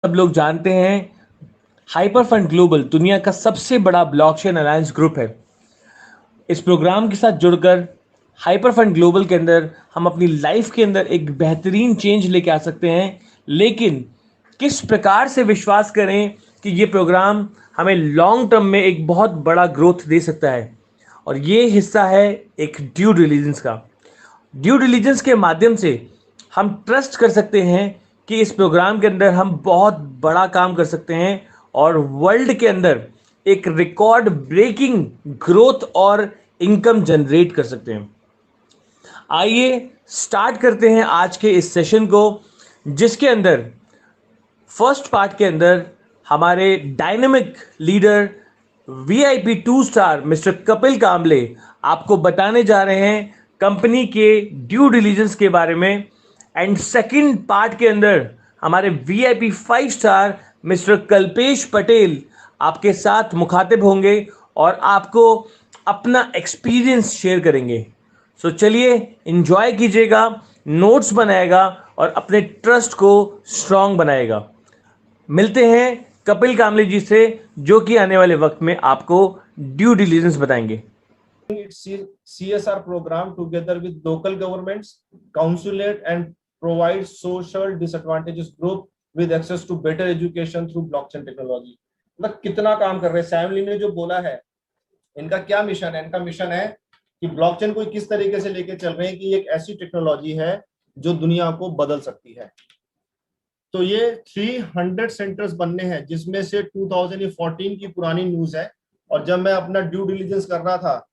सब लोग जानते हैं, हाइपरफंड ग्लोबल दुनिया का सबसे बड़ा ब्लॉकचेन अलायंस ग्रुप है। इस प्रोग्राम के साथ जुड़कर हाइपरफंड ग्लोबल के अंदर हम अपनी लाइफ के अंदर एक बेहतरीन चेंज लेके आ सकते हैं। लेकिन किस प्रकार से विश्वास करें कि ये प्रोग्राम हमें लॉन्ग टर्म में एक बहुत बड़ा ग्रोथ दे सकता है। और ये हिस्सा है एक ड्यू डिलिजेंस का। ड्यू डिलिजेंस के माध्यम से हम ट्रस्ट कर सकते हैं कि इस प्रोग्राम के अंदर हम बहुत बड़ा काम कर सकते हैं और वर्ल्ड के अंदर एक रिकॉर्ड ब्रेकिंग ग्रोथ और इनकम जनरेट कर सकते हैं। आइए स्टार्ट करते हैं आज के इस सेशन को, जिसके अंदर फर्स्ट पार्ट के अंदर हमारे dynamic leader VIP 2 star mister Kapil Kamble आपको बताने जा रहे हैं कंपनी के ड्यू डिलिजेंस के बारे में। एंड सेकंड पार्ट के अंदर हमारे VIP 5 star mister Kalpesh Patel आपके साथ मुखातिब होंगे और आपको अपना एक्सपीरियंस शेयर करेंगे। सो चलिए इंजॉय कीजिएगा, नोट्स बनाएगा और अपने ट्रस्ट को स्ट्रांग बनाएगा। मिलते हैं कपिल कामले जी से, जो कि आने वाले वक्त में आपको ड्यू डिलिजेंस बताएंगे। its CSR program together with local governments, consulate and provide social disadvantaged group with access to better education through blockchain technology। मतलब कितना काम कर रहे हैं। सैमली ने जो बोला है, इनका क्या मिशन है? इनका मिशन है कि ब्लॉकचेन को किस तरीके से लेके चल रहे हैं कि एक ऐसी टेक्नोलॉजी है जो दुनिया को बदल सकती है। तो ये 300 सेंटर्स बनने हैं, जिसमें से 2014 की पुरानी न्यूज है। और जब मैं अपना ड्यू डिलिजेंस कर रहा था,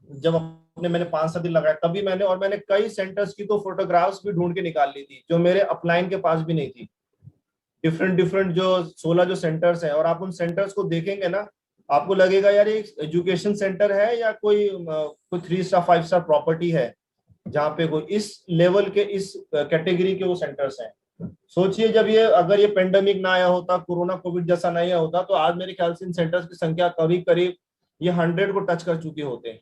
जब मैंने 5-7 दिन लगाया, तभी मैंने कई सेंटर्स की तो फोटोग्राफ्स भी ढूंढ के निकाल ली थी, जो मेरे अपलाइन के पास भी नहीं थी। डिफरेंट जो 16 जो सेंटर्स हैं, और आप उन सेंटर्स को देखेंगे ना, आपको लगेगा यार ये एजुकेशन सेंटर है या कोई 3 स्टार 5 स्टार प्रॉपर्टी है, जहाँ पे कोई इस लेवल के, इस कैटेगरी के वो सेंटर्स हैं। सोचिए, जब ये अगर ये पेंडेमिक ना आया होता, कोरोना कोविड जैसा नहीं आया होता, तो आज मेरे ख्याल से इन सेंटर्स की संख्या करीब करीब ये 100 को टच कर चुके होते।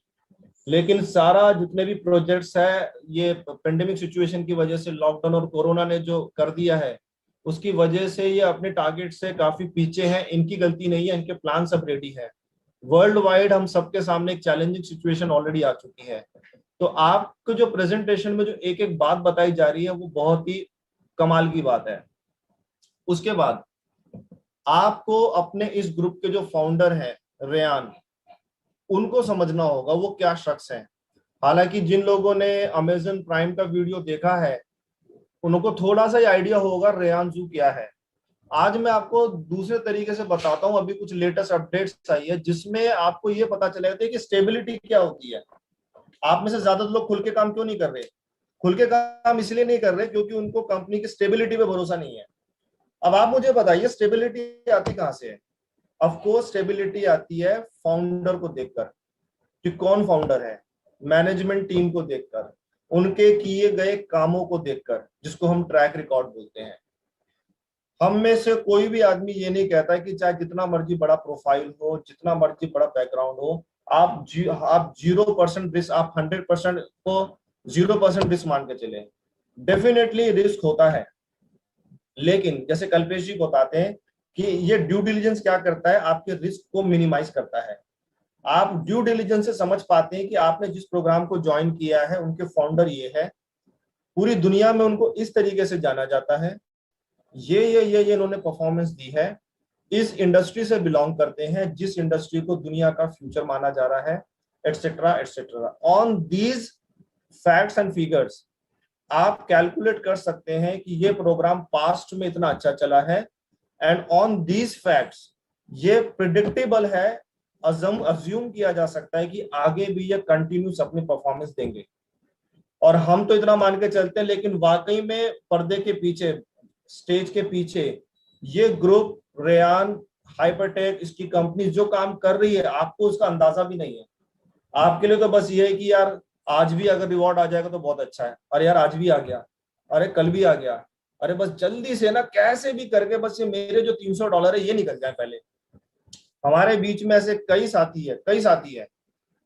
लेकिन सारा जितने भी प्रोजेक्ट्स है, ये पेंडेमिक सिचुएशन की वजह से, लॉकडाउन और कोरोना ने जो कर दिया है, उसकी वजह से ये अपने टारगेट से काफी पीछे हैं। इनकी गलती नहीं है, इनके प्लान सब रेडी है। वर्ल्ड वाइड हम सबके सामने एक चैलेंजिंग सिचुएशन ऑलरेडी आ चुकी है। तो आपको जो प्रेजेंटेशन में जो एक एक बात बताई जा रही है, वो बहुत ही कमाल की बात है। उसके बाद आपको अपने इस ग्रुप के जो फाउंडर हैं, रेयान, उनको समझना होगा वो क्या शख्स हैं। हालांकि जिन लोगों ने अमेजन प्राइम का वीडियो देखा है, उनको थोड़ा सा आइडिया होगा रेयान जू क्या है। आज मैं आपको दूसरे तरीके से बताता हूं। अभी कुछ लेटेस्ट अपडेट्स आई है, जिसमें आपको ये पता चलेगा कि स्टेबिलिटी क्या होती है। आप में से ज्यादा लोग खुल के काम क्यों नहीं कर रहे? खुल के काम इसलिए नहीं कर रहे क्योंकि उनको कंपनी की स्टेबिलिटी पे भरोसा नहीं है। अब आप मुझे बताइए, स्टेबिलिटी आती कहां से है? ऑफ कोर्स स्टेबिलिटी आती है फाउंडर को देखकर कि कौन फाउंडर है, मैनेजमेंट टीम को देखकर, उनके किए गए कामों को देखकर, जिसको हम ट्रैक रिकॉर्ड बोलते हैं। हम में से कोई भी आदमी ये नहीं कहता कि चाहे जितना मर्जी बड़ा प्रोफाइल हो, जितना मर्जी बड़ा बैकग्राउंड हो, आप 0% रिस्क, आप 100% को 0% रिस्क मान के चले। डेफिनेटली रिस्क होता है, लेकिन जैसे कल्पेश जी बताते हैं कि ये ड्यू डिलिजेंस क्या करता है, आपके रिस्क को मिनिमाइज करता है। आप ड्यू डिलिजेंस से समझ पाते हैं कि आपने जिस प्रोग्राम को ज्वाइन किया है, उनके फाउंडर ये है, पूरी दुनिया में उनको इस तरीके से जाना जाता है, ये इन्होंने परफॉर्मेंस दी है, इस इंडस्ट्री से बिलोंग करते हैं, जिस इंडस्ट्री को दुनिया का फ्यूचर माना जा रहा है, etcetera etcetera. On these facts and figures आप कैलकुलेट कर सकते हैं कि ये प्रोग्राम पास्ट में इतना अच्छा चला है, एंड ऑन दीज फैक्ट्स ये प्रिडिक्टेबल है, अज्यूम किया जा सकता है कि आगे भी ये कंटिन्यूस अपनी परफॉर्मेंस देंगे। और हम तो इतना मान के चलते हैं, लेकिन वाकई में पर्दे के पीछे, स्टेज के पीछे ये ग्रुप, रेयान, हाइपरटेक, इसकी कंपनी जो काम कर रही है, आपको उसका अंदाजा भी नहीं है। आपके लिए तो बस ये है कि यार आज भी अगर रिवॉर्ड आ जाएगा तो बहुत अच्छा है, अरे यार आज भी आ गया, अरे कल भी आ गया, अरे बस जल्दी से ना कैसे भी करके बस ये मेरे जो $300 है ये निकल जाए पहले। हमारे बीच में ऐसे कई साथी है।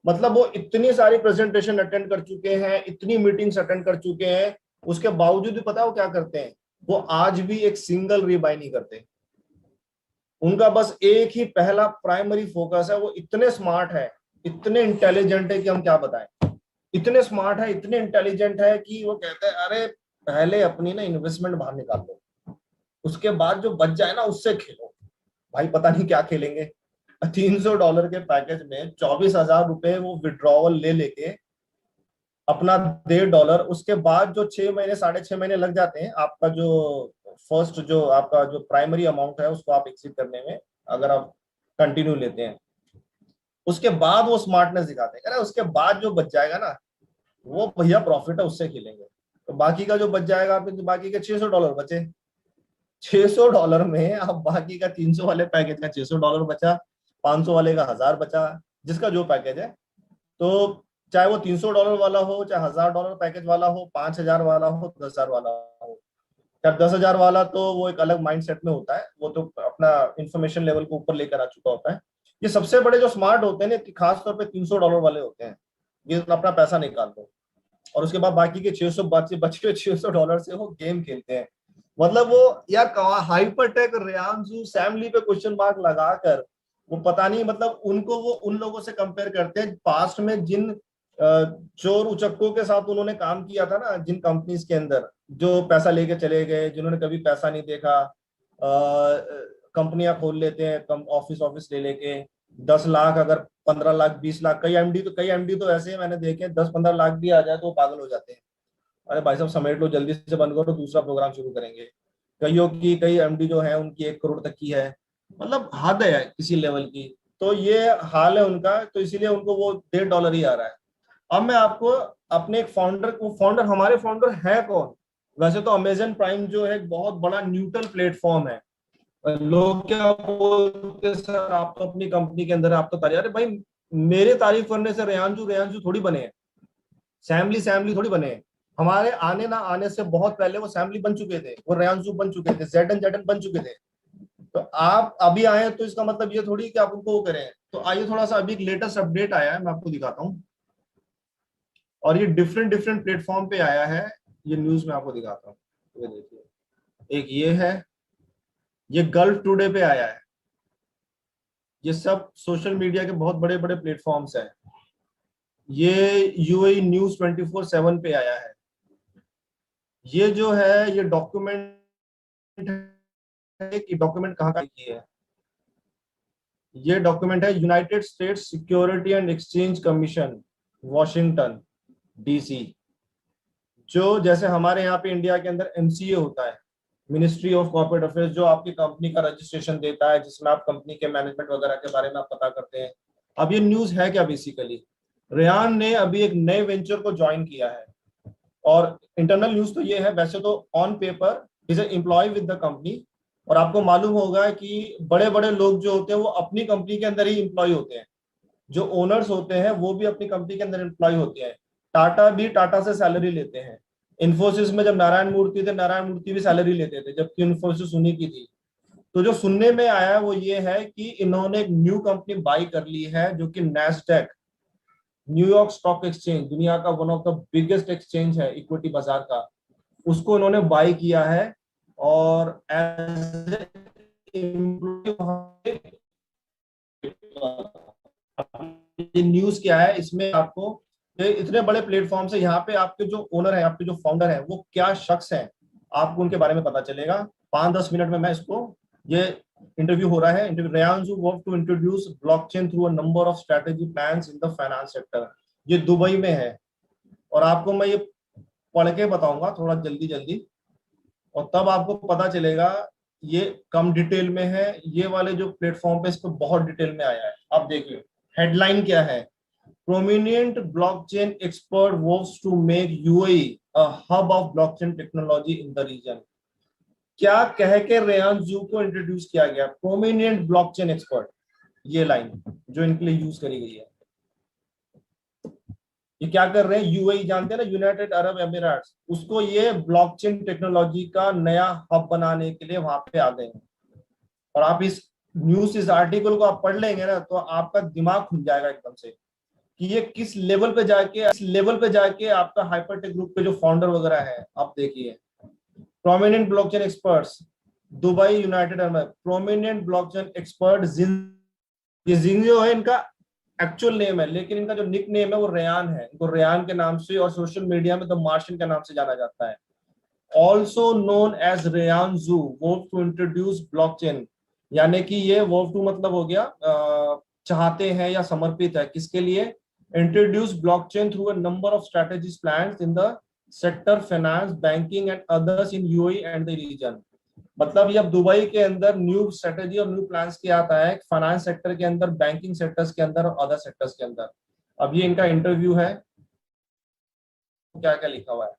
मतलब वो इतनी सारी प्रेजेंटेशन अटेंड कर चुके हैं, इतनी मीटिंग्स अटेंड कर चुके हैं, उसके बावजूद भी पता है वो क्या करते हैं? वो आज भी एक सिंगल रीबाय नहीं करते। उनका बस एक ही पहला प्राइमरी फोकस है, वो इतने स्मार्ट है, इतने इंटेलिजेंट है कि हम क्या बताएं, इतने स्मार्ट है, इतने इंटेलिजेंट है कि वो कहते हैं अरे पहले अपनी ना इन्वेस्टमेंट बाहर निकाल लो, उसके बाद जो बच जाए ना उससे खेलो। भाई पता नहीं क्या खेलेंगे। $300 के पैकेज में 24,000 रुपए वो विड्रॉवल ले लेके अपना $1.5, उसके बाद जो 6 महीने 6.5 महीने लग जाते हैं आपका जो फर्स्ट जो आपका जो प्राइमरी अमाउंट है उसको आप एक्सिट करने में, अगर आप कंटिन्यू लेते हैं, उसके बाद वो स्मार्टनेस दिखाते हैं। अरे उसके बाद जो बच जाएगा ना वो भैया प्रॉफिट है, उससे खेलेंगे। तो बाकी का जो बच जाएगा आप, बाकी के $600 बचे, $600 में आप बाकी का 300 वाले पैकेज का $600 बचा, 500 वाले का 1000 बचा, जिसका जो पैकेज है। तो चाहे वो $300 वाला हो, चाहे $1000 पैकेज वाला हो, 5000 वाला हो, 10,000 वाला हो। क्या 10,000 वाला तो वो एक अलग माइंडसेट में होता है, वो तो अपना इंफॉर्मेशन लेवल को ऊपर लेकर आ चुका होता है। ये सबसे बड़े जो स्मार्ट होते हैं ना, खासतौर पे $300 वाले होते हैं, ये अपना पैसा निकाल दो और उसके बाद बाकी के 600 बचे हुए $600 से वो गेम खेलते हैं। मतलब वो यार हाइपरटेक रेयांशु सैमली पे क्वेश्चन मार्क लगाकर वो पता नहीं, मतलब उनको वो उन लोगों से कंपेयर करते हैं पास्ट में जिन चोर उचक्कों के साथ उन्होंने काम किया था ना, जिन कंपनीज के अंदर जो पैसा लेके चले गए, जिन्होंने कभी पैसा नहीं देखा, कंपनियां खोल लेते हैं ऑफिस ऑफिस ले लेके 10 लाख, अगर 15 लाख 20 लाख, कई एमडी तो ऐसे हैं मैंने देखे, 10-15 लाख भी आ जाए तो पागल हो जाते हैं। अरे भाई साहब समेट लो, जल्दी से बंद करो, दूसरा प्रोग्राम शुरू करेंगे। कई एमडी जो है उनकी 1 करोड़ तक की है, मतलब हद है किसी लेवल की। तो ये हाल है उनका, तो इसीलिए उनको वो $1.5 ही आ रहा है। अब मैं आपको अपने एक फाउंडर हमारे फाउंडर है कौन? वैसे तो अमेजन प्राइम जो है एक बहुत बड़ा न्यूट्रल प्लेटफॉर्म है। लोग क्या बोलते हैं, सर आप तो अपनी कंपनी के अंदर आप तो तारीफ, अरे भाई मेरे तारीफ करने से रेयांशु रेयांशु थोड़ी बने हैं, सैमली थोड़ी बने हैं। हमारे आने ना आने से बहुत पहले वो सैमली बन चुके थे, वो रेयांशु बन चुके थे, जेडन बन चुके थे। तो आप अभी आए तो इसका मतलब ये थोड़ी कि आप उनको वो करें। तो आइए थोड़ा सा अभी एक लेटेस्ट अपडेट आया है, मैं आपको दिखाता हूँ, और ये डिफरेंट डिफरेंट प्लेटफॉर्म पे आया है। ये न्यूज में आपको दिखाता हूँ, ये देखिए, एक ये है, ये गल्फ टुडे पे आया है। ये सब सोशल मीडिया के बहुत बड़े बड़े प्लेटफॉर्म्स हैं। ये यूएई न्यूज 24/7 पे आया है। ये जो है ये डॉक्यूमेंट है कि डॉक्यूमेंट कहाँ का की है। ये डॉक्यूमेंट है United states security and exchange commission, Washington DC. जो जैसे हमारे यहाँ पे इंडिया के अंदर एमसीए होता है, मिनिस्ट्री ऑफ कॉर्पोरेट अफेयर्स, जो आपकी कंपनी का रजिस्ट्रेशन देता है, जिसमें आप कंपनी के मैनेजमेंट वगैरह के बारे में आप पता करते हैं। अब ये न्यूज है क्या, बेसिकली रेयान ने अभी एक नए वेंचर को ज्वाइन किया है। और इंटरनल न्यूज तो ये है, वैसे तो on paper is employ with the company. और आपको मालूम होगा कि बड़े बड़े लोग जो होते हैं वो अपनी कंपनी के अंदर ही एम्प्लॉय होते हैं, जो ओनर्स होते हैं वो भी अपनी कंपनी के अंदर एम्प्लॉय होते हैं। टाटा भी टाटा से सैलरी लेते हैं। इन्फोसिस में जब नारायण मूर्ति थे, नारायण मूर्ति भी सैलरी लेते थे, जबकि इन्फोसिस उन्हीं की थी। तो जो सुनने में आया है वो ये है कि इन्होंने एक न्यू कंपनी बाई कर ली है, जो कि नैस्डैक, न्यूयॉर्क स्टॉक एक्सचेंज, दुनिया का one of the biggest exchange है इक्विटी बाजार का, उसको उन्होंने बाई किया है। और एज ये न्यूज क्या है इसमें आपको, ये इतने बड़े प्लेटफॉर्म से यहाँ पे आपके जो ओनर है, आपके जो फाउंडर है, वो क्या शख्स है, आपको उनके बारे में पता चलेगा 5-10 मिनट में। मैं इसको, ये इंटरव्यू हो रहा है, interview, Reyanshu work to introduce blockchain through a number of strategy plans in the finance sector. ये दुबई में है, और आपको मैं ये पढ़ के बताऊंगा थोड़ा जल्दी जल्दी, और तब आपको पता चलेगा। ये कम डिटेल में है, ये वाले जो प्लेटफॉर्म पे इस पे बहुत डिटेल में आया है। आप देखिए हेडलाइन क्या है, prominent blockchain expert works to make UAE a hub of blockchain technology in the region. क्या कह के रेयांशु को इंट्रोड्यूस किया गया, प्रोमिनेंट ब्लॉकचेन एक्सपर्ट, ये लाइन जो इनके लिए यूज करी गई है। ये क्या कर रहे हैं, यूएई जानते हैं ना, यूनाइटेड अरब एमिरेट्स, उसको ये ब्लॉकचेन टेक्नोलॉजी का नया हब बनाने के लिए वहां पे आ गए हैं। और आप इस आर्टिकल को आप पढ़ लेंगे ना तो आपका दिमाग खुल जाएगा एकदम से कि ये किस लेवल पे जाके आपका हाइपरटेक ग्रुप के जो फाउंडर वगैरह है, आप देखिए, prominent blockchain experts, Dubai United Arab prominent blockchain expert जिन जो है इनका एक्चुअल नेम है, लेकिन इनका जो निक नेम है वो रेयान है। इनको रेयान के नाम से और सोशल मीडिया में द मार्शियन के नाम से जाना जाता है। ऑल्सो नोन एज रेयान जू वोव टू इंट्रोड्यूस ब्लॉकचेन, यानी कि ये वोव टू मतलब हो गया चाहते हैं या समर्पित है किसके लिए, introduce blockchain through a number of strategies plans in the sector finance banking and others in UAE and the region. मतलब ये अब दुबई के अंदर न्यू स्ट्रेटेजी और न्यू प्लान्स किया आता है फाइनेंस सेक्टर के अंदर, बैंकिंग सेक्टर्स के अंदर और अदर सेक्टर्स के अंदर। अब ये इनका इंटरव्यू है, क्या क्या लिखा हुआ है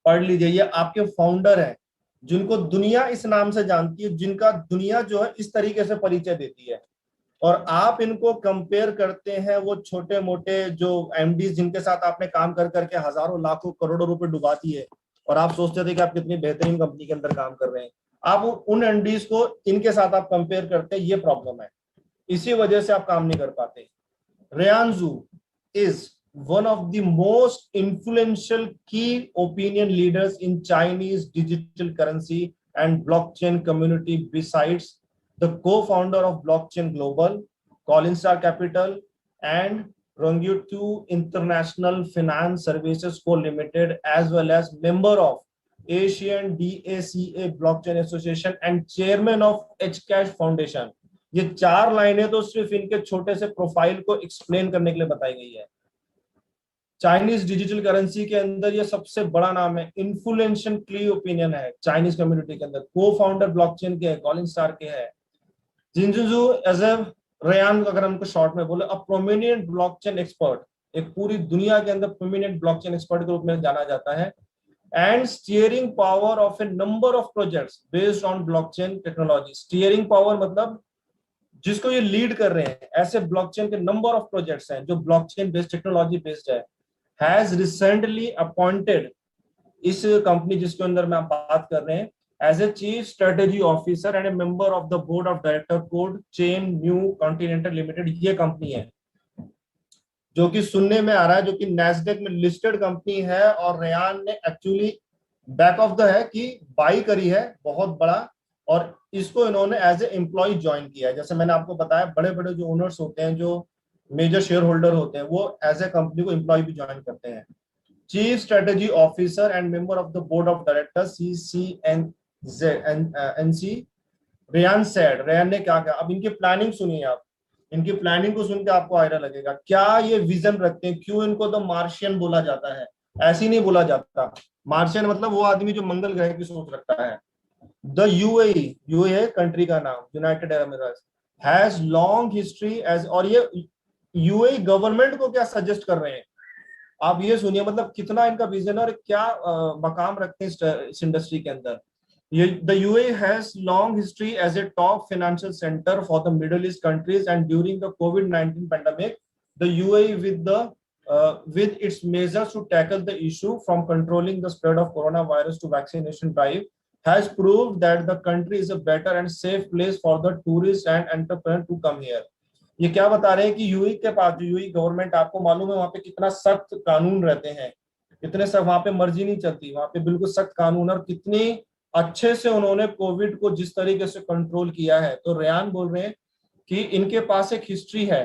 पढ़ लीजिए। ये आपके फाउंडर हैं जिनको दुनिया इस नाम से जानती है, जिनका दुनिया जो है इस तरीके से परिचय देती है, और आप इनको कंपेयर करते हैं वो छोटे मोटे जो एमडी जिनके साथ आपने काम कर करके हजारों लाखों करोड़ों रुपए डुबा दिए, और आप सोचते थे कि आप कितनी बेहतरीन कंपनी के अंदर काम कर रहे हैं। आप उन एमडीज को इनके साथ आप कंपेयर करते हैं, ये प्रॉब्लम है, इसी वजह से आप काम नहीं कर पाते। Ryan Xu is one of the most influential key opinion leaders in Chinese digital currency and blockchain community, besides the co-founder of Blockchain Global, Collinstar Capital, and Rongyu International Finance Services Co Limited, as well as member of Asian DACA Blockchain Association and chairman of Hcash Foundation। ये 4 लाइनें तो सिर्फ इनके छोटे से profile को explain करने के लिए बताई गई है। चाइनीज डिजिटल करेंसी के अंदर ये सबसे बड़ा नाम है, इन्फ्लुएंशियल क्ली ओपिनियन है चाइनीज कम्युनिटी के अंदर, को फाउंडर ब्लॉकचेन के है, कॉलिन स्टार के है। जिनजुजू एज ए रेयान, अगर हमको शॉर्ट में बोले, अ प्रोमिनेंट ब्लॉकचेन एक्सपर्ट, एक पूरी दुनिया के अंदर प्रोमिनेंट ब्लॉकचेन एक्सपर्ट के रूप में जाना जाता है, and steering power of A number of projects based on blockchain technology. Steering power मतलब जिसको ये लीड कर रहे हैं, ऐसे ब्लॉकचेन के नंबर ऑफ प्रोजेक्ट्स हैं जो ब्लॉकचेन बेस्ड टेक्नोलॉजी बेस्ड है। has recently appointed, इस कंपनी जिसके अंदर में आप बात कर रहे हैं, as a chief strategy officer and a member of the board of director code chain new continental limited. ये कंपनी है जो कि सुनने में आ रहा है, जो कि नैस्डैक में लिस्टेड कंपनी है, और रेयान ने एक्चुअली बैक ऑफ द है कि बाई करी है बहुत बड़ा, और इसको इन्होंने एज ए एम्प्लॉय ज्वाइन किया है। जैसे मैंने आपको बताया, बड़े बड़े जो ओनर्स होते हैं, जो मेजर शेयर होल्डर होते हैं, वो एज ए कंपनी को एम्प्लॉय भी ज्वाइन करते हैं। Chief strategy officer and member of the board of director CCNC। Ryan said, Ryan ने क्या कहा, अब इनकी प्लानिंग सुनिए आप, इनकी प्लानिंग को सुन के आपको आइडिया लगेगा क्या ये विजन रखते हैं, क्यों इनको द मार्शियन बोला जाता है। ऐसे ही नहीं बोला जाता, मार्शियन मतलब वो आदमी जो मंगल ग्रह की सोच रखता है। द यूएई कंट्री का नाम, United Arab Emirates, has long history as, और ये यूएई गवर्नमेंट को क्या सजेस्ट कर रहे हैं, आप ये सुनिए, मतलब कितना इनका विजन और क्या मकाम रखते हैं इस इंडस्ट्री के अंदर। ये the UAE has long history as a top financial centre for the Middle East countries, and during the कोविड-19 pandemic the UAE with its measures to tackle the issue from controlling the spread of coronavirus to vaccination drive has proved that the country is a better and safe place for the tourists and entrepreneurs to come here। ये क्या बता रहे हैं कि UAE के पास, जो UAE government, आपको मालूम है वहां पे कितना सख्त कानून रहते हैं, कितने सब वहां पे मर्जी नहीं चलती, वहां पे बिल्कुल सख्त कानून, और कितनी अच्छे से उन्होंने कोविड को जिस तरीके से कंट्रोल किया है। तो रेयान बोल रहे हैं कि इनके पास एक हिस्ट्री है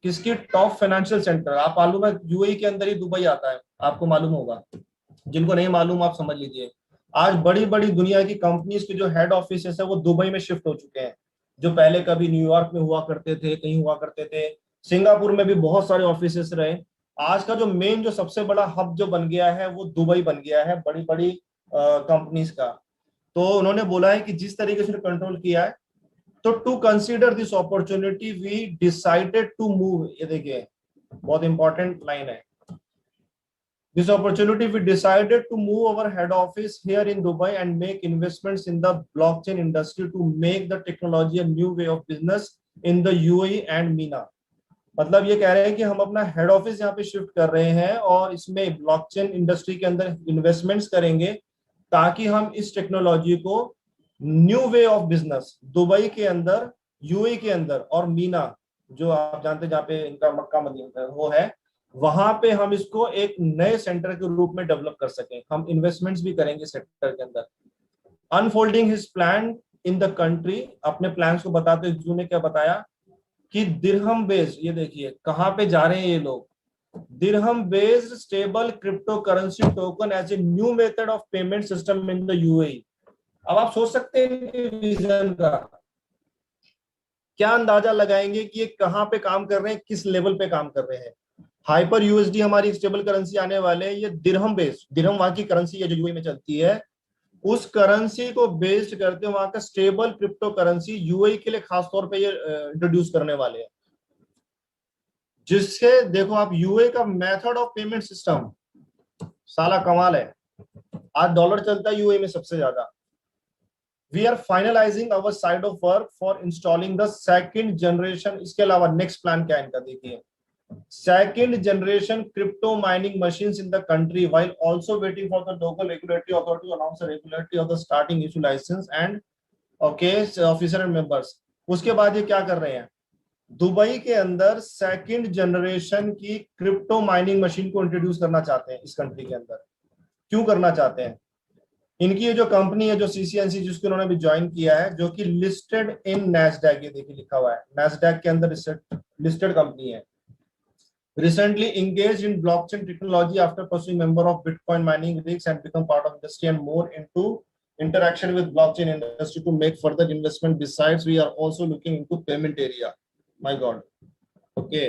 किसकी, टॉप फाइनेंशियल सेंटर। आप मालूम है यूएई के अंदर ही दुबई आता है, आपको मालूम होगा, जिनको नहीं मालूम आप समझ लीजिए। आज बड़ी बड़ी दुनिया की कंपनीज के जो हेड ऑफिस है वो दुबई में शिफ्ट हो चुके हैं, जो पहले कभी न्यूयॉर्क में हुआ करते थे, कहीं हुआ करते थे, सिंगापुर में भी बहुत सारे ऑफिसेस रहे। आज का जो मेन, जो सबसे बड़ा हब जो बन गया है वो दुबई बन गया है बड़ी बड़ी कंपनीज का। तो उन्होंने बोला है कि जिस तरीके से कंट्रोल किया है, तो to consider this opportunity we decided to move, ये देखिए बहुत इंपॉर्टेंट लाइन है, this opportunity we decided to move our head office here in Dubai and make investments in the blockchain industry to make the technology a new way of business in the UAE and MENA। मतलब ये कह रहे हैं कि हम अपना head office यहाँ पे शिफ्ट कर रहे हैं और इसमें ब्लॉकचेन इंडस्ट्री के अंदर इन्वेस्टमेंट्स करेंगे, ताकि हम इस टेक्नोलॉजी को new way of business Dubai के अंदर, यूएई के अंदर और मीना, जो आप जानते हैं जहाँ पे इनका मक्का मदीना वो है, वहां पे हम इसको एक नए सेंटर के रूप में डेवलप कर सकें। हम इन्वेस्टमेंट्स भी करेंगे सेक्टर के अंदर। Unfolding his plan in the country, अपने प्लान्स को बताते जू ने क्या बताया कि दिरहम बेस्ड, ये देखिए कहां पे जा रहे हैं ये लोग, dirham based stable cryptocurrency token as a new method of payment system in the UAE. अब आप सोच सकते हैं विजन का क्या अंदाजा लगाएंगे कि ये कहां पे काम कर रहे हैं, किस लेवल पे काम कर रहे हैं। हाइपर यूएसडी हमारी स्टेबल करेंसी आने वाले हैं, ये दिरहम बेस्ड, दिरहम वहां की करेंसी है जो यूएई में चलती है, उस करेंसी को बेस्ड करते वहां का स्टेबल क्रिप्टो करेंसी यूएई के लिए खासतौर पे ये इंट्रोड्यूस करने वाले हैं, जिससे देखो आप यूएई का मेथड ऑफ पेमेंट सिस्टम साला कमाल है। आज डॉलर चलता है यूएई में सबसे ज्यादा। We are finalising our side of work for installing the second generation, इसके अलावा नेक्स्ट प्लान क्या है इनका देखिए, second generation crypto mining machines in the country while also waiting for the local regulatory authority to announce the regularity of the starting issue license and okay officer and members। उसके बाद ये क्या कर रहे हैं, दुबई के अंदर second generation की क्रिप्टो माइनिंग मशीन को इंट्रोड्यूस करना चाहते हैं इस कंट्री के अंदर। क्यों करना चाहते हैं, इनकी ये जो कंपनी है जो सीसीएनसी जिसको उन्होंने भी ज्वाइन किया है, जो कि लिस्टेड इन नैस्डैक, ये देखिए लिखा हुआ है नैस्डैक के अंदर लिस्टेड कंपनी है, recently engaged in blockchain technology after pursuing member of Bitcoin mining rigs and become part of industry and more into interaction with blockchain industry to make further investment. Besides, we are also looking into payment area. My God. Okay.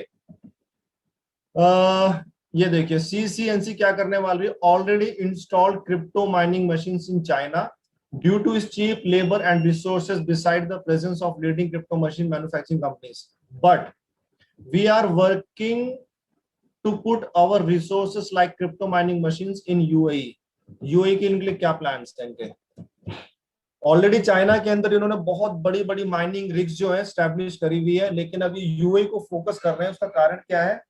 ये देखिए CCNC क्या करने वाली है, already installed crypto mining machines in China due to its cheap labor and resources beside the presence of leading crypto machine manufacturing companies. But we are working to put our resources like crypto mining machines in UAE। UAE के लिए क्या plans हैं इनके, already China के अंदर इन्होंने बहुत बड़ी बड़ी माइनिंग रिग्स जो है स्टैब्लिश करी हुई है, लेकिन अभी यूएई को फोकस कर रहे हैं। उसका कारण क्या है,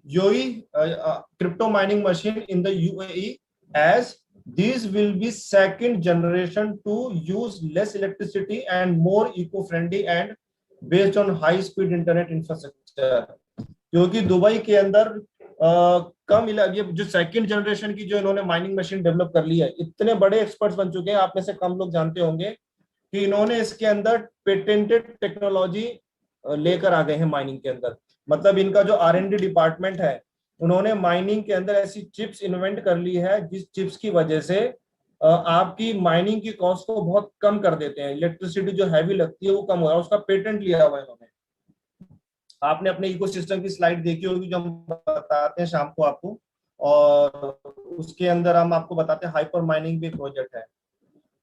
UAE crypto mining machine in the UAE as these will be second generation to use less electricity and more eco-friendly and based on high speed internet infrastructure। क्योंकि दुबई के अंदर कम ये जो सेकंड जनरेशन की जो इन्होंने माइनिंग मशीन डेवलप कर ली है, इतने बड़े एक्सपर्ट्स बन चुके हैं, आप में से कम लोग जानते होंगे कि इन्होंने इसके अंदर पेटेंटेड टेक्नोलॉजी लेकर आ गए हैं माइनिंग के अंदर। मतलब इनका जो R&D डिपार्टमेंट है, उन्होंने माइनिंग के अंदर ऐसी चिप्स इन्वेंट कर ली है जिस चिप्स की वजह से आपकी माइनिंग की कॉस्ट को बहुत कम कर देते हैं, इलेक्ट्रिसिटी जो हैवी लगती है वो कम हो रहा है, उसका पेटेंट लिया हुआ है इन्होंने। आपने अपने इकोसिस्टम की स्लाइड देखी होगी जो हम बताते हैं शाम को आपको, और उसके अंदर हम आपको बताते हैं हाइपर माइनिंग भी प्रोजेक्ट है।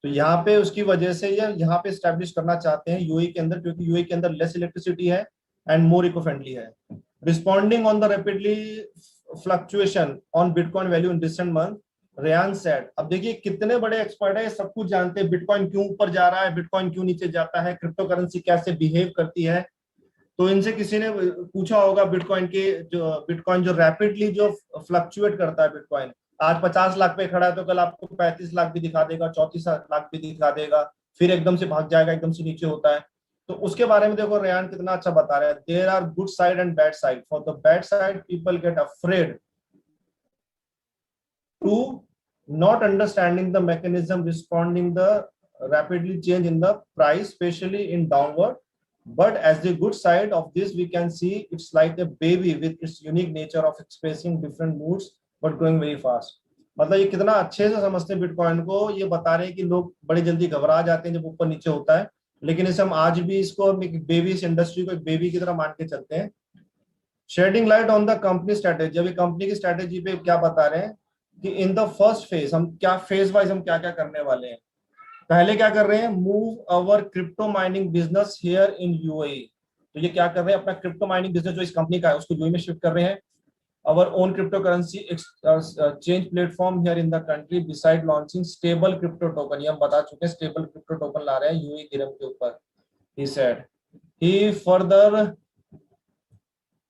तो यहाँ पे उसकी वजह से ये यहाँ पे स्टैब्लिश करना चाहते हैं यूएई के अंदर, क्योंकि यूएई के अंदर लेस इलेक्ट्रिसिटी है एंड मोर इको फ्रेंडली है। Responding on the rapidly fluctuation on bitcoin value in recent month, Ryan said. अब देखिए कितने बड़े एक्सपर्ट है, सब कुछ जानते हैं, बिटकॉइन क्यों ऊपर जा रहा है, बिटकॉइन क्यों नीचे जाता है, क्रिप्टो करेंसी कैसे बिहेव करती है। तो इनसे किसी ने पूछा होगा बिटकॉइन जो रैपिडली जो फ्लक्चुएट करता है, बिटकॉइन आज 50 लाख पे खड़ा है तो कल आपको 35 लाख भी दिखा देगा, 34 लाख भी दिखा देगा, फिर एकदम से भाग जाएगा, एकदम से नीचे होता है। तो उसके बारे में देखो रेयान कितना अच्छा बता रहे हैं, there are good side and bad side. For the bad side people get afraid to not understanding the mechanism responding the rapidly change in the price, especially in downward. But as the good side of this, we can see it's like a baby with its unique nature of expressing different moods but growing very fast। मतलब ये कितना अच्छे से समझते हैं bitcoin को, ये बता रहे हैं कि लोग बड़ी जल्दी घबरा जाते हैं जब ऊपर नीचे होता है, लेकिन इसे हम आज भी इसको एक बेबी, इस इंडस्ट्री को एक बेबी की तरह मान के चलते हैं। Shedding light on the company strategy, अभी कंपनी की स्ट्रेटेजी पे क्या बता रहे हैं कि इन द फर्स्ट फेज हम क्या फेज वाइज हम क्या क्या करने वाले हैं। पहले क्या कर रहे हैं, move our crypto mining business here in UAE. तो ये क्या कर रहे हैं, अपना क्रिप्टो माइनिंग बिजनेस जो इस कंपनी का है उसको यूएई में शिफ्ट कर रहे हैं। Our own crypto currency exchange platform here in the country beside launching stable crypto token. ये हम बता चुके हैं, स्टेबल क्रिप्टो टोकन ला रहे हैं यूएई दिरहम के ऊपर। He said, he further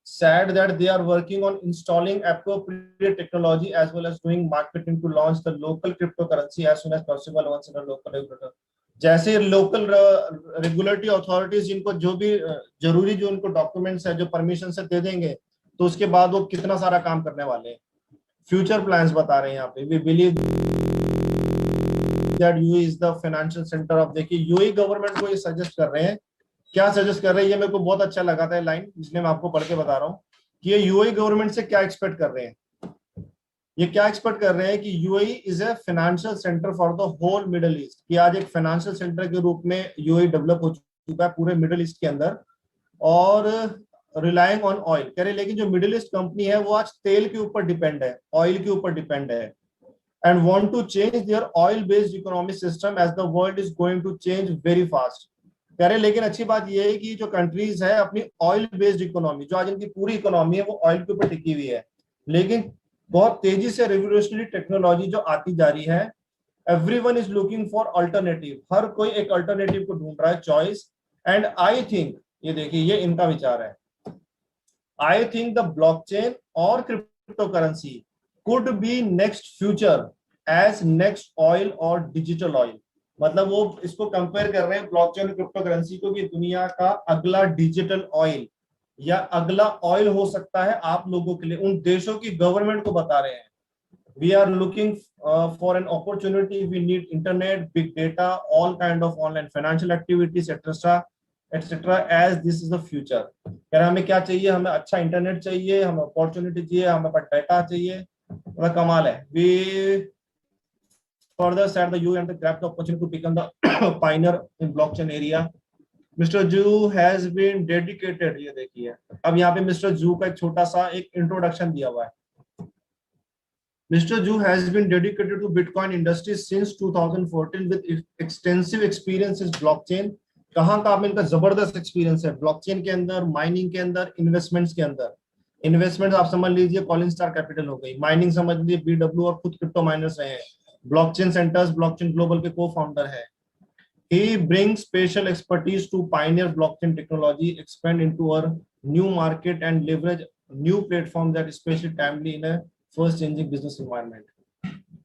said that they are working on installing appropriate technology as well as doing marketing to launch the local cryptocurrency as soon as possible once in a local regulator। जैसे local regulatory authorities जिनको जो भी जरूरी जो उनको documents है जो permission से दे देंगे, तो उसके बाद वो कितना सारा काम करने वाले हैं। फ्यूचर प्लान्स बता रहे हैं यहाँ पे, we believe that UAE is the financial center of, देखिए UAE गवर्नमेंट को ये सजेस्ट कर रहे हैं, क्या सजेस्ट कर रहे हैं, ये मेरे को बहुत अच्छा लगा था लाइन, इसलिए मैं आपको पढ़ के बता रहा हूँ कि ये UAE गवर्नमेंट से क्या एक्सपेक्ट कर रहे हैं। ये क्या एक्सपेक्ट कर रहे हैं कि UAE is a financial centre for the whole Middle East, कि आज एक फाइनेंशियल सेंटर के रूप में UAE डेवलप हो चुका है पूरे मिडिल ईस्ट के अंदर, और रिलाइंग ऑन ऑयल कह रहे, लेकिन जो मिडिल ईस्ट कंपनी है वो आज तेल के ऊपर डिपेंड है, ऑयल के ऊपर डिपेंड है, and want to change their oil based economic system as the world is going to change very fast. कह रहे लेकिन अच्छी बात यह है कि जो कंट्रीज है अपनी ऑयल बेस्ड इकोनॉमी, जो आज इनकी पूरी इकोनॉमी है वो ऑयल के ऊपर टिकी हुई है, लेकिन बहुत तेजी से रिवोल्यूशनरी टेक्नोलॉजी जो आती जा रही है, everyone is looking for alternative, हर कोई एक अल्टरनेटिव को ढूंढ रहा है, चॉइस, एंड आई थिंक, ये देखिए ये इनका विचार है, आई थिंक द ब्लॉकचेन और crypto currency could be next future as next oil और डिजिटल ऑयल। मतलब वो इसको कंपेयर कर रहे हैं ब्लॉकचेन और क्रिप्टो करेंसी को कि दुनिया का अगला डिजिटल ऑयल या अगला ऑयल हो सकता है आप लोगों के लिए, उन देशों की गवर्नमेंट को बता रहे हैं। We are looking for an opportunity, we need internet, big data, all kind of online financial activities etcetera as this is the future. यार हमें क्या चाहिए, हमें अच्छा इंटरनेट चाहिए, हमें अपॉर्चुनिटी चाहिए, हमें पास डेटा चाहिए, मतलब कमाल है। We further said the UAE and the grabbed the opportunity to become the pioneer in blockchain area. Mr. Zhu has been dedicated, ये देखिए अब यहाँ पे मिस्टर जू का एक छोटा सा एक इंट्रोडक्शन दिया हुआ है। Mr. Zhu has been dedicated to Bitcoin industry since 2014 with extensive experience in blockchain। कहाँ का इनका जबरदस्त एक्सपीरियंस है ब्लॉकचेन के अंदर, माइनिंग के अंदर, इन्वेस्टमेंट्स के अंदर। इन्वेस्टमेंट आप समझ लीजिए कॉलिन स्टार कैपिटल हो गई, माइनिंग समझ लीजिए BW और खुद क्रिप्टो माइनर्स रहे हैं, ब्लॉकचेन सेंटर्स, ब्लॉकचेन ग्लोबल के को-फाउंडर है। He brings special expertise to pioneer blockchain technology, expand into a new market and leverage new platforms that especially timely in a first changing business environment।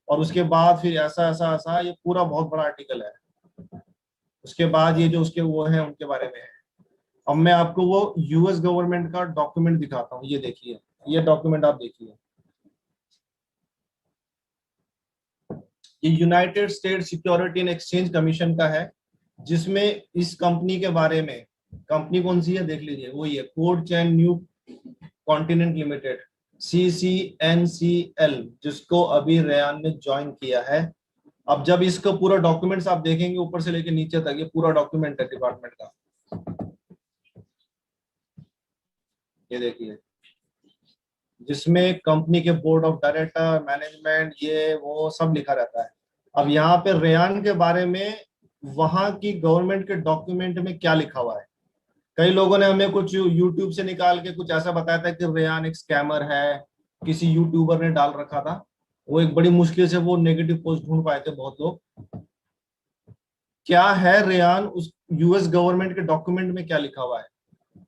और उसके बाद फिर ऐसा ऐसा ऐसा ये पूरा बहुत बड़ा आर्टिकल है। उसके बाद ये जो उसके वो हैं उनके बारे में है। अब मैं आपको वो US गवर्नमेंट का डॉक्यूमेंट दिखाता हूँ, ये देखिए, ये डॉक्यूमेंट आप देखिए, ये United state security and exchange commission का है, जिसमें इस कंपनी के बारे में, कंपनी कौन सी है देख लीजिए, वही है कोड चैन न्यू कॉन्टिनेंट लिमिटेड CCNCL, जिसको अभी रेयान ने ज्वाइन किया है। अब जब इसका पूरा डॉक्यूमेंट्स आप देखेंगे ऊपर से लेके नीचे तक, ये पूरा डॉक्यूमेंट है डिपार्टमेंट का, ये देखिए, जिसमें कंपनी के बोर्ड ऑफ डायरेक्टर, मैनेजमेंट, ये वो सब लिखा रहता है। अब यहाँ पे रेयान के बारे में वहां की गवर्नमेंट के डॉक्यूमेंट में क्या लिखा हुआ है, कई लोगों ने हमें कुछ यूट्यूब से निकाल के कुछ ऐसा बताया था कि रेयान एक स्कैमर है, किसी यूट्यूबर ने डाल रखा था, वो एक बड़ी मुश्किल से वो नेगेटिव पोस्ट ढूंढ पाए थे बहुत लोग। क्या है रेयान, उस US गवर्नमेंट के डॉक्यूमेंट में क्या लिखा हुआ है,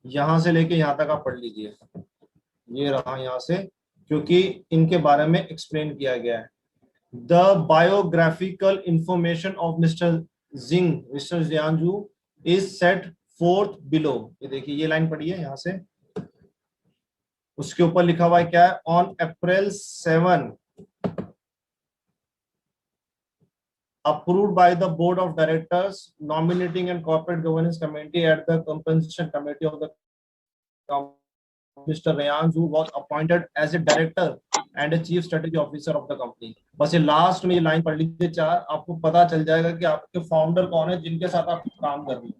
यहां से लेके यहां तक आप पढ़ लीजिए, ये रहा यहाँ से, क्योंकि इनके बारे में एक्सप्लेन किया गया है। The biographical information of mister Jianju is set forth below, ये देखिए ये लाइन पढ़िए यहाँ से, उसके ऊपर लिखा हुआ है क्या है, on April 7 approved by the board of directors nominating and corporate governance committee at the compensation committee of the Mr. Reyan Zhu was appointed as a director and a chief strategy officer of the company। बस ये last में ये line पढ़ लीजिए चार, आपको पता चल जाएगा कि आपके फाउंडर कौन है जिनके साथ आप काम कर रहे हैं।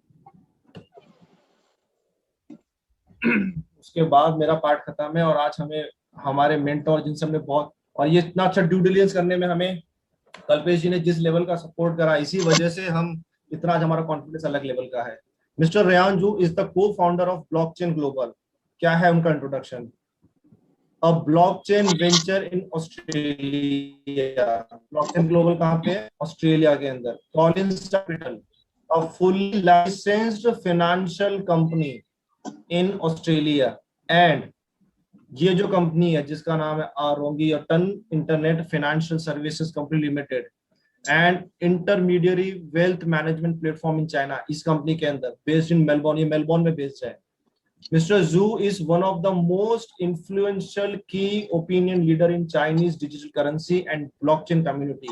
उसके बाद मेरा पार्ट खत्म है और आज हमें हमारे मेंटोर जिनसे हमने बहुत, और ये इतना अच्छा ड्यू डिलिजेंस करने में हमें कल्पेश जी ने जिस लेवल का सपोर्ट करा, इसी वजह से हम इतना आज हमारा कॉन्फिडेंस अलग लेवल का है। Mister Ryan Xu is the co founder of Blockchain Global. क्या है उनका introduction, a blockchain venture in Australia. Blockchain Global कहाँ पे, ऑस्ट्रेलिया के अंदर। Collins Capital, a fully licensed financial company in Australia, and ये जो कंपनी है जिसका नाम है आरोंगी टन internet financial services company limited and intermediary wealth management platform in China, इस कंपनी के अंदर बेस्ड इन मेलबोर्न, ये मेलबोर्न में बेस्ड है। Mister Xu is one of the most influential key opinion leader in Chinese digital currency and blockchain community.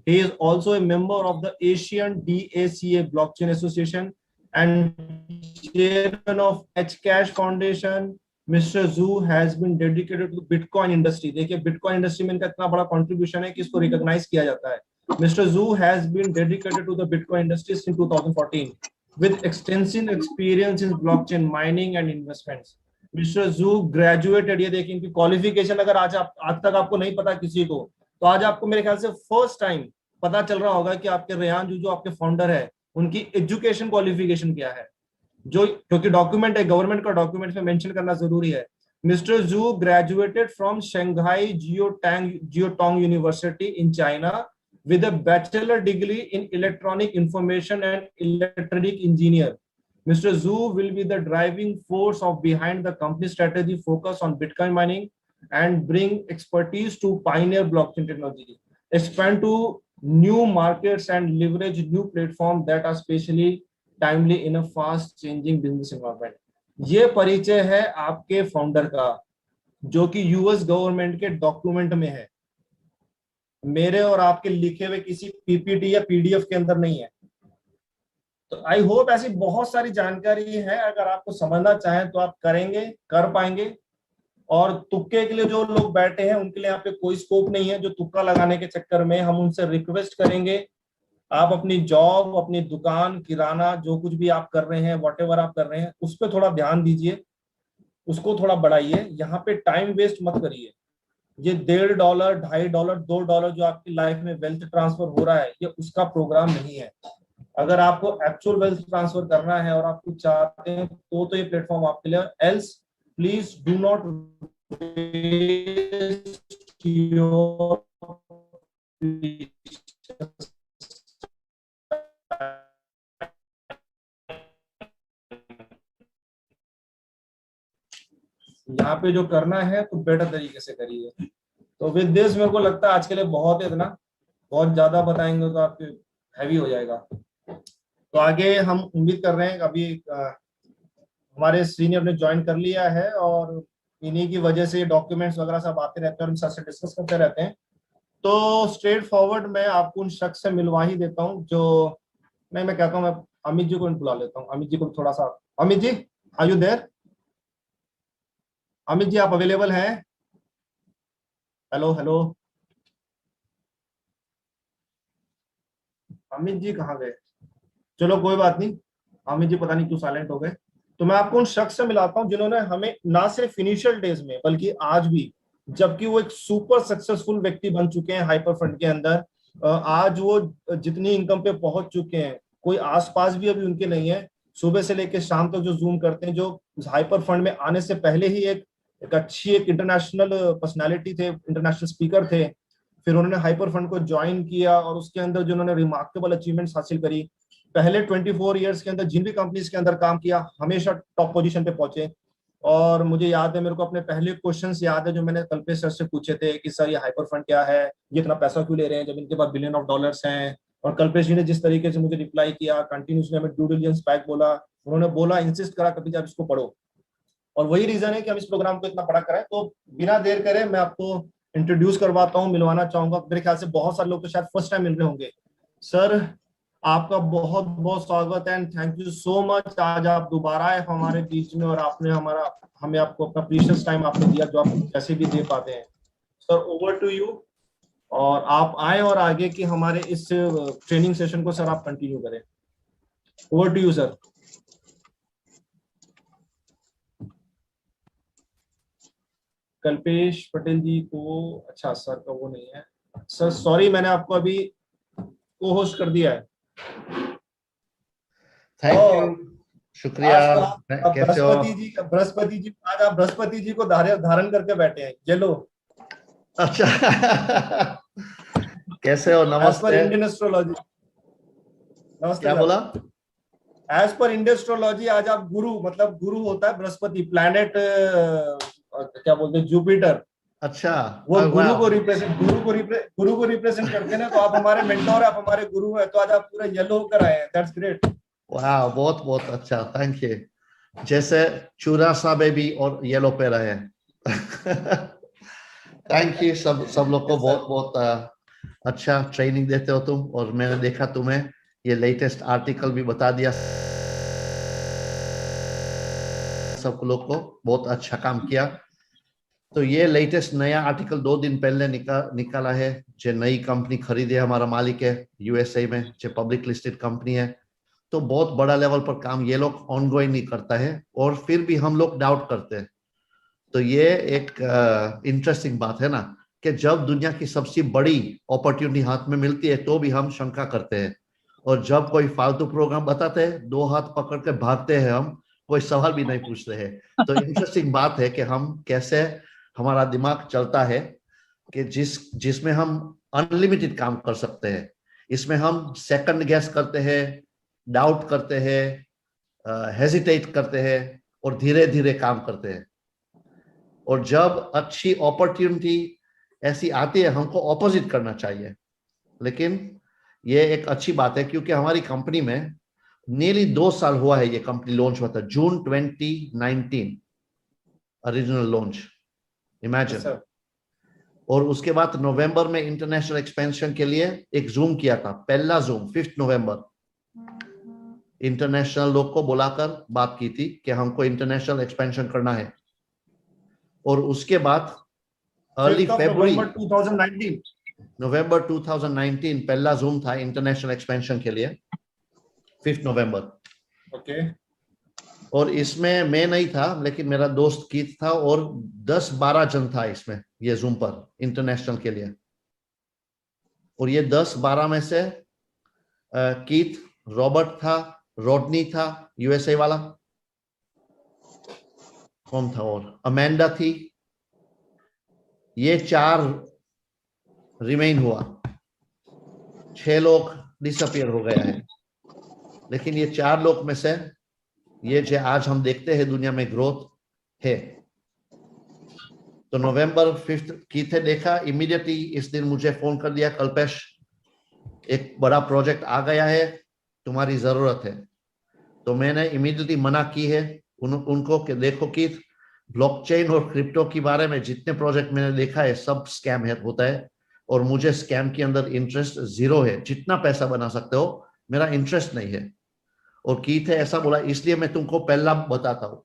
He is also a member of the Asian DACA Blockchain Association and chairman of Hcash Foundation. Mr. Zhu has been dedicated to Bitcoin industry. देखिए Bitcoin industry में इनका इतना बड़ा contribution है कि इसको recognize किया जाता है. Mr. Zhu has been dedicated to the Bitcoin industry since 2014 with extensive experience in blockchain mining and investments. Mr. Zhu graduated, ये देखिए इनकी qualification अगर आज तक आपको नहीं पता किसी को, तो आज आपको मेरे ख्याल से फर्स्ट टाइम पता चल रहा होगा कि आपके रेयान जो आपके फाउंडर है उनकी एजुकेशन क्वालिफिकेशन क्या है, जो क्योंकि डॉक्यूमेंट है, गवर्नमेंट का डॉक्यूमेंट में मेंशन करना जरूरी है. Mister Xu graduated from Shanghai Jiaotong University in China with a bachelor degree in electronic information and electronic engineer. Mr. Zhu will be the driving force of behind the company strategy focus on Bitcoin mining and bring expertise to pioneer blockchain technology, expand to new markets and leverage new platforms that are especially timely in a fast changing business environment. ये परिचय है आपके founder का जो कि US government के document में है, मेरे और आपके लिखे हुए किसी पीपीटी या पीडीएफ के अंदर नहीं है. तो आई होप ऐसी बहुत सारी जानकारी है, अगर आपको समझना चाहें तो आप करेंगे, कर पाएंगे. और तुक्के के लिए जो लोग बैठे हैं उनके लिए यहाँ पे कोई स्कोप नहीं है, जो तुक्का लगाने के चक्कर में हम उनसे रिक्वेस्ट करेंगे आप अपनी जॉब, अपनी दुकान, किराना, जो कुछ भी आप कर रहे हैं, व्हाटएवर आप कर रहे हैं, उस पर थोड़ा ध्यान दीजिए, उसको थोड़ा बढ़ाइए. यहाँ पे टाइम वेस्ट मत करिए. ये $1.5, $2.5, $2 जो आपकी लाइफ में वेल्थ ट्रांसफर हो रहा है, ये उसका प्रोग्राम नहीं है. अगर आपको एक्चुअल वेल्थ ट्रांसफर करना है और आप कुछ चाहते हैं तो ये प्लेटफॉर्म आपके लिए. Else please do not waste your यहाँ पे जो करना है तो बेटर तरीके से करिए. तो विद दिस मेरे को लगता है आज के लिए बहुत है, इतना बहुत ज्यादा बताएंगे तो आपके हैवी हो जाएगा. तो आगे हम उम्मीद कर रहे हैं, अभी हमारे सीनियर ने ज्वाइन कर लिया है और इन्हीं की वजह से डॉक्यूमेंट्स वगैरह सब आते रहते हैं और इनसे डिस्कस करते रहते हैं. तो स्ट्रेट फॉरवर्ड मैं आपको उन शख्स से मिलवा ही देता हूँ जो मैं कहता हूँ, मैं अमित जी को बुला लेता हूँ. अमित जी को थोड़ा सा, Amit ji are you there? Amit ji आप अवेलेबल हैं? हेलो हेलो, अमित जी कहाँ गए? चलो कोई बात नहीं, अमित जी पता नहीं क्यों साइलेंट हो गए. तो मैं आपको उन शख्स से मिलाता हूं जिन्होंने हमें ना सिर्फ इनिशियल डेज में बल्कि आज भी, जबकि वो एक सुपर सक्सेसफुल व्यक्ति बन चुके हैं हाइपर फंड के अंदर, आज वो जितनी इनकम पे पहुंच चुके हैं कोई आसपास भी अभी उनके नहीं है. सुबह से लेकर शाम तक जो जूम करते हैं, जो हाइपर फंड में आने से पहले ही एक अच्छी एक इंटरनेशनल पर्सनालिटी थे, इंटरनेशनल स्पीकर थे. फिर उन्होंने हाइपर फंड को ज्वाइन किया और उसके अंदर जो उन्होंने रिमार्केबल अचीवमेंट्स हासिल करी, पहले 24 इयर्स के अंदर जिन भी कंपनीज के अंदर काम किया हमेशा टॉप पोजीशन पे पहुंचे. और मुझे याद है, मेरे को अपने पहले क्वेश्चंस याद है जो मैंने कल्पेश सर से पूछे थे कि सर ये हाइपर फंड क्या है, ये इतना पैसा क्यों ले रहे हैं जब इनके पास $1 बिलियन हैं. और कल्पेश जी ने जिस तरीके से मुझे रिप्लाई किया, कंटिन्यूसली हमें ड्यू डिलिजेंस पैक बोला, उन्होंने बोला, इंसिस्ट करा कभी आप इसको पढ़ो. और वही रीजन है कि हम इस प्रोग्राम को इतना बड़ा कराएं. तो बिना देर करे मैं आपको इंट्रोड्यूस करवाता हूं, मिलवाना चाहूंगा. मेरे ख्याल से बहुत सारे लोग तो शायद फर्स्ट टाइम मिल रहे होंगे. सर आपका बहुत बहुत स्वागत है and thank you so much. आज आप दोबारा आए हमारे बीच में और आपने हमें आपको अपना प्रीशियस टाइम आपने दिया जो आप कैसे भी दे पाते हैं. सर ओवर टू यू, और आप आए और आगे की हमारे इस ट्रेनिंग सेशन को सर आप कंटिन्यू करें. Over to you sir. Kalpesh Patel ji को, अच्छा सर का वो नहीं है सर, सॉरी मैंने आपको अभी को होस्ट कर दिया है. थैंक यू, शुक्रिया. कैसे हो? बृहस्पति जी आज आप बृहस्पति जी को धारण करके बैठे हैं, ये लो. अच्छा कैसे हो? नमस्ते. इंडियन एस्ट्रोलॉजी, नमस्ते. क्या बोला? एज पर इंडियन एस्ट्रोलॉजी आज आप गुरु, मतलब गुरु होता है बृहस्पति, प्लैनेट क्या बोलते हैं, जुपिटर. अच्छा, वो गुरु को रिप्रेजेंट करते हैं ना. तो आप हमारे मेंटोर, आप हमारे गुरु हैं, तो आज आप पूरा येलो होकर आए हैं. That's great. वाह, बहुत बहुत अच्छा, थैंक यू. जैसे चूरा सा बेबी और येलो पे रहे. थैंक यू सब लोग को बहुत बहुत अच्छा ट्रेनिंग देते हो तुम, और मैंने देखा तुम्हें ये लेटेस्ट आर्टिकल भी बता दिया सब लोग को, बहुत अच्छा काम किया। तो ये लेटेस्ट नया आर्टिकल 2 दिन पहले निकाला है। जो नई कंपनी खरीदी है, हमारा मालिक है यूएसए में, जो पब्लिक लिस्टेड कंपनी है। तो बहुत बड़ा लेवल पर काम ये लोग ऑनगोइंग नहीं करता है, और फिर भी हम लोग डाउट करते हैं। तो ये एक इंटरेस्टिंग बात है ना, कि जब दुनिया की सबसे बड़ी अपॉर्चुनिटी हाथ में मिलती है तो भी हम शंका करते हैं, और जब कोई फालतू प्रोग्राम बताते हैं 2 हाथ पकड़ के भागते हैं हम, कोई सवाल भी नहीं पूछते हैं। तो इंटरेस्टिंग बात है कि हम कैसे, हमारा दिमाग चलता है कि जिसमें हम अनलिमिटेड काम कर सकते हैं, इसमें हम सेकंड गेस करते हैं, डाउट करते हैं, हेजिटेट करते हैं, और धीरे धीरे काम करते हैं। और जब अच्छी अपॉर्चुनिटी ऐसी आती है, हमको ऑपोजिट करना चाहिए। लेकिन ये एक अच्छी बात है, क्योंकि हमारी कंपनी में नियरली 2 साल हुआ है ये कंपनी लॉन्च हुआ था, जून 2019 ओरिजिनल लॉन्च, इमेजिन। और उसके बाद नवंबर में इंटरनेशनल एक्सपेंशन के लिए एक जूम किया था, पहला जूम 5 नवंबर। इंटरनेशनल लोग को बुलाकर बात की थी कि हमको इंटरनेशनल एक्सपेंशन करना है। और उसके बाद अर्ली फरवरी 2019 नवंबर 2019 पहला जूम था इंटरनेशनल एक्सपेंशन के लिए, 5 नवंबर। ओके। और इसमें मैं नहीं था, लेकिन मेरा दोस्त कीथ था, और 10-12 जन था इसमें, ये जूम पर इंटरनेशनल के लिए। और ये 10-12 में से कीथ, रॉबर्ट था, रोडनी था यूएसए वाला, कौन था, और अमेंडा थी। ये 4 रिमेन हुआ, 6 लोग डिसअपियर हो गया है। लेकिन ये 4 लोग में से ये जो आज हम देखते हैं दुनिया में ग्रोथ है। तो नवंबर 5 की थे देखा, इमीडिएटली इस दिन मुझे फोन कर दिया, कल्पेश एक बड़ा प्रोजेक्ट आ गया है, तुम्हारी जरूरत है। तो मैंने इमीडिएटली मना की है उनको कि देखो कि ब्लॉकचेन और क्रिप्टो के बारे में जितने प्रोजेक्ट मैंने देखा है सब स्कैम होता है, और मुझे स्कैम के अंदर इंटरेस्ट 0 है। जितना पैसा बना सकते हो, मेरा इंटरेस्ट नहीं है। और कीथ है ऐसा बोला, इसलिए मैं तुमको पहला बताता हूं,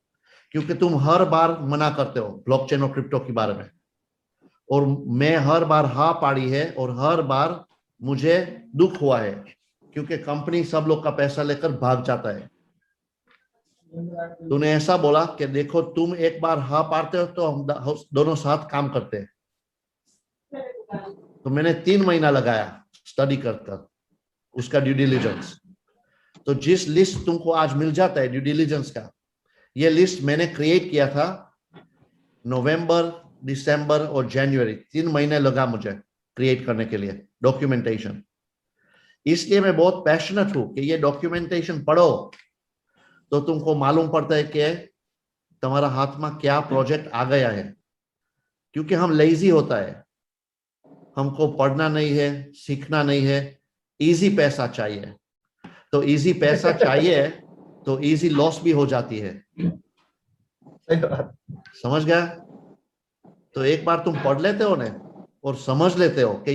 क्योंकि तुम हर बार मना करते हो ब्लॉकचेन और क्रिप्टो के बारे में, और मैं हर बार हाँ पाड़ी है, और हर बार मुझे दुख हुआ है, क्योंकि कंपनी सब लोग का पैसा लेकर भाग जाता है। तूने ऐसा बोला कि देखो तुम एक बार हाँ पाड़ते हो तो हम दोनों साथ काम करते हैं। तो मैंने 3 महीना लगाया स्टडी कर उसका ड्यू डिलिजेंस। तो जिस लिस्ट तुमको आज मिल जाता है ड्यू डिलिजेंस का, ये लिस्ट मैंने क्रिएट किया था नवंबर, दिसंबर और जनवरी, 3 महीने लगा मुझे क्रिएट करने के लिए डॉक्यूमेंटेशन। इसलिए मैं बहुत पैशनेट हूं कि ये डॉक्यूमेंटेशन पढ़ो तो तुमको मालूम पड़ता है कि तुम्हारा हाथ में क्या प्रोजेक्ट आ गया है। क्योंकि हम लेजी होता है, हमको पढ़ना नहीं है, सीखना नहीं है, इजी पैसा चाहिए। तो इजी पैसा चाहिए तो इजी लॉस भी हो जाती है, समझ गया? तो एक बार तुम पढ़ लेते हो ना और समझ लेते हो कि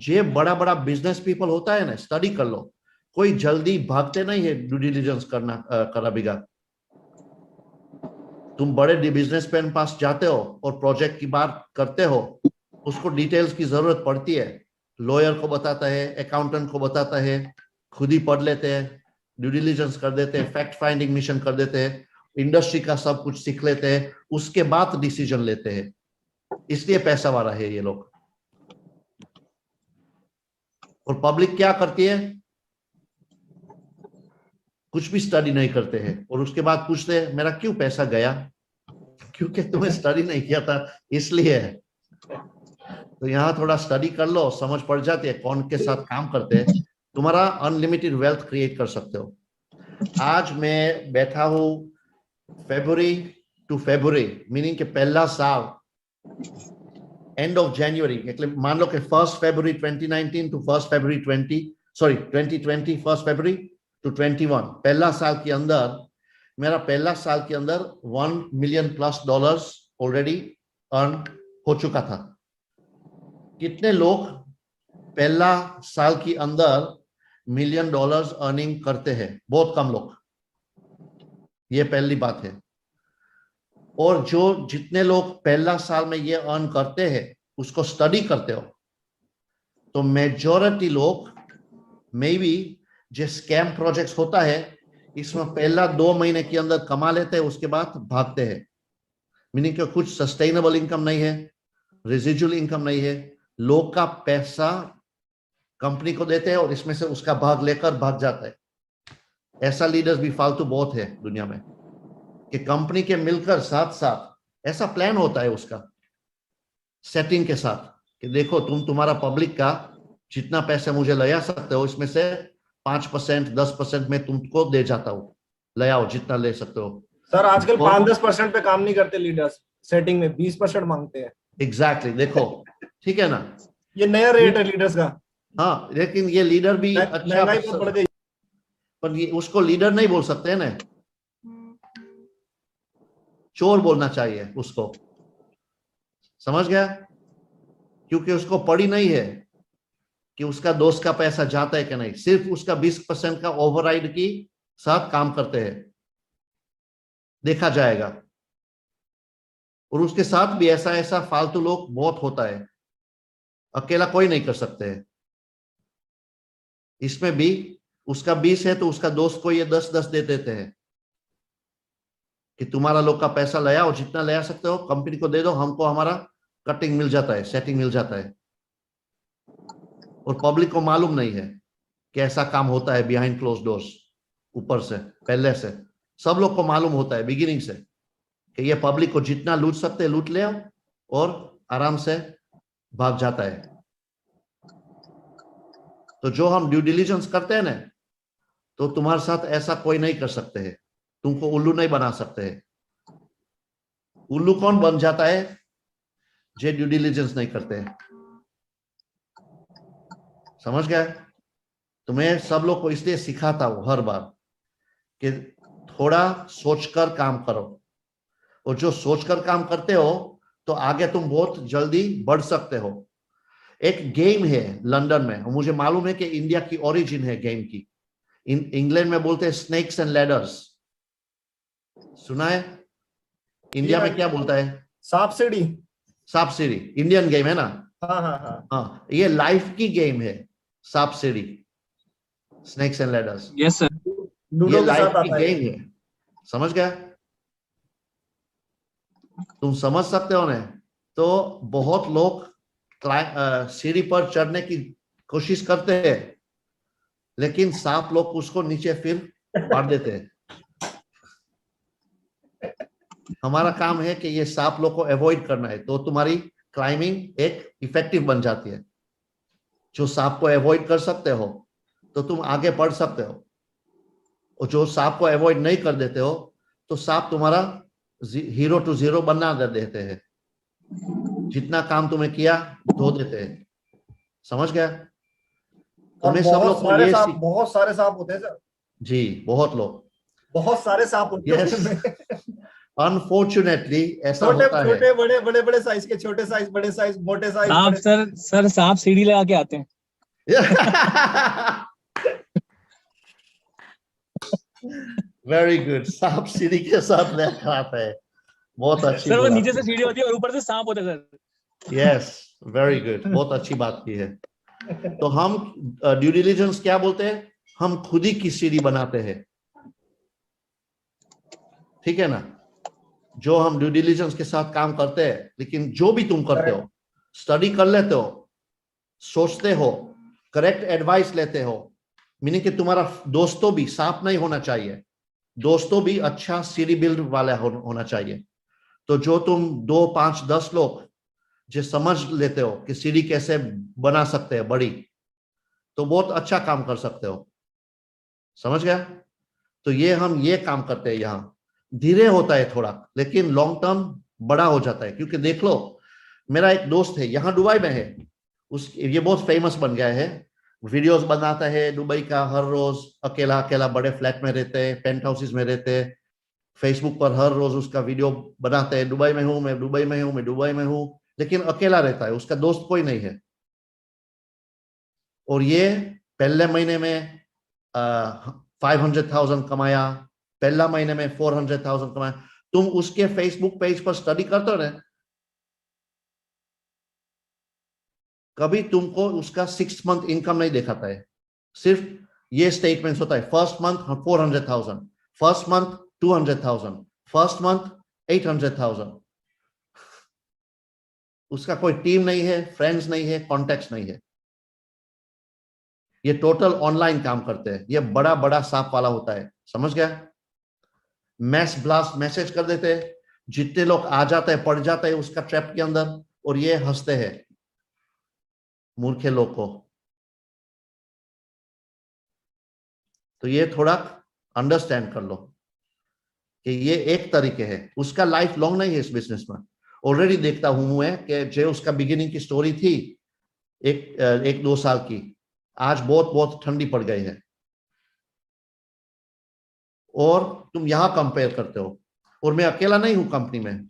ये बड़ा बड़ा बिजनेस पीपल होता है ना, स्टडी कर लो। कोई जल्दी भागते नहीं है ड्यू डिलिजेंस करा बिगा। तुम बड़े बिजनेस मैन पास जाते हो और प्रोजेक्ट की बात करते हो, उसको डिटेल्स की जरूरत पड़ती है, लॉयर को बताता है, अकाउंटेंट को बताता है, खुद ही पढ़ लेते हैं, ड्यू डिलिजेंस कर देते हैं, फैक्ट फाइंडिंग मिशन कर देते हैं, इंडस्ट्री का सब कुछ सीख लेते हैं, उसके बाद डिसीजन लेते हैं। इसलिए पैसा वाला है ये लोग। और पब्लिक क्या करती है? कुछ भी स्टडी नहीं करते हैं, और उसके बाद पूछते हैं मेरा क्यों पैसा गया? क्योंकि तुम्हें स्टडी नहीं किया था इसलिए। तो यहाँ थोड़ा स्टडी कर लो, समझ पड़ जाती है कौन के साथ काम करते हैं, तुम्हारा अनलिमिटेड वेल्थ क्रिएट कर सकते हो। आज मैं बैठा हूं फरवरी टू फरवरी, मीनिंग के पहला साल एंड ऑफ जनवरी, मतलब मान लो कि 1 फरवरी 2019 टू 1 फरवरी 2020, 1 फरवरी टू 21, पहला साल के अंदर, मेरा पहला साल के अंदर $1 मिलियन प्लस ऑलरेडी अर्न हो चुका था। कितने लोग पहला साल के अंदर $1 मिलियन अर्निंग करते हैं, बहुत कम लोग। ये पहली बात है। और जो जितने लोग पहला साल में ये अर्न करते हैं उसको स्टडी करते हो, तो मेजॉरिटी लोग मे बी जो स्कैम प्रोजेक्ट्स होता है इसमें पहला 2 महीने के अंदर कमा लेते हैं, उसके बाद भागते हैं। मीनिंग कि कुछ सस्टेनेबल इनकम नहीं है, रेजिजुअल इनकम नहीं है, लोग का पैसा कंपनी को देते हैं और इसमें से उसका भाग लेकर भाग जाता है। ऐसा लीडर्स भी फालतू बहुत है दुनिया में, कि कंपनी के मिलकर साथ साथ ऐसा प्लान होता है उसका सेटिंग के साथ कि देखो तुम्हारा पब्लिक का जितना पैसा मुझे ले आ सकते हो इसमें से 5% 10% में तुमको दे जाता हूँ, ले आओ जितना ले सकते हो। सर आजकल 5-10% पे काम नहीं करते लीडर्स, सेटिंग में 20% मांगते हैं। एग्जैक्टली देखो, ठीक है ना, ये नया रेट है लीडर्स का। हाँ, लेकिन ये लीडर भी अच्छा, महंगाई बहुत बढ़ गई, पर ये उसको लीडर नहीं बोल सकते हैं ना, चोर बोलना चाहिए उसको, समझ गया? क्योंकि उसको पड़ी नहीं है कि उसका दोस्त का पैसा जाता है कि नहीं, सिर्फ उसका 20% का ओवरराइड की साथ काम करते हैं, देखा जाएगा। और उसके साथ भी ऐसा ऐसा फालतू लोग बहुत होता है, अकेला कोई नहीं कर सकते है। इसमें भी उसका 20 है तो उसका दोस्त को ये 10-10 दे देते हैं कि तुम्हारा लोग का पैसा ले आओ, जितना ले आ सकते हो कंपनी को दे दो, हमको हमारा कटिंग मिल जाता है, सेटिंग मिल जाता है। और पब्लिक को मालूम नहीं है कि ऐसा काम होता है बिहाइंड क्लोज डोर्स। ऊपर से पहले से सब लोग को मालूम होता है बिगिनिंग से कि ये पब्लिक को जितना लूट सकते हैं लूट ले आओ और आराम से भाग जाता है। तो जो हम ड्यू डिलिजेंस करते हैं ना, तो तुम्हारे साथ ऐसा कोई नहीं कर सकते है, तुमको उल्लू नहीं बना सकते है। उल्लू कौन बन जाता है? जो ड्यू डिलिजेंस नहीं करते हैं। समझ गए? तो मैं सब लोग को इसलिए सिखाता हूं हर बार कि थोड़ा सोचकर काम करो, और जो सोचकर काम करते हो तो आगे तुम बहुत जल्दी बढ़ सकते हो। एक गेम है लंदन में, मुझे मालूम है कि इंडिया की ओरिजिन है गेम की, इंग्लैंड में बोलते हैं स्नेक्स एंड लैडर्स, सुना है? इंडिया में क्या बोलता है? सांप सीढ़ी। सांप सीढ़ी इंडियन गेम है ना? हाँ हाँ हाँ हाँ, ये लाइफ की गेम है, सांप सीढ़ी, snakes and ladders. Yes sir, ये लाइफ की गेम है, समझ गया? तुम समझ सकते हो ना? तो बहुत लोग सीढ़ी पर चढ़ने की कोशिश करते हैं, लेकिन सांप लोग उसको नीचे फिर मार देते हैं। हमारा काम है कि ये सांप लोग को अवॉइड करना है, तो तुम्हारी क्लाइंबिंग एक इफेक्टिव बन जाती है। जो सांप को अवॉइड कर सकते हो तो तुम आगे बढ़ सकते हो, और जो सांप को अवॉइड नहीं कर देते हो तो सांप तुम्हारा 0 to 0 बना देते हैं, जितना काम तुम्हें किया धो देते हैं। समझ गया? और तुम्हें सब लोग को ये बहुत सारे सांप होते हैं सर जी, बहुत लोग, बहुत सारे सांप होते हैं। अनफॉर्चुनेटली ऐसा छोटे होता है। छोटे बड़े बड़े बड़े साइज के, छोटे साइज, बड़े साइज, मोटे साइज। सांप सर सांप सीढ़ी लगा के आते हैं। वेरी गुड, सांप सीढ़ी के साथ लेकर आता है, बहुत अच्छी। सर वो नीचे से सीढ़ी होती है और ऊपर से सांप होता है सर। यस, वेरी गुड, बहुत अच्छी बात की है। तो हम ड्यू डिलिजेंस क्या बोलते हैं? हम खुद ही की सीढ़ी बनाते हैं, ठीक है ना? जो हम ड्यू डिलिजेंस के साथ काम करते हैं, लेकिन जो भी तुम करते हो, स्टडी कर लेते हो, सोचते हो, करेक्ट एडवाइस लेते हो, मीनिंग कि तुम्हारा दोस्तों भी सांप नहीं होना चाहिए, दोस्तों भी अच्छा सीढ़ी बिल्ड वाला होना चाहिए। तो जो तुम 2, 5, 10 लोग जो समझ लेते हो कि सीढ़ी कैसे बना सकते हैं बड़ी, तो बहुत अच्छा काम कर सकते हो। समझ गया? तो ये काम करते हैं। यहाँ धीरे होता है थोड़ा, लेकिन लॉन्ग टर्म बड़ा हो जाता है। क्योंकि देख लो, मेरा एक दोस्त है यहाँ दुबई में है, ये बहुत फेमस बन गया है, वीडियोस बनाता है दुबई का हर रोज, अकेला अकेला बड़े फ्लैट में रहते हैं, पेंट हाउसेस में रहते हैं, फेसबुक पर हर रोज उसका वीडियो बनाते हैं, दुबई में हूं मैं, दुबई में हूं मैं, दुबई में हूं, लेकिन अकेला रहता है, उसका दोस्त कोई नहीं है। और ये पहले महीने में 500,000 कमाया, पहला महीने में 400,000 कमाया। तुम उसके फेसबुक पेज पर स्टडी करते हो ना, कभी तुमको उसका 6 मंथ इनकम नहीं दिखाता है, सिर्फ ये स्टेटमेंट्स होता है, first month 400,000, first month 200,000, first month 800,000। उसका कोई टीम नहीं है, फ्रेंड्स नहीं है, कॉन्टेक्ट्स नहीं है। ये टोटल ऑनलाइन काम करते हैं। ये बड़ा बड़ा सांप वाला होता है, समझ गया? मैस ब्लास्ट मैसेज कर देते हैं, जितने लोग आ जाते हैं पड़ जाते हैं उसका ट्रैप के अंदर, और ये हंसते हैं मूर्खे लोग को। तो ये थोड़ा अंडरस्टैंड कर लो कि ये एक तरीके है, उसका लाइफ लॉन्ग नहीं है इस बिजनेस में। ऑलरेडी देखता हूं मैं कि जो उसका बिगिनिंग की स्टोरी थी एक 2 साल की, आज बहुत बहुत ठंडी पड़ गई है। और तुम यहां कंपेयर करते हो, और मैं अकेला नहीं हूं कंपनी में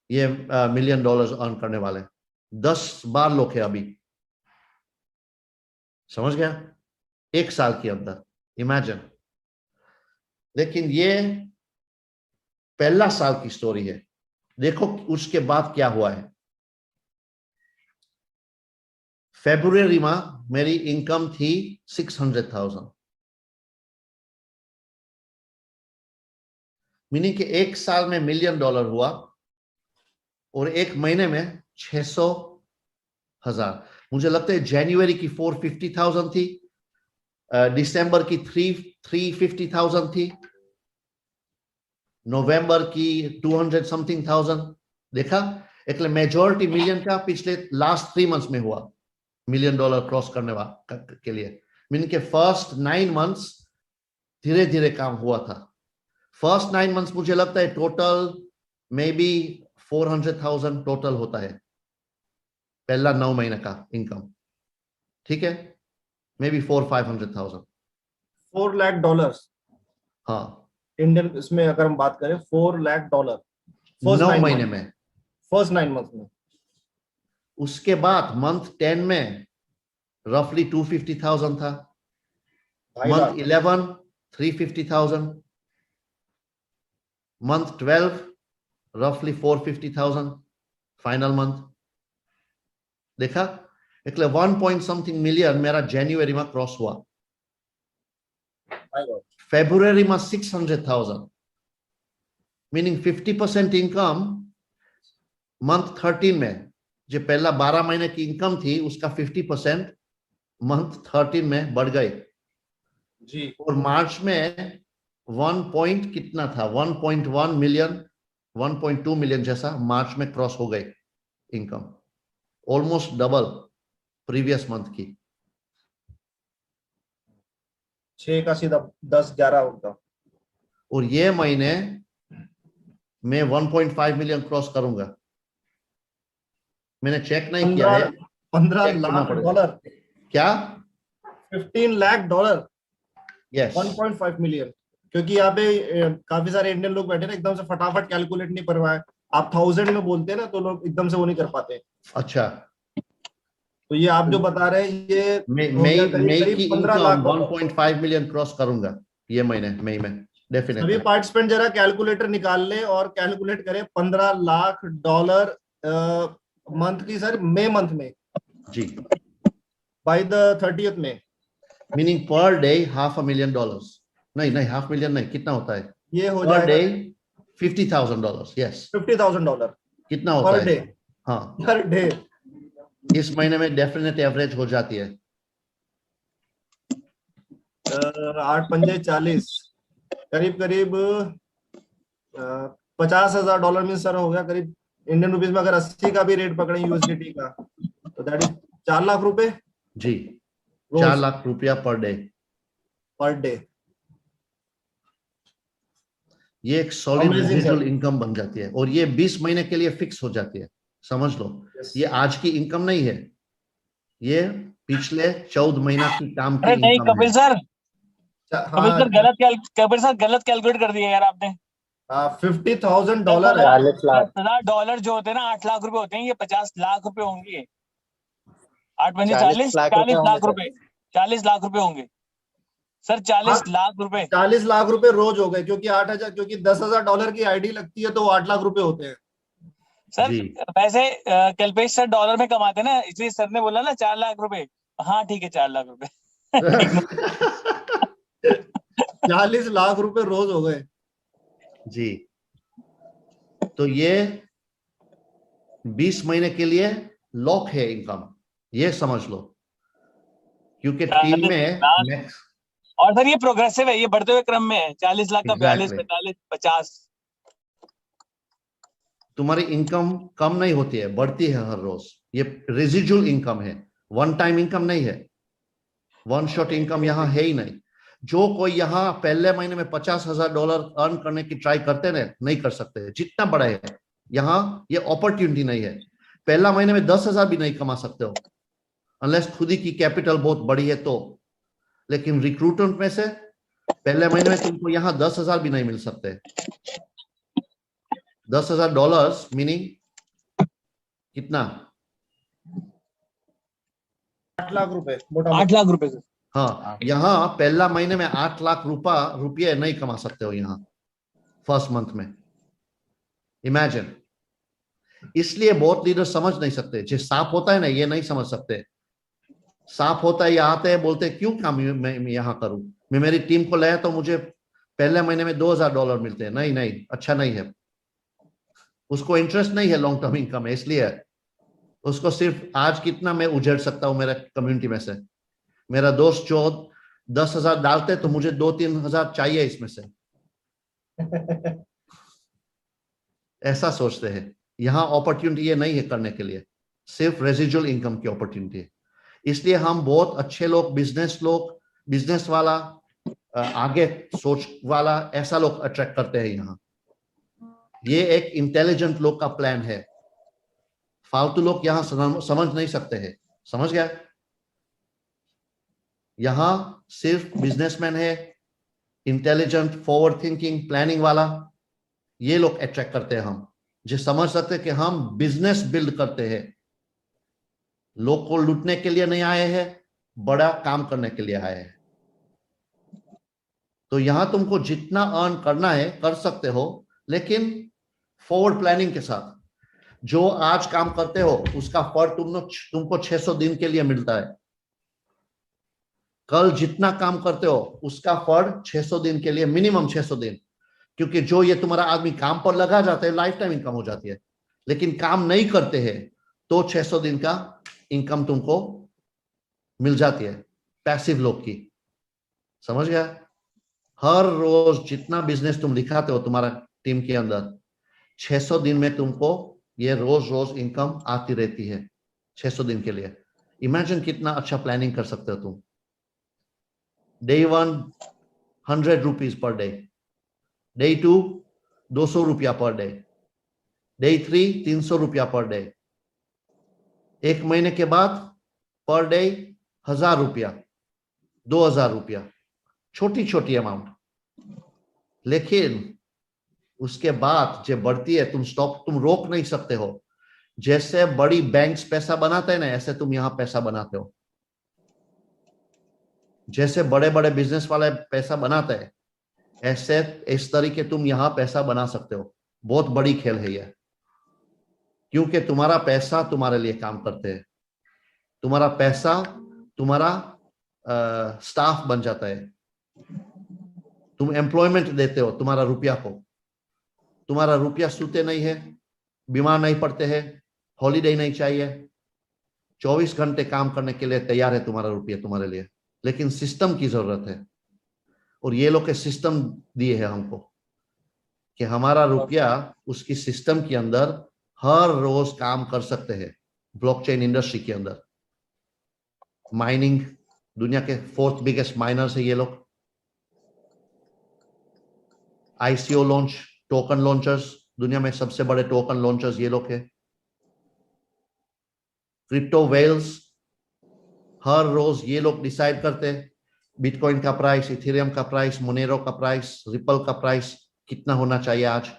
ये $1 मिलियन अर्न करने वाले, 10-12 लोग हैं अभी, समझ गया? 1 साल के अंदर, इमेजिन। लेकिन ये पहला साल की स्टोरी है, देखो उसके बाद क्या हुआ है। फरवरी में मेरी इनकम थी 600,000, मीनिंग कि 1 साल में $1 मिलियन हुआ, और 1 महीने में 600,000। मुझे लगता है जनवरी की 450,000 थी, दिसंबर की 350,000 थी, नवंबर की 200 समथिंग थाउजेंड। देखा, એટલે मेजॉरिटी मिलियन का पिछले लास्ट 3 मंथ्स में हुआ, $1 मिलियन क्रॉस करने के लिए। मीन के फर्स्ट 9 मंथ्स धीरे धीरे काम हुआ था। फर्स्ट 9 मंथ्स मुझे लगता है टोटल मे बी 400,000 टोटल होता है पहला 9 महीने का इनकम, ठीक है? May be 400-500,000, $4 lakh. हाँ, इंडियन इसमें अगर हम बात करें $4 लाख 9 महीने में, फर्स्ट 9 मंथ में। उसके बाद मंथ 10 में रफली 250,000 था, मंथ 11 350,000, मंथ 12 रफली 450,000 फाइनल मंथ। देखा, એટલે 1 पॉइंट समथिंग मिलियन मेरा जनवरी में क्रॉस हुआ, फेब्रुअरी में 600,000, मीनिंग 50% इनकम मंथ 13 में। जो पहला 12 महीने की इनकम थी उसका 50% मंथ 13 में बढ़ गई जी। और मार्च में 1 पॉइंट कितना था, 1.1 मिलियन, 1.2 मिलियन जैसा मार्च में क्रॉस हो गई income, almost double previous month की। 6 का सीधा 10-11 होता। और ये महीने मैं 1.5 मिलियन क्रॉस करूंगा। मैंने चेक नहीं किया है। 15 चेक करना लाख पड़ेगा। डॉलर, क्या? 15 लाख डॉलर, यस, 1.5 मिलियन। क्योंकि यहाँ पे काफी सारे इंडियन लोग बैठे ना, एकदम से फटाफट कैलकुलेट नहीं कर पाए। आप 1000 में बोलते हैं ना, तो लोग एकदम से वो नहीं कर पाते। अच्छा, तो ये आप जो बता रहे हैं, ये मई की 15 इनकम लाख 1.5 मिलियन क्रॉस करूंगा ये महीने, मई में डेफिनेटली। सभी पार्टिसिपेंट जरा कैलकुलेटर निकाल ले और कैलकुलेट करें $15 लाख मंथ की, सर मई मंथ में जी, बाय द 30th में। मीनिंग पर डे $500,000, नहीं $500,000 नहीं, कितना होता है ये हो पर डे? जाएगा $50,000। यस, $50,000 कितना होता पर है? डे, हाँ, पर डे। इस महीने में डेफिनेट एवरेज हो जाती है 8 पंजे 40, करीब करीब $50,000 में सर हो गया करीब। इंडियन रुपीस में अगर 80 का भी रेट पकड़े यूएसडीटी का, तो दैट इज 4 लाख रुपए जी, 4 लाख रुपया पर डे। Per day. ये एक solid Amazing, residual sir. Income बन जाती है और ये 20 महीने के लिए फिक्स हो जाती है, समझ लो। Yes. ये आज की इनकम नहीं है, ये पिछले 14 महीना की काम की अरे नहीं इनकम कपिल है। सर, कपिल हाँ, सर कपिल सर गलत कैलकुलेट कर दिया यार आपने। $50,000 है। $10,000 जो होते हैं ना 8 लाख रुपए होते हैं, ये 50 लाख रुपए होंगे। 8 पंजे 40 40, लाख 40 रुपए लाख होंगे रुपए, 40 लाख रुपए होंगे सर, 40 लाख रुपए। 40 लाख रुपए रोज हो गए, क्योंकि 8,000, क्योंकि $10,000 की आईडी लगती है तो 8 लाख रुपए होते हैं। सर जी वैसे कल्पेश सर डॉलर में कमाते ना, इसलिए सर ने बोला ना 4 लाख रुपए। हाँ ठीक है, 4 लाख रुपए। 40 लाख रुपए रोज हो गए। जी, तो ये 20 महीने के लिए लॉक है इनकम, ये समझ लो, क्योंकि टीम 40 में लाख। मैक्स और सर ये प्रोग्रेसिव है, ये बढ़ते हुए क्रम में है, 40 लाख का 42, एग्जैक्टली 45, 50। तुम्हारी इनकम कम नहीं होती है, बढ़ती है हर रोज। ये रेजिजुअल इनकम है, वन टाइम इनकम नहीं है, वन शॉट इनकम यहाँ है ही नहीं। जो कोई यहाँ पहले महीने में $50,000 अर्न करने की ट्राई करते ना, नहीं कर सकते, जितना बड़ा है यहाँ ये अपॉर्चुनिटी नहीं है। पहला महीने में 10,000 भी नहीं कमा सकते हो अनलेस खुद ही की कैपिटल बहुत बड़ी है तो। लेकिन रिक्रूटमेंट में से पहले महीने में तुमको यहाँ 10,000 भी नहीं मिल सकते। $10,000 मीनिंग कितना? 8 लाख रुपए, मोटा 8 लाख रुपए सर। हाँ, यहाँ पहला महीने में 8 लाख रुपये नहीं कमा सकते हो यहाँ फर्स्ट मंथ में। इमेजिन। इसलिए बहुत लीडर समझ नहीं सकते, जो सांप होता है ना ये नहीं समझ सकते। सांप होता है, ये आते हैं बोलते हैं क्यों काम मैं यहाँ करूं, मैं मेरी टीम को लाया तो मुझे पहले महीने में $2,000 मिलते हैं। नहीं नहीं, अच्छा नहीं है, उसको इंटरेस्ट नहीं है लॉन्ग टर्म इनकम है, इसलिए उसको सिर्फ आज कितना मैं उजेड़ सकता हूं मेरे कम्युनिटी में से। मेरा दोस्त जो 10,000 डालते तो मुझे 2-3 हजार चाहिए इसमें से, ऐसा सोचते हैं। यहाँ अपॉर्चुनिटी ये नहीं है करने के लिए, सिर्फ रेजिजुअल इनकम की अपॉर्चुनिटी है। इसलिए हम बहुत अच्छे लोग, बिजनेस वाला, आगे सोच वाला, ऐसा लोग अट्रैक्ट करते हैं यहाँ। ये एक इंटेलिजेंट लोग का प्लान है, फालतू लोग यहाँ समझ नहीं सकते हैं। समझ गया? यहाँ सिर्फ बिजनेसमैन है, इंटेलिजेंट, फॉरवर्ड थिंकिंग, प्लानिंग वाला, ये लोग अट्रैक्ट करते हैं हम, जो समझ सकते हैं कि हम बिजनेस बिल्ड करते हैं, लोग को लूटने के लिए नहीं आए हैं, बड़ा काम करने के लिए आए हैं। तो यहां तुमको जितना अर्न करना है कर सकते हो, लेकिन फॉरवर्ड प्लानिंग के साथ। जो आज काम करते हो उसका फल तुमको 600 दिन के लिए मिलता है। कल जितना काम करते हो उसका फल 600 दिन के लिए, मिनिमम 600 दिन, क्योंकि जो ये तुम्हारा आदमी काम पर लगा जाता है लाइफ टाइम इनकम हो जाती है, लेकिन काम नहीं करते हैं तो 600 दिन का इनकम तुमको मिल जाती है, पैसिव लोग की। समझ गया? हर रोज जितना बिजनेस तुम दिखाते हो तुम्हारा टीम के अंदर, 600 दिन में तुमको ये रोज रोज इनकम आती रहती है 600 दिन के लिए। इमेजिन कितना अच्छा प्लानिंग कर सकते हो तुम। Day 1 100 rupees per day, day 2 200 रुपया पर डे, डे 3 300 रुपया पर डे, एक महीने के बाद पर डे 1,000 रुपया, 2,000 रुपया, छोटी छोटी अमाउंट। लेकिन उसके बाद जो बढ़ती है तुम रोक नहीं सकते हो। जैसे बड़ी बैंक्स पैसा बनाते हैं ना, ऐसे तुम यहां पैसा बनाते हो। जैसे बड़े बड़े बिजनेस वाले पैसा बनाते हैं, ऐसे इस तरीके तुम यहां पैसा बना सकते हो। बहुत बड़ी खेल है यह, क्योंकि तुम्हारा पैसा तुम्हारे लिए काम करते हैं। तुम्हारा पैसा तुम्हारा स्टाफ बन जाता है। तुम एम्प्लॉयमेंट देते हो तुम्हारा रुपया को। तुम्हारा रुपया सूते नहीं है, बीमार नहीं पड़ते हैं, हॉलीडे नहीं चाहिए, 24 घंटे काम करने के लिए तैयार है तुम्हारा रुपया तुम्हारे लिए। लेकिन सिस्टम की जरूरत है, और ये लोग के सिस्टम दिए है हमको कि हमारा रुपया उसकी सिस्टम के अंदर हर रोज काम कर सकते हैं। ब्लॉकचेन इंडस्ट्री के अंदर माइनिंग, दुनिया के 4th बिगेस्ट माइनर्स है ये लोग। आईसीओ लॉन्च, टोकन लॉन्चर्स, दुनिया में सबसे बड़े टोकन लॉन्चर्स ये लोग है। क्रिप्टो वेल्स, हर रोज ये लोग डिसाइड करते हैं बिटकॉइन का प्राइस, इथेरियम का प्राइस, मोनेरो का प्राइस, रिपल का प्राइस कितना होना चाहिए आज,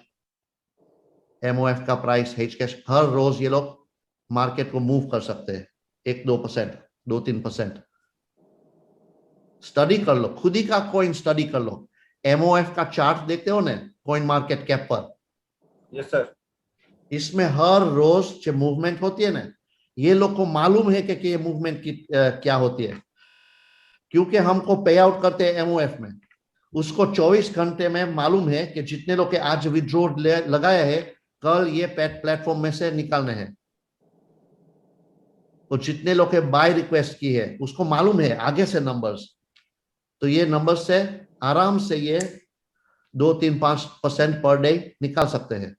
एमओएफ का प्राइस, एचकैश। हर रोज ये लोग मार्केट को मूव कर सकते हैं। 1-2%, 2-3%। स्टडी कर लो, खुद ही का कॉइन स्टडी कर लो। MOF का चार्ट देखते हो ना कॉइन मार्केट कैप पर? Yes sir. इसमें हर रोज जो मूवमेंट होती है ना, ये लोग को मालूम है कि ये मूवमेंट की क्या होती है, क्योंकि हमको पे आउट करते हैं MOF में। उसको 24 घंटे में मालूम है कि जितने लोग के आज विड्रॉ लगाया है, कल ये प्लेटफॉर्म में से निकालने हैं। तो जितने लोग के बाय रिक्वेस्ट की है उसको मालूम है आगे से नंबर्स। तो ये नंबर्स से आराम से ये 2-3-5% पर डे निकाल सकते हैं।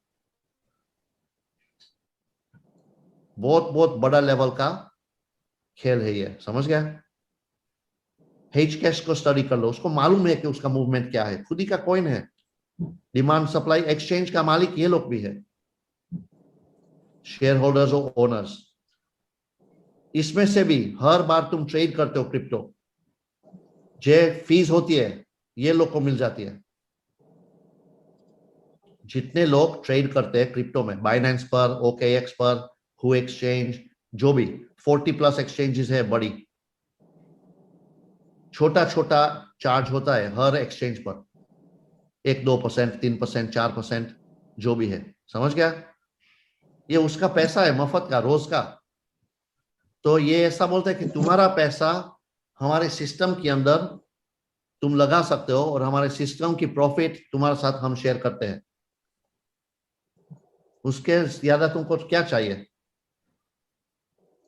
बहुत बहुत बड़ा लेवल का खेल है ये, समझ गया? हेज कैश को स्टडी कर लो, उसको मालूम है कि उसका मूवमेंट क्या है, खुद ही का कॉइन है। डिमांड सप्लाई एक्सचेंज का मालिक ये लोग भी है, शेयर होल्डर्स और ओनर्स। इसमें से भी हर बार तुम ट्रेड करते हो क्रिप्टो, जे फीस होती है ये लोग को मिल जाती है। जितने लोग ट्रेड करते हैं क्रिप्टो में, बाइनेंस पर, OKX पर, हु एक्सचेंज, जो भी 40+ एक्सचेंजेस है बड़ी, छोटा छोटा चार्ज होता है हर एक्सचेंज पर, 1-2%, 3%, 4%, जो भी है, समझ गया? ये उसका पैसा है, मफत का, रोज का। तो ये ऐसा बोलता है कि तुम्हारा पैसा हमारे सिस्टम के अंदर तुम लगा सकते हो और हमारे सिस्टम की प्रॉफिट तुम्हारे साथ हम शेयर करते हैं। उसके ज्यादा तुमको क्या चाहिए?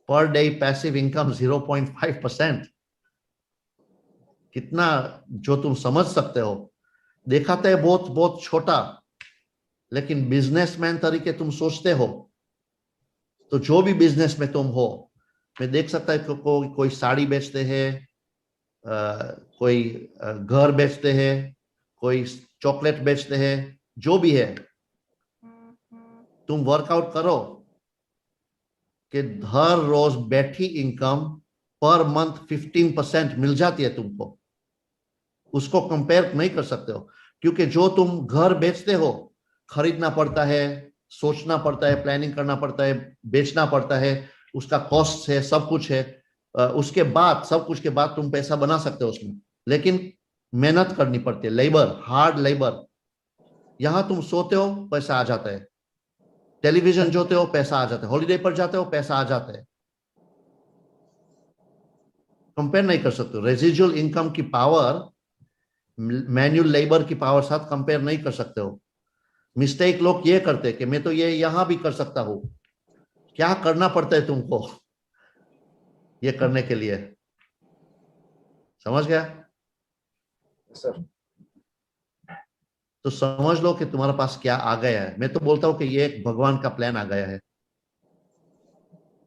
पर डे पैसिव इनकम 0.5%, कितना जो तुम समझ सकते हो। दिखाते है बहुत बहुत छोटा, लेकिन बिजनेसमैन तरीके तुम सोचते हो तो जो भी बिजनेस में तुम हो, मैं देख सकता है कोई साड़ी बेचते हैं, कोई घर बेचते हैं, कोई चॉकलेट बेचते हैं, जो भी है, तुम वर्कआउट करो कि हर रोज बैठी इनकम पर मंथ 15% मिल जाती है तुमको। उसको कंपेयर नहीं कर सकते हो, क्योंकि जो तुम घर बेचते हो, खरीदना पड़ता है, सोचना पड़ता है, प्लानिंग करना पड़ता है, बेचना पड़ता है, उसका कॉस्ट है, सब कुछ है। उसके बाद, सब कुछ के बाद तुम पैसा बना सकते हो उसमें, लेकिन मेहनत करनी पड़ती है, लेबर, हार्ड लेबर। यहां तुम सोते हो पैसा आ जाता है, टेलीविजन जोते हो पैसा आ जाता है, हॉलीडे पर जाते हो पैसा आ जाता है। कंपेयर नहीं कर सकते हो। रेजिजुअल इनकम की पावर मैन्युअल लेबर की पावर साथ कंपेयर नहीं कर सकते हो। मिस्टेक लोग ये करते कि मैं तो ये यहां भी कर सकता हूं। क्या करना पड़ता है तुमको ये करने के लिए, समझ गया? सर तो समझ लो कि तुम्हारे पास क्या आ गया है। मैं तो बोलता हूं कि ये एक भगवान का प्लान आ गया है।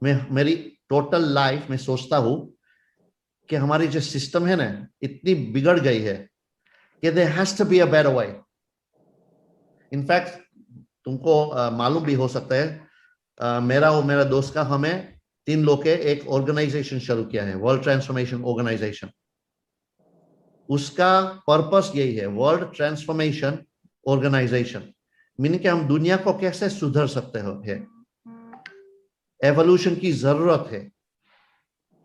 मेरी टोटल लाइफ में सोचता हूं कि हमारी जो सिस्टम है ना, इतनी बिगड़ गई है कि there has to be a better way. In fact तुमको मालूम भी हो सकता है, मेरा और मेरा दोस्त का, हमें 3 लोग के एक ऑर्गेनाइजेशन शुरू किया है, वर्ल्ड ट्रांसफॉर्मेशन ऑर्गेनाइजेशन। उसका पर्पस यही है, वर्ल्ड ट्रांसफॉर्मेशन ऑर्गेनाइजेशन, मीनिंग कि हम दुनिया को कैसे सुधर सकते हैं। एवोल्यूशन की जरूरत है,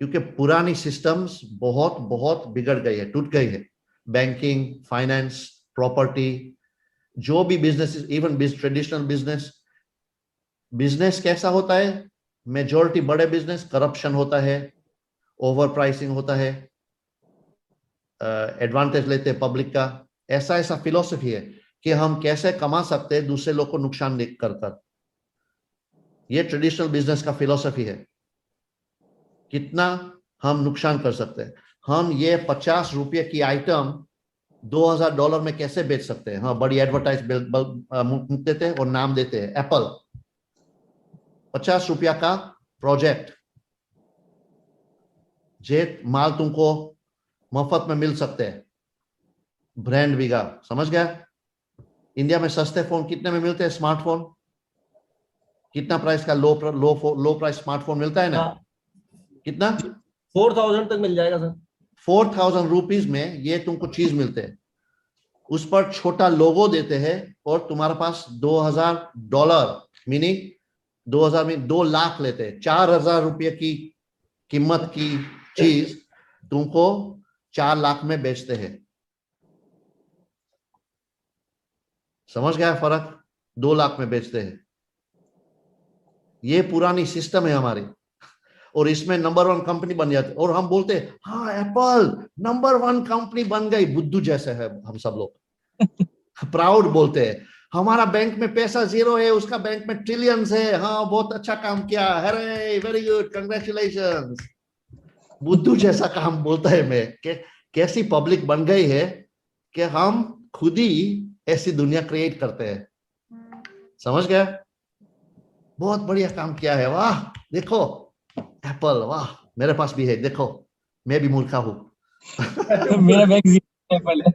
क्योंकि पुरानी सिस्टम्स बहुत बहुत बिगड़ गई है, टूट गई है। बैंकिंग, फाइनेंस, प्रॉपर्टी, जो भी बिजनेस, इवन ट्रेडिशनल बिजनेस कैसा होता है? मेजॉरिटी बड़े बिजनेस, करप्शन होता है, ओवर प्राइसिंग होता है, एडवांटेज लेते हैं पब्लिक का। ऐसा फिलॉसफी है कि हम कैसे कमा सकते हैं दूसरे लोग को नुकसान कर। ये ट्रेडिशनल बिजनेस का फिलॉसफी है, कितना हम नुकसान कर सकते हैं। हम ये 50 रुपये की आइटम $2000 में कैसे बेच सकते हैं? हाँ, बड़ी एडवर्टाइज देते हैं और नाम देते हैं एप्पल। 50 रुपया का प्रोजेक्ट, जे माल तुमको मुफ्त में मिल सकते हैं, ब्रांड बिगा, समझ गया? इंडिया में सस्ते फोन कितने में मिलते हैं? स्मार्टफोन कितना प्राइस का लो प्राइस स्मार्टफोन मिलता है ना? कितना? 4000 तक मिल जाएगा सर। 4000 रुपीज में ये तुमको चीज मिलते हैं। उस पर छोटा लोगो देते हैं और तुम्हारे पास $2000, मीनिंग 2000 में 2 लाख लेते हैं। 4000 रुपये की कीमत की चीज तुमको 4 लाख में बेचते हैं। समझ गया फर्क? 2 लाख में बेचते हैं। ये पुरानी सिस्टम है हमारी, और इसमें नंबर 1 कंपनी बन जाती, और हम बोलते हैं हाँ एप्पल नंबर 1 कंपनी बन गई। बुद्धू जैसे है हम सब लोग। प्राउड बोलते हैं हमारा बैंक में पैसा 0 है, उसका बैंक में ट्रिलियंस है, हाँ बहुत अच्छा काम किया, अरे वेरी गुड, कंग्रेचुलेशंस। बुद्धू जैसा काम बोलता है मैं कैसी पब्लिक बन गई है कि हम खुद ही ऐसी दुनिया क्रिएट करते हैं। समझ गया? बहुत बढ़िया काम किया है, वाह देखो एप्पल, वाह मेरे पास भी है, देखो मैं भी मूर्खा हूं। मेरा बैंक एप्पल है।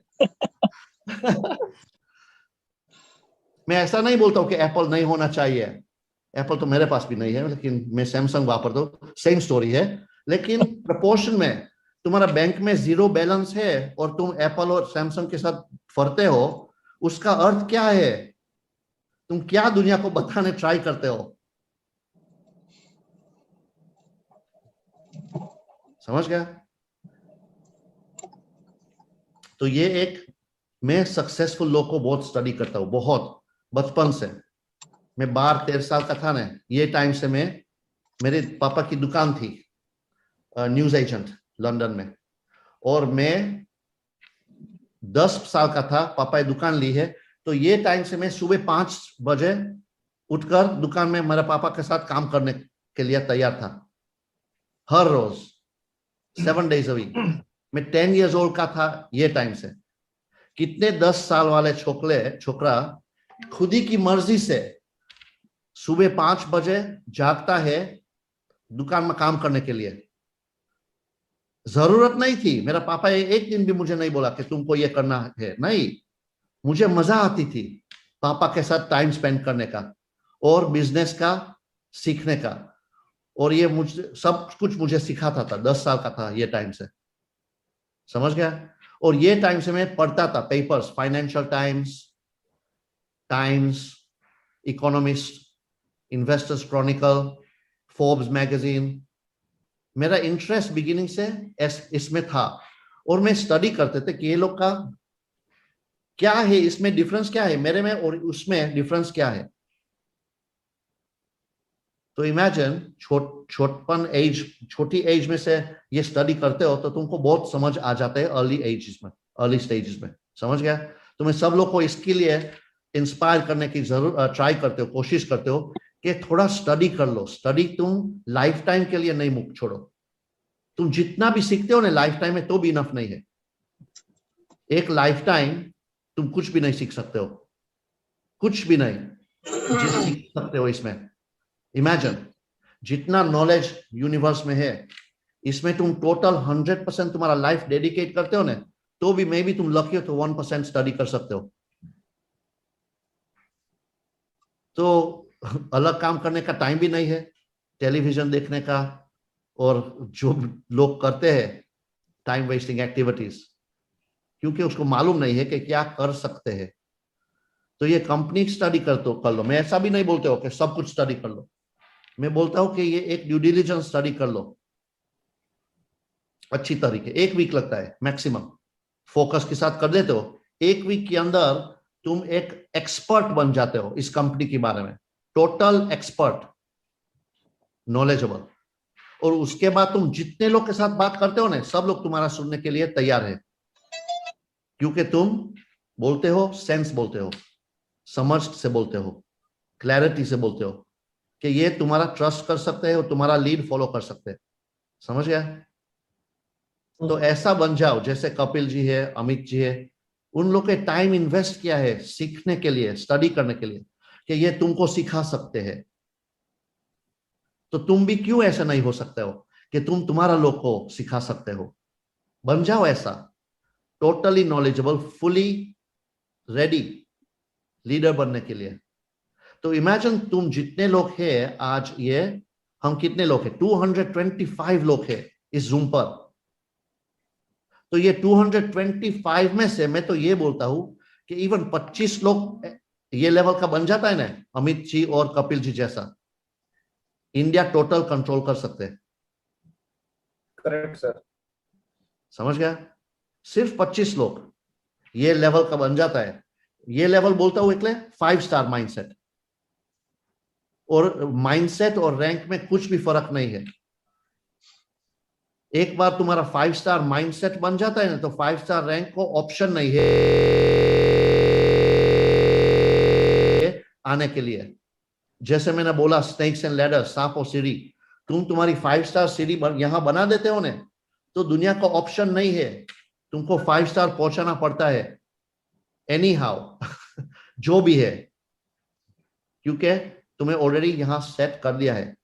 मैं ऐसा नहीं बोलता हूं कि एप्पल नहीं होना चाहिए, एप्पल तो मेरे पास भी नहीं है, लेकिन मैं सैमसंग वापरता हूं, सेम स्टोरी है। लेकिन प्रपोर्शन में तुम्हारा बैंक में 0 बैलेंस है और तुम एप्पल और सैमसंग के साथ फरते हो, उसका अर्थ क्या है? तुम क्या दुनिया को बताने ट्राई करते हो? समझ गया? तो ये एक, मैं सक्सेसफुल लोग को बहुत स्टडी करता हूं, बहुत बचपन से। मैं 12-13 साल का था ना, ये टाइम से मैं, मेरे पापा की दुकान थी न्यूज एजेंट लंदन में, और मैं 10 साल का था, पापा ने दुकान ली है। तो ये टाइम से मैं सुबह 5 बजे उठकर दुकान में मेरे पापा के साथ काम करने के लिए तैयार था, हर रोज 7 days a week। मैं 10 years old का था ये टाइम से। कितने 10 साल वाले छोकरा खुद ही की मर्जी से सुबह 5 बजे जागता है दुकान में काम करने के लिए। जरूरत नहीं थी, मेरा पापा एक दिन भी मुझे नहीं बोला कि तुमको ये करना है, नहीं, मुझे मजा आती थी पापा के साथ टाइम स्पेंड करने का और बिजनेस का सीखने का, और ये मुझे सब कुछ मुझे सिखाता था। 10 साल का था ये टाइम से, समझ गया? और ये टाइम से मैं पढ़ता था papers, financial times, economist, investors Chronicle, Forbes magazine. मेरा इंटरेस्ट बिगिनिंग से इसमें था, और मैं स्टडी करते थे कि ये लोग का क्या है, इसमें डिफरेंस क्या है, मेरे में और उसमें डिफरेंस क्या है। तो इमेजिन छोटी एज में से ये स्टडी करते हो तो तुमको बहुत समझ आ जाता है अर्ली स्टेजेस में। समझ गया? तो मैं सब लोग को इसके लिए इंस्पायर करने की ट्राई करते हो, कोशिश करते हो कि थोड़ा स्टडी कर लो। स्टडी तुम लाइफ टाइम के लिए नहीं छोड़ो। तुम जितना भी सीखते हो ना लाइफ टाइम में, तो भी इनफ नहीं है। एक लाइफ टाइम तुम कुछ भी नहीं सीख सकते हो, कुछ भी नहीं सीख सकते हो इसमें। इमेजिन जितना नॉलेज यूनिवर्स में है, इसमें तुम टोटल 100% तुम्हारा लाइफ डेडिकेट करते हो ना, तो भी मे बी तुम लकी हो तो 1% स्टडी कर सकते हो। तो अलग काम करने का टाइम भी नहीं है, टेलीविजन देखने का, और जो लोग करते हैं टाइम वेस्टिंग एक्टिविटीज, क्योंकि उसको मालूम नहीं है कि क्या कर सकते हैं। तो ये कंपनी स्टडी कर लो। मैं ऐसा भी नहीं बोलते हो कि सब कुछ स्टडी कर लो, मैं बोलता हूं कि ये एक ड्यू डिलिजेंस स्टडी कर लो अच्छी तरीके। 1 वीक लगता है मैक्सिमम, फोकस के साथ कर देते हो। 1 वीक के अंदर तुम एक एक्सपर्ट बन जाते हो इस कंपनी के बारे में, टोटल एक्सपर्ट, नॉलेजेबल। और उसके बाद तुम जितने लोग के साथ बात करते हो ना, सब लोग तुम्हारा सुनने के लिए तैयार है, क्योंकि तुम बोलते हो, सेंस बोलते हो, समझ से बोलते हो, क्लैरिटी से बोलते हो कि ये तुम्हारा ट्रस्ट कर सकते हैं और तुम्हारा लीड फॉलो कर सकते हैं। समझ गया? तो ऐसा बन जाओ जैसे कपिल जी है, अमित जी है, उन लोग के टाइम इन्वेस्ट किया है सीखने के लिए, स्टडी करने के लिए, कि ये तुमको सिखा सकते हैं। तो तुम भी क्यों ऐसा नहीं हो सकते हो कि तुम तुम्हारा लोग को सिखा सकते हो? बन जाओ ऐसा, totally knowledgeable, fully ready leader बनने के लिए। तो इमेजिन तुम जितने लोग हैं आज, ये हम कितने लोग हैं? 225 लोग हैं इस जूम पर। तो ये 225 में से मैं तो ये बोलता हूं कि इवन 25 लोग ये लेवल का बन जाता है ना, अमित जी और कपिल जी जैसा, इंडिया टोटल कंट्रोल कर सकते हैं। Correct sir. समझ गया? सिर्फ 25 लोग ये लेवल का बन जाता है। ये लेवल बोलता हूं इसलिए 5 स्टार माइंडसेट, और माइंडसेट और रैंक में कुछ भी फर्क नहीं है। एक बार तुम्हारा 5 स्टार माइंडसेट बन जाता है ना, तो 5 स्टार रैंक को ऑप्शन नहीं है आने के लिए। जैसे मैंने बोला स्नेक्स एंड लैडर, सांप और सीढ़ी, तुम्हारी 5 स्टार सीढ़ी यहां बना देते हो ने, तो दुनिया का ऑप्शन नहीं है, तुमको 5 स्टार पहुंचाना पड़ता है एनी हाउ जो भी है, क्योंकि तुम्हें ऑलरेडी यहां सेट कर दिया है।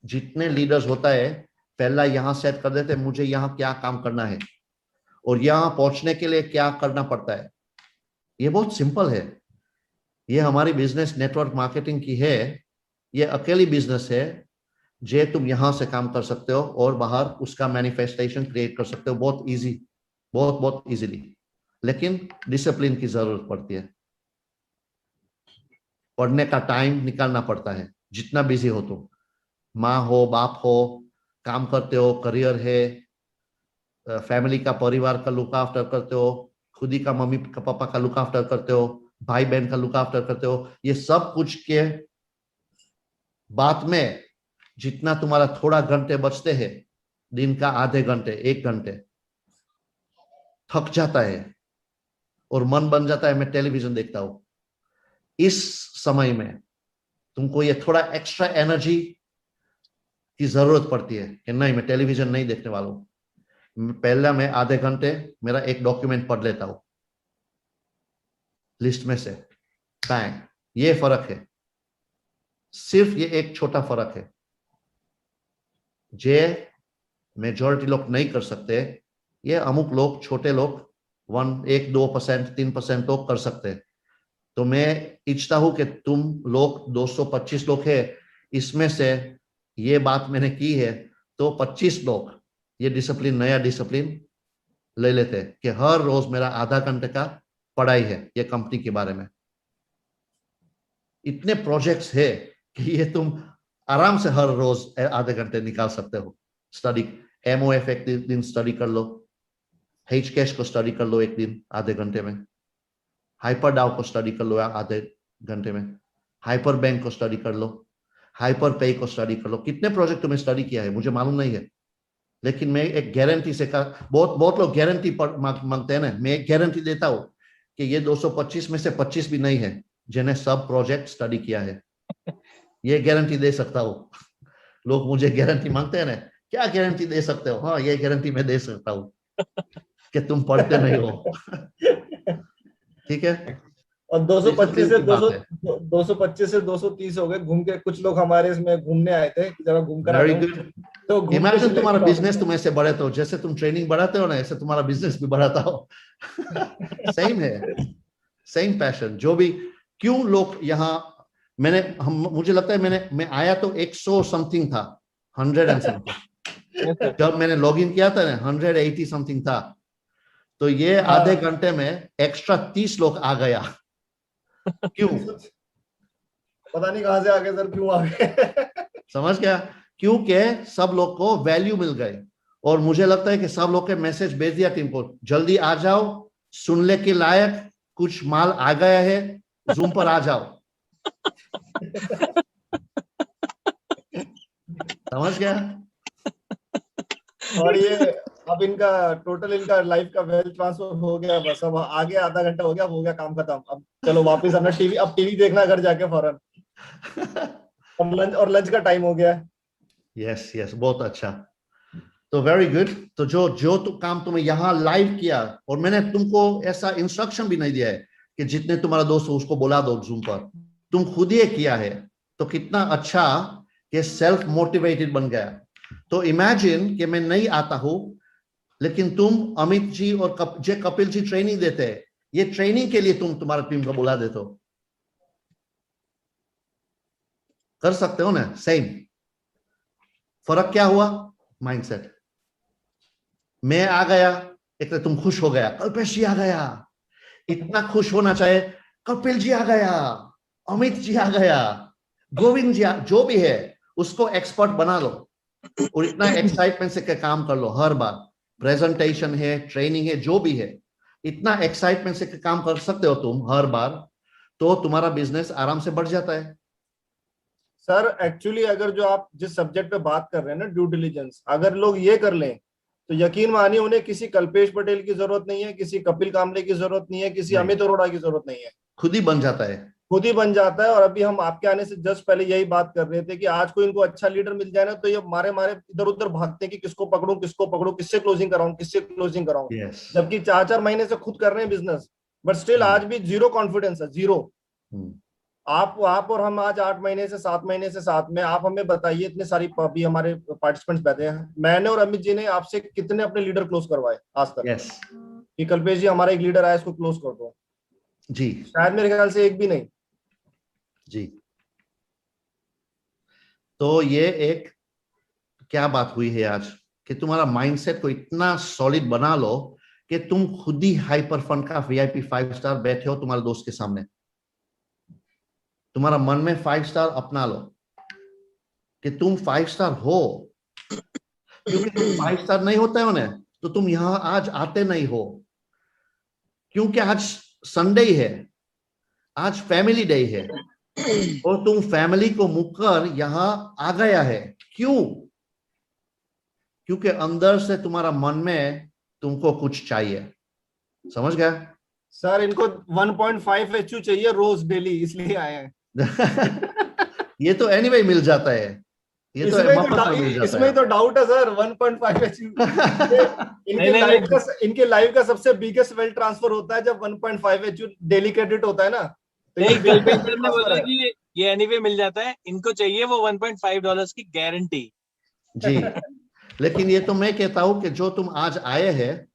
जितने लीडर्स होता है पहला यहां सेट कर देते, मुझे यहां क्या काम करना है और यहां पहुंचने के लिए क्या करना पड़ता है। ये बहुत सिंपल है। ये हमारी बिजनेस नेटवर्क मार्केटिंग की है, ये अकेली बिजनेस है जे तुम यहां से काम कर सकते हो और बाहर उसका मैनिफेस्टेशन क्रिएट कर सकते हो बहुत इजी, बहुत बहुत इजीली। लेकिन डिसिप्लिन की जरूरत पड़ती है, पढ़ने का टाइम निकालना पड़ता है। जितना बिजी हो तुम, माँ हो, बाप हो, काम करते हो, करियर है, फैमिली का, परिवार का लुक आफ्टर करते हो, खुद ही का मम्मी का पापा का लुक आफ्टर करते हो, भाई बहन का लुक आफ्टर करते हो, ये सब कुछ के बाद में जितना तुम्हारा थोड़ा घंटे बचते हैं, दिन का आधे घंटे 1 घंटे, थक जाता है और मन बन जाता है मैं टेलीविजन देखता हूं। इस समय में तुमको ये थोड़ा एक्स्ट्रा एनर्जी की जरूरत पड़ती है कि नहीं मैं टेलीविजन नहीं देखने वाला हूं, पहला मैं आधे घंटे मेरा एक डॉक्यूमेंट पढ़ लेता हूं लिस्ट में से, बैंग। ये फर्क है, सिर्फ ये एक छोटा फर्क है जे मेजॉरिटी लोग नहीं कर सकते। ये अमुक लोग, छोटे लोग 1-2%, 3% लोग कर सकते हैं। तो मैं इच्छता हूं कि तुम लोग 225 लोग हैं, इसमें से ये बात मैंने की है तो 25 लोग ये डिसिप्लिन, नया डिसिप्लिन ले लेते हैं कि हर रोज मेरा आधा घंटे का पढ़ाई है ये कंपनी के बारे में। इतने प्रोजेक्ट्स है कि ये तुम आराम से हर रोज आधे घंटे निकाल सकते हो। स्टडी MOF एक दिन स्टडी कर लो, HCash को स्टडी कर लो एक दिन आधे घंटे में, हाइपरडाउ को स्टडी कर लो आधे घंटे में, हाइपर बैंक को स्टडी कर लो, हाइपर पे को स्टडी कर लो। कितने प्रोजेक्ट तुमने स्टडी किया है मुझे मालूम नहीं है, लेकिन मैं एक गारंटी से बहुत लोग गारंटी मांगते हैं ना, मैं एक गारंटी देता हूं कि ये 225 में से 25 भी नहीं है जिन्हें सब प्रोजेक्ट स्टडी किया है। ये गारंटी दे सकता हूं। लोग मुझे गारंटी मांगते हैं ना, क्या गारंटी दे सकते हो? हाँ, ये गारंटी मैं दे सकता हूं कि तुम पढ़ते नहीं हो। ठीक है। और 225 से 230 हो गए घूम के। कुछ लोग हमारे इसमें घूमने आए थे, जरा घूम कर वेरी आए गुड। तो घूम के इमेजिन तुम्हारा select बिजनेस तुम ऐसे बढ़ाते हो, जैसे तुम ट्रेनिंग बढ़ाते हो ना, ऐसे तुम्हारा बिजनेस भी बढ़ाता हो। सेम है, सेम पैशन। जो भी, क्यों लोग यहाँ, मुझे लगता है मैं आया तो 100 समथिंग था, 100 एंड समथिंग। जब मैंने लॉगिन किया था ना 180 समथिंग था, तो ये आधे घंटे में एक्स्ट्रा 30 लोग आ गया। क्यों? पता नहीं कहां से आ गए सर, क्यों आ गए। समझ गया? क्योंकि सब लोग को वैल्यू मिल गए, और मुझे लगता है कि सब लोग के मैसेज भेज दिया टीम को, जल्दी आ जाओ, सुनने के लायक कुछ माल आ गया है, जूम पर आ जाओ। समझ गया? और ये अब इनका टोटल, इनका लाइफ का वेल्थ ट्रांसफर हो गया, बस अब आगे आधा घंटा हो गया काम खत्म। अब चलो वापस अपना टीवी देखना घर जाके फौरन। और लंच का टाइम हो गया। यस यस, बहुत अच्छा। तो वेरी गुड। तो जो काम तुमने यहाँ लाइव किया, और मैंने तुमको ऐसा इंस्ट्रक्शन भी नहीं दिया है कि जितने तुम्हारा दोस्त हो उसको बुला दो जूम पर, तुम खुद ही किया है, तो कितना अच्छा कि सेल्फ मोटिवेटेड बन गया। तो इमेजिन कि मैं नहीं आता हूं, लेकिन तुम अमित जी और कपिल जी ट्रेनिंग देते हैं, ये ट्रेनिंग के लिए तुम्हारा टीम को बुला देते हो। कर सकते हो ना? सेम फर्क क्या हुआ? माइंडसेट। मैं आ गया, एक तो तुम खुश हो गया, कल्पेश जी आ गया, इतना खुश होना चाहिए, कपिल जी आ गया, अमित जी आ गया, गोविंद जी जो भी है उसको एक्सपर्ट बना लो। और इतना एक्साइटमेंट से काम कर लो हर बार, प्रेजेंटेशन है, ट्रेनिंग है, जो भी है, इतना एक्साइटमेंट से काम कर सकते हो तुम हर बार, तो तुम्हारा बिजनेस आराम से बढ़ जाता है। सर एक्चुअली अगर जो आप जिस सब्जेक्ट पे बात कर रहे हैं ना, ड्यू डिलिजेंस, अगर लोग ये कर लें तो यकीन मानिए उन्हें किसी कल्पेश पटेल की जरूरत नहीं है, किसी कपिल कामले की जरूरत नहीं है, किसी नहीं। अमित अरोड़ा की जरूरत नहीं है, खुद ही बन जाता है, खुद ही बन जाता है। और अभी हम आपके आने से जस्ट पहले यही बात कर रहे थे कि आज कोई इनको अच्छा लीडर मिल जाए ना तो ये मारे मारे इधर उधर भागते हैं कि किसको पकड़ूं, किससे क्लोजिंग कराऊं। यस। जबकि 4-4 महीने से खुद कर रहे हैं बिजनेस, बट स्टिल आज भी जीरो कॉन्फिडेंस है, जीरो। आप और हम आज 8 महीने से 7 महीने से साथ में, आप हमें बताइए, इतने सारी अभी हमारे पार्टिसिपेंट्स बैठे हैं, मैंने और अमित जी ने आपसे कितने अपने लीडर क्लोज करवाए आज तक? यस कि कल्पेश जी हमारा एक लीडर आया, इसको क्लोज कर दो, जी शायद मेरे ख्याल से एक भी नहीं जी। तो ये एक क्या बात हुई है आज कि तुम्हारा माइंडसेट को इतना सॉलिड बना लो कि तुम खुद ही हाइपर फंड का VIP 5 स्टार बैठे हो तुम्हारे दोस्त के सामने, तुम्हारा मन में 5 स्टार अपना लो कि तुम 5 स्टार हो, क्योंकि तुम 5 स्टार नहीं होते हो ना तो तुम यहां आज आते नहीं हो। क्योंकि आज संडे है, आज फैमिली डे है, और तुम फैमिली को मुकर यहां आ गया है। क्यों? क्योंकि अंदर से तुम्हारा मन में तुमको कुछ चाहिए, समझ गया? सर। इनको 1.5 HU चाहिए रोज डेली, इसलिए आए हैं। ये तो एनीवे मिल जाता है, ये तो मफत में मिल जाता इसमें है। तो डाउट है सर, 1.5 HU इनके लाइफ का सबसे बिगेस्ट वेल्थ ट्रांसफर होता है जब 1.5 HU डेली क्रेडिट होता है ना, तो नहीं, ये कल्पेश सर ने बोला कि ये एनीवे मिल जाता है, इनको चाहिए वो $1.5 की गारंटी। जी, लेकिन ये तो मैं कहता हूं कि जो तुम आज आए हैं,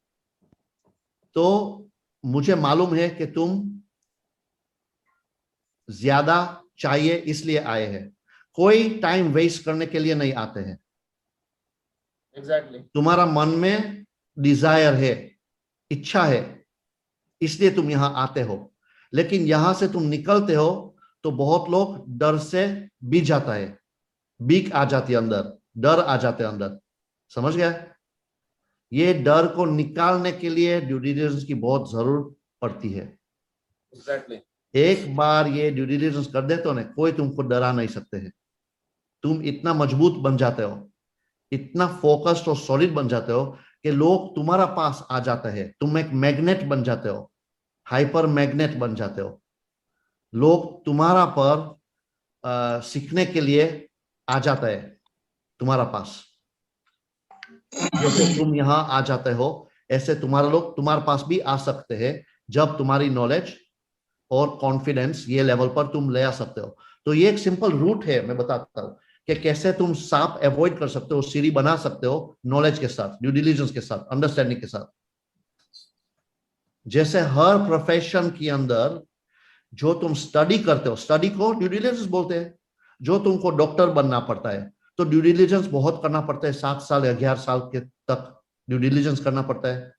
तो मुझे मालूम है कि तुम ज्यादा चाहिए इसलिए आए हैं, कोई टाइम वेस्ट करने के लिए नहीं आते हैं। एग्जैक्टली तुम्हारा मन में डिजायर है, इच्छा है, इसलिए तुम यहां आते हो। लेकिन यहां से तुम निकलते हो तो बहुत लोग डर से बीत जाता है, बीक आ जाती है अंदर, डर आ जाते हैं अंदर, समझ गया? ये डर को निकालने के लिए ड्यू डिलिजेंस की बहुत जरूरत पड़ती है। एग्जैक्टली एक बार ये ड्यू डिलिजेंस कर देते हो ना, कोई तुमको डरा नहीं सकते हैं। तुम इतना मजबूत बन जाते हो, इतना फोकस्ड और सॉलिड बन जाते हो कि लोग तुम्हारा पास आ जाते हैं। तुम एक मैग्नेट बन जाते हो, हाइपर मैग्नेट बन जाते हो। लोग तुम्हारा पर सीखने के लिए आ जाता है तुम्हारा पास। जैसे तुम यहां आ जाते हो, ऐसे तुम्हारे लोग तुम्हारे पास भी आ सकते हैं जब तुम्हारी नॉलेज और कॉन्फिडेंस ये लेवल पर तुम ले आ सकते हो। तो ये एक सिंपल रूट है, मैं बताता हूं कि कैसे तुम सांप अवॉइड कर सकते हो, सीढ़ी बना सकते हो नॉलेज के साथ, ड्यू डिलिजेंस के साथ, अंडरस्टैंडिंग के साथ। जैसे हर प्रोफेशन के अंदर जो तुम स्टडी करते हो, स्टडी को ड्यू डिलिजेंस बोलते हैं। जो तुमको डॉक्टर बनना पड़ता है तो ड्यू डिलिजेंस बहुत करना पड़ता है, 7 साल या 11 साल के तक ड्यू डिलिजेंस करना पड़ता है।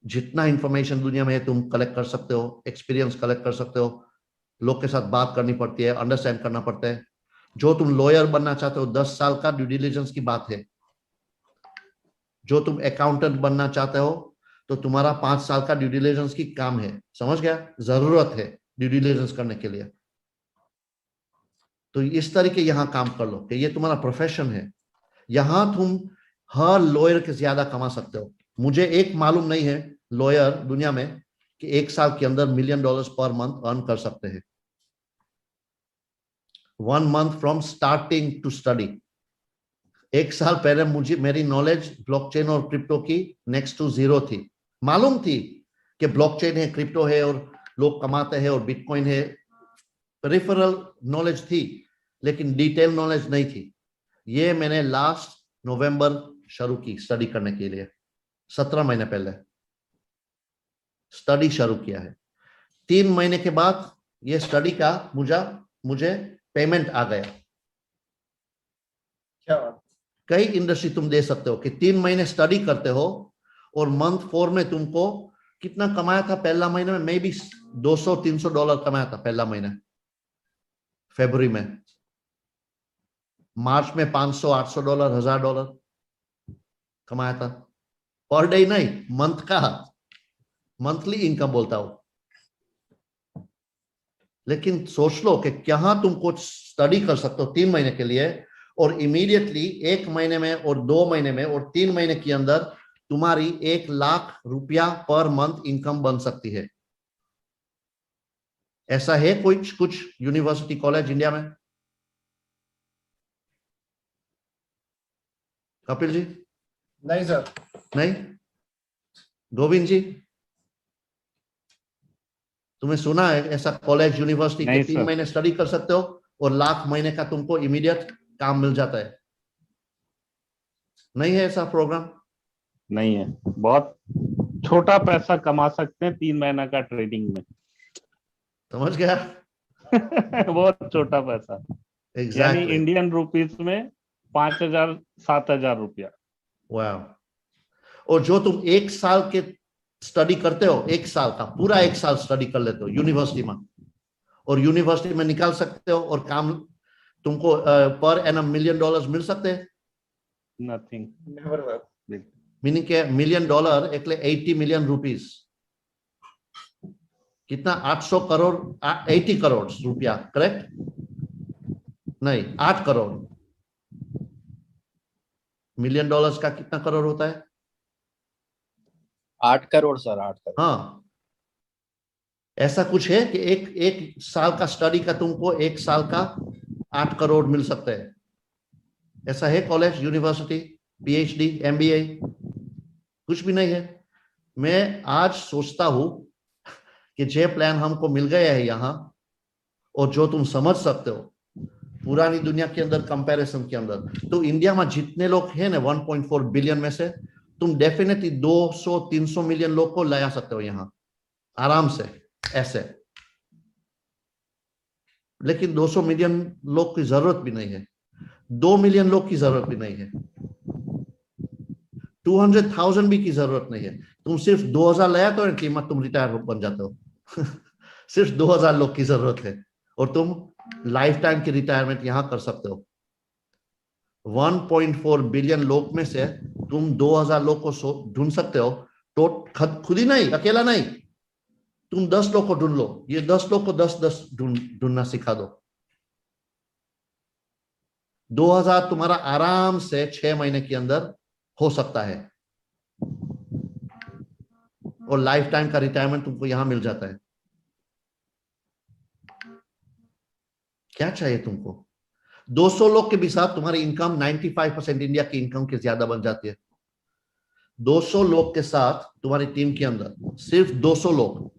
जितना इंफॉर्मेशन दुनिया में है तुम कलेक्ट कर सकते हो, एक्सपीरियंस कलेक्ट कर सकते हो, लोग के साथ बात करनी पड़ती है, अंडरस्टैंड करना पड़ता है। जो तुम लॉयर बनना चाहते हो 10 साल का ड्यू डिलिजेंस की बात है। जो तुम अकाउंटेंट बनना चाहते हो तो तुम्हारा 5 साल का ड्यू डिलिजेंस की काम है, समझ गया? जरूरत है ड्यू डिलिजेंस करने के लिए। तो इस तरीके यहां काम कर लो कि ये तुम्हारा प्रोफेशन है। यहां तुम हर लॉयर के ज्यादा कमा सकते हो। मुझे एक मालूम नहीं है लॉयर दुनिया में कि 1 साल के अंदर $1 मिलियन पर मंथ अर्न कर सकते हैं। 1 month from starting to study. 1 साल पहले मुझे मेरी नॉलेज ब्लॉकचेन और क्रिप्टो की नेक्स्ट टू जीरो थी। मालूम थी कि ब्लॉकचेन है, क्रिप्टो है और लोग कमाते हैं और बिटकॉइन है, रिफरल नॉलेज थी, लेकिन डिटेल नॉलेज नहीं थी। ये मैंने लास्ट नवंबर शुरू की स्टडी करने के लिए, 17 महीने पहले स्टडी शुरू किया है। 3 महीने के बाद ये स्टडी का मुझे पेमेंट आ गया। क्या बात। कई इंडस्ट्री तुम दे सकते हो कि 3 महीने स्टडी करते हो और मंथ 4 में तुमको कितना कमाया था पहला महीने में, मे बी $200-300 कमाया था पहला महीना फरवरी में। मार्च में $500-800 $1000 कमाया था पर डे, नहीं मंथ का, मंथली इनकम बोलता हूं। लेकिन सोच लो कि क्या तुम कुछ स्टडी कर सकते हो 3 महीने के लिए और इमीडिएटली 1 महीने में और 2 महीने में और 3 महीने के अंदर तुम्हारी 1 लाख रुपया पर मंथ इनकम बन सकती है। ऐसा है कुछ यूनिवर्सिटी कॉलेज इंडिया में? कपिल जी? नहीं सर। नहीं? गोविंद जी, तुम्हें सुना है ऐसा कॉलेज यूनिवर्सिटी के 3 महीने स्टडी कर सकते हो और लाख महीने का तुमको इमीडिएट काम मिल जाता है? नहीं है ऐसा प्रोग्राम? नहीं है, बहुत छोटा पैसा कमा सकते हैं 3 महीना का ट्रेडिंग में। समझ गया? बहुत छोटा पैसा, यानी इंडियन रुपीस में 5000-7000 रुपया। वाह। और जो तुम 1 साल के स्टडी करते हो, 1 साल का पूरा 1 साल स्टडी कर लेते हो यूनिवर्सिटी में, और यूनिवर्सिटी में निकाल सकते हो और काम तुमको पर एनम $1 मिलियन मिल सकते हैं? Nothing, never. मीनिंग के $1 मिलियन એટલે 80 मिलियन रुपीस, कितना? 800 करोड़, 80 करोड़ रुपया, करेक्ट? नहीं, 8 करोड़। $1 मिलियन का कितना करोड़ होता है? 8 करोड़ सर, 8 करोड़। हाँ, ऐसा कुछ है कि एक साल का स्टडी का तुमको 1 साल का 8 करोड़ मिल सकता है? ऐसा है कॉलेज, यूनिवर्सिटी, पीएचडी, एमबीए? कुछ भी नहीं है। मैं आज सोचता हूं कि जे प्लान हमको मिल गया है यहाँ, और जो तुम समझ सकते हो पुरानी दुनिया के अंदर कंपैरिजन के अंदर, तो इंडिया में जितने लोग हैं ना 1.4 बिलियन में से तुम डेफिनेटली 200-300 मिलियन लोग को ला सकते हो यहाँ आराम से ऐसे। लेकिन 200 मिलियन लोग की जरूरत भी नहीं है, 2 मिलियन लोग की जरूरत भी नहीं है, 200,000 भी की जरूरत नहीं है। तुम सिर्फ 2000 लाया तो कीमत तुम रिटायर बन जाते हो। सिर्फ 2000 लोग की जरूरत है और तुम लाइफ टाइम की रिटायरमेंट यहां कर सकते हो। 1.4 बिलियन लोग में से तुम 2000 लोग को ढूंढ सकते हो, तो खुद ही नहीं, अकेला नहीं, तुम 10 लोग को ढूंढ लो, ये 10 लोग को 10-10 ढूंढना सिखा दो। 2000 तुम्हारा आराम से 6 महीने के अंदर हो सकता है और लाइफ टाइम का रिटायरमेंट तुमको यहां मिल जाता है। क्या चाहिए तुमको? 200 लोग के भी साथ तुम्हारी इनकम 95% इंडिया की इनकम के ज्यादा बन जाती है। 200 लोग के साथ तुम्हारी टीम के अंदर सिर्फ 200 लोग,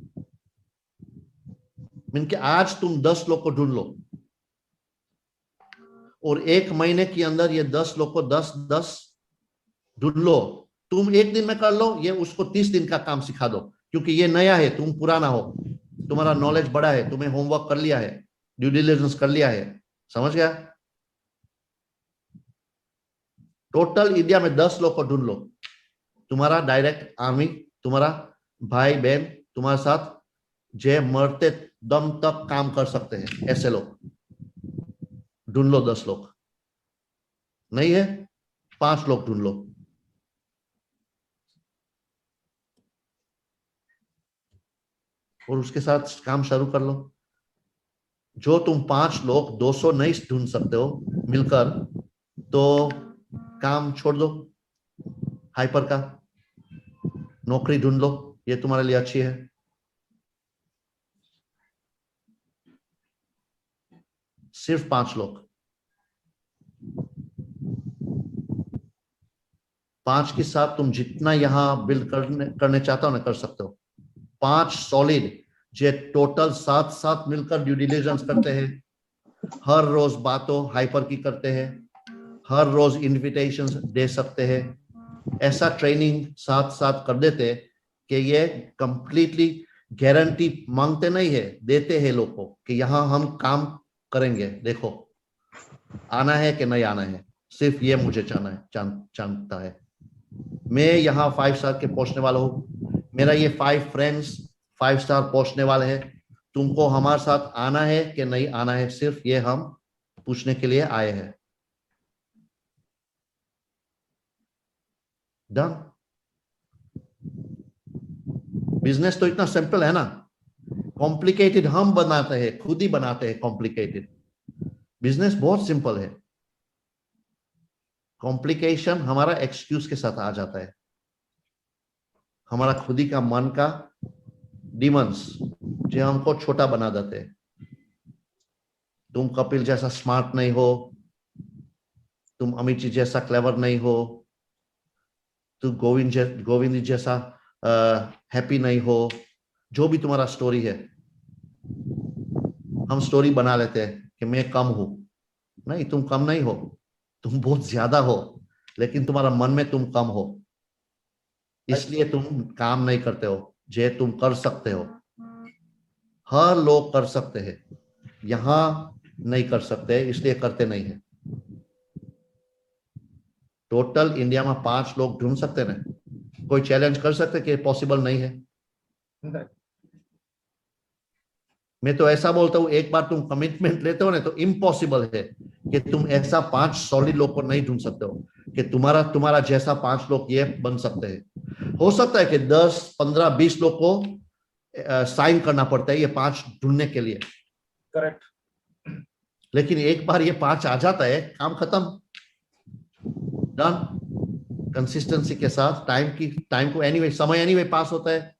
मीन के आज तुम 10 लोग को ढूंढ लो और 1 महीने के अंदर ये 10 लोग को 10-10 ढूंढ लो। तुम 1 दिन में कर लो, ये उसको 30 दिन का काम सिखा दो, क्योंकि ये नया है, तुम पुराना हो, तुम्हारा नॉलेज बड़ा है, तुम्हें होमवर्क कर लिया है, ड्यू डिलिजेंस कर लिया है। समझ गया? टोटल इंडिया में 10 लोग को ढूंढ लो, तुम्हारा डायरेक्ट आर्मी, तुम्हारा भाई बहन तुम्हारे साथ जे मरते दम तक काम कर सकते हैं, ऐसे लोग ढूंढ लो। 10 लोग नहीं है, 5 लोग ढूंढ लो। और उसके साथ काम शुरू कर लो। जो तुम 5 लोग 200 नहीं ढूंढ सकते हो मिलकर, तो काम छोड़ दो, हाइपर का नौकरी ढूंढ लो, ये तुम्हारे लिए अच्छी है। सिर्फ 5 लोग, 5 के साथ तुम जितना यहां बिल्ड करने चाहते हो ना कर सकते हो। 5 सॉलिड जो टोटल साथ मिलकर ड्यू डिलिजेंस करते हैं, हर रोज बातों हाइपर की करते हैं, हर रोज इनविटेशंस दे सकते हैं, ऐसा ट्रेनिंग साथ कर देते कि ये कंप्लीटली गारंटी मांगते नहीं है, देते हैं लोग को कि यहाँ हम काम करेंगे, देखो आना है कि नहीं आना है, सिर्फ ये मुझे जानता है। मैं यहाँ 5 स्टार के पहुंचने वाला हूँ, मेरा ये 5 फ्रेंड्स 5 स्टार पहुंचने वाले हैं, तुमको हमारे साथ आना है कि नहीं आना है, सिर्फ ये हम पूछने के लिए आए हैं। डन। बिजनेस तो इतना सिंपल है ना, कॉम्प्लिकेटेड हम बनाते हैं, खुद ही बनाते हैं कॉम्प्लिकेटेड। बिजनेस बहुत सिंपल है, कॉम्प्लिकेशन हमारा एक्सक्यूज के साथ आ जाता है, हमारा खुद ही का मन का डिमंस जो हमको छोटा बना देते हैं। तुम कपिल जैसा स्मार्ट नहीं हो, तुम अमित जी जैसा क्लेवर नहीं हो, तुम गोविंद जी जैसा हैप्पी नहीं हो, जो भी तुम्हारा स्टोरी है, हम स्टोरी बना लेते हैं कि मैं कम हूं। नहीं, तुम कम नहीं हो, तुम बहुत ज्यादा हो, लेकिन तुम्हारा मन में तुम कम हो, इसलिए तुम काम नहीं करते हो। जे तुम कर सकते हो, हर लोग कर सकते हैं, यहां नहीं कर सकते इसलिए करते नहीं है। टोटल इंडिया में 5 लोग ढूंढ सकते ना, कोई चैलेंज कर सकते कि पॉसिबल नहीं है? मैं तो ऐसा बोलता हूं, एक बार तुम कमिटमेंट लेते हो ना तो इम्पॉसिबल है कि तुम ऐसा 5 सॉलिड लोग को नहीं ढूंढ सकते हो कि तुम्हारा जैसा 5 लोग ये बन सकते हैं। हो सकता है कि 10, 15, 20 लोग को साइन करना पड़ता है ये 5 ढूंढने के लिए, करेक्ट। लेकिन एक बार ये 5 आ जाता है, काम खत्म, डन। कंसिस्टेंसी के साथ टाइम को समय पास होता है।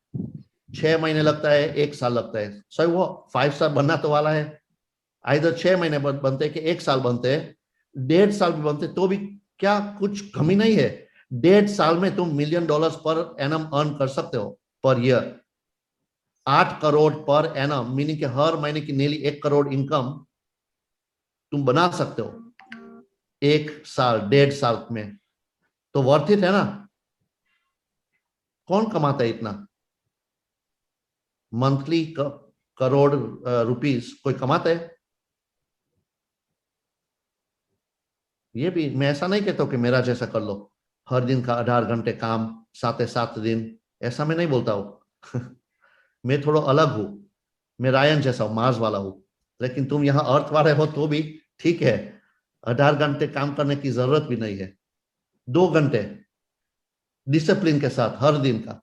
6 महीने लगता है, 1 साल लगता है, सही वो 5 स्टार बनना तो वाला है। आइधर 6 महीने बनते हैं कि 1 साल बनते हैं, 1.5 साल भी बनते तो भी क्या कुछ कमी नहीं है। 1.5 साल में तुम $1 मिलियन पर एनम अर्न कर सकते हो per year. 8 crore per annum, meaning कि हर महीने की नेली 1 करोड़ इनकम तुम बना सकते हो 1 साल 1.5 साल में, तो वर्थ इट है ना। कौन कमाता है इतना मंथली करोड़ रुपीस? कोई कमाता है? ये भी मैं ऐसा नहीं कहता कि मेरा जैसा कर लो, हर दिन का 18 घंटे काम, 7 दिन, ऐसा मैं नहीं बोलता हूं। मैं थोड़ा अलग हूं, मैं रायन जैसा हूं, मार्स वाला हूं, लेकिन तुम यहाँ अर्थ वाले हो तो भी ठीक है। 18 घंटे काम करने की जरूरत भी नहीं है, 2 घंटे डिसिप्लिन के साथ हर दिन का,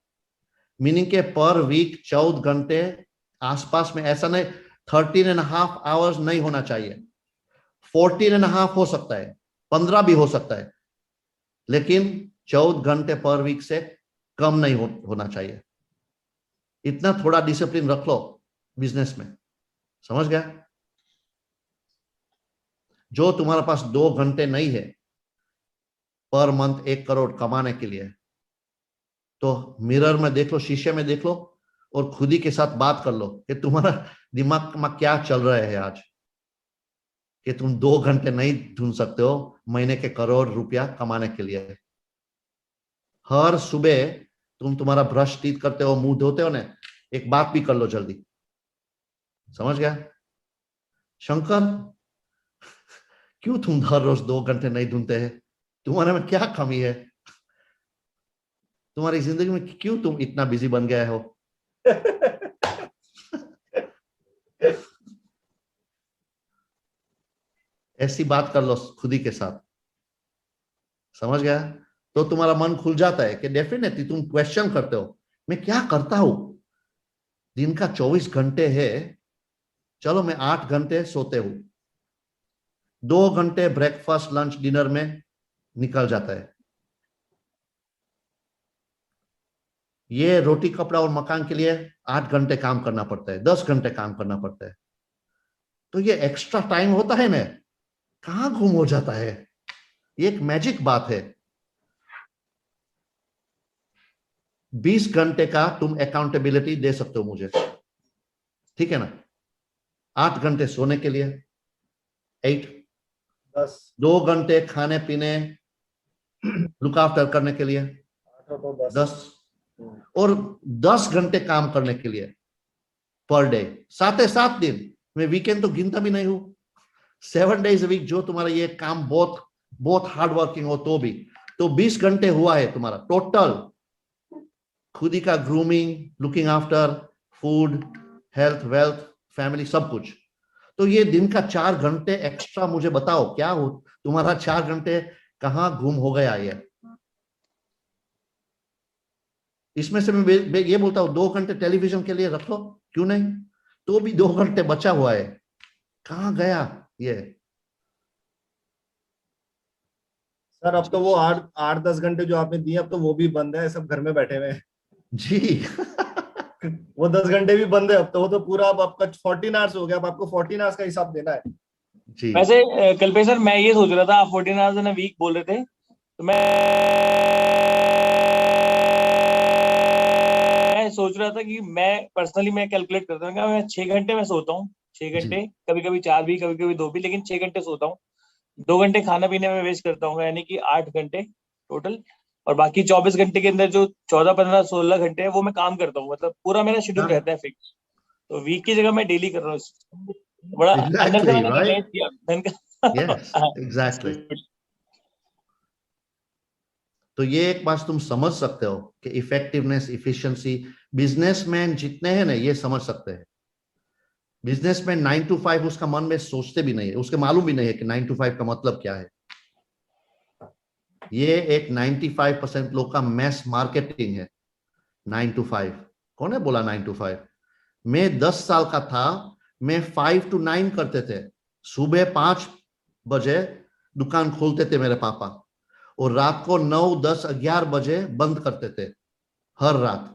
मीनिंग के पर वीक 14 घंटे आसपास में। ऐसा नहीं 13.5 आवर्स नहीं होना चाहिए, 14.5 हो सकता है, 15 भी हो सकता है, लेकिन 14 घंटे पर वीक से कम नहीं होना चाहिए। इतना थोड़ा डिसिप्लिन रख लो बिजनेस में, समझ गया? जो तुम्हारे पास 2 घंटे नहीं है पर मंथ 1 करोड़ कमाने के लिए, तो मिरर में देख लो, शीशे में देख लो और खुद ही के साथ बात कर लो कि तुम्हारा दिमाग में क्या चल रहा है आज, कि तुम 2 घंटे नहीं ढूंढ सकते हो महीने के करोड़ रुपया कमाने के लिए। हर सुबह तुम तुम्हारा ब्रश टीथ करते हो, मुंह धोते हो ना, एक बात भी कर लो जल्दी, समझ गया? शंकर, क्यों तुम हर रोज 2 घंटे नहीं ढूंढते हैं? तुम्हारे में क्या कमी है? तुम्हारी जिंदगी में क्यों तुम इतना बिजी बन गए हो? ऐसी बात कर लो खुद ही के साथ, समझ गया? तो तुम्हारा मन खुल जाता है कि डेफिनेटली तुम क्वेश्चन करते हो, मैं क्या करता हूं? दिन का 24 घंटे है, चलो मैं 8 घंटे सोते हूं, 2 घंटे ब्रेकफास्ट लंच डिनर में निकल जाता है। ये रोटी कपड़ा और मकान के लिए 8 घंटे काम करना पड़ता है, 10 घंटे काम करना पड़ता है। तो ये एक्स्ट्रा टाइम होता है ना, कहां गुम हो जाता है? ये एक मैजिक बात है। 20 घंटे का तुम अकाउंटेबिलिटी दे सकते हो मुझे, ठीक है ना? 8 घंटे सोने के लिए, 2 घंटे खाने पीने लुक आफ्टर करने के लिए, 10, और 10 घंटे काम करने के लिए पर डे, 7 दिन। मैं वीकेंड तो गिनता भी नहीं हूं, 7 डेज वीक जो तुम्हारा ये काम बहुत बहुत हार्ड वर्किंग हो तो 20 घंटे हुआ है तुम्हारा टोटल। खुद ही का grooming, looking after, food, health, wealth, family, सब कुछ। तो ये दिन का 4 घंटे एक्स्ट्रा मुझे बताओ क्या हो तुम्हारा 4 घंटे कहां गुम हो गया? ये इसमें से मैं ये बोलता हूँ 2 घंटे टेलीविजन के लिए रख लो, क्यों नहीं? तो भी 2 घंटे बचा हुआ है, कहाँ गया ये? सर अब तो वो 8-10 घंटे जो आपने दिए अब तो वो भी बंद है, सब घर में बैठे हुए हैं। जी। वो 10 घंटे भी बंद है अब तो, वो तो पूरा अब आपका 14 आवर्स हो गया, अब आपको 14 आवर्स का हिसाब देना है। जी वैसे कल्पेश सर, मैं ये सोच रहा था, आप 14 आवर्स इन अ वीक बोल रहे थे, तो मैं सोच रहा था कि मैं पर्सनली मैं कैलकुलेट करता हूँ कि मैं 6 घंटे में सोता हूँ, 6 घंटे, कभी कभी 4 भी, कभी कभी 2 भी, लेकिन 6 घंटे सोता हूँ। 2 घंटे खाना पीने में वेस्ट करता हूँ, यानी कि 8 घंटे टोटल। और बाकी 24 घंटे के अंदर जो 14, 15, 16 घंटे है वो मैं काम करता हूँ, मतलब पूरा मेरा शेड्यूल हाँ, रहता है फिक्स। तो वीक की जगह मैं डेली कर रहा हूँ। बड़ा अंदर से एग्जैक्टली मैंने राइट, रियलाइज किया, मैंने कहा यस एग्जैक्टली। तो ये एक बात तुम समझ सकते हो कि इफेक्टिवनेस, इफिशिएंसी, बिजनेसमैन जितने हैं ना ये समझ सकते हैं। बिजनेसमैन 9 to 5 उसका मन में सोचते भी नहीं है, उसके मालूम भी नहीं है कि 9 to 5 का मतलब क्या है। ये एक 95% लोग का मैस मार्केटिंग है। 9 to 5 कौन है बोला 9 to 5? मैं 10 साल का था, मैं 5 to 9 करते थे। सुबह 5 बजे दुकान खोलते थे मेरे पापा, और रात को 9, 10, 11 बजे बंद करते थे हर रात,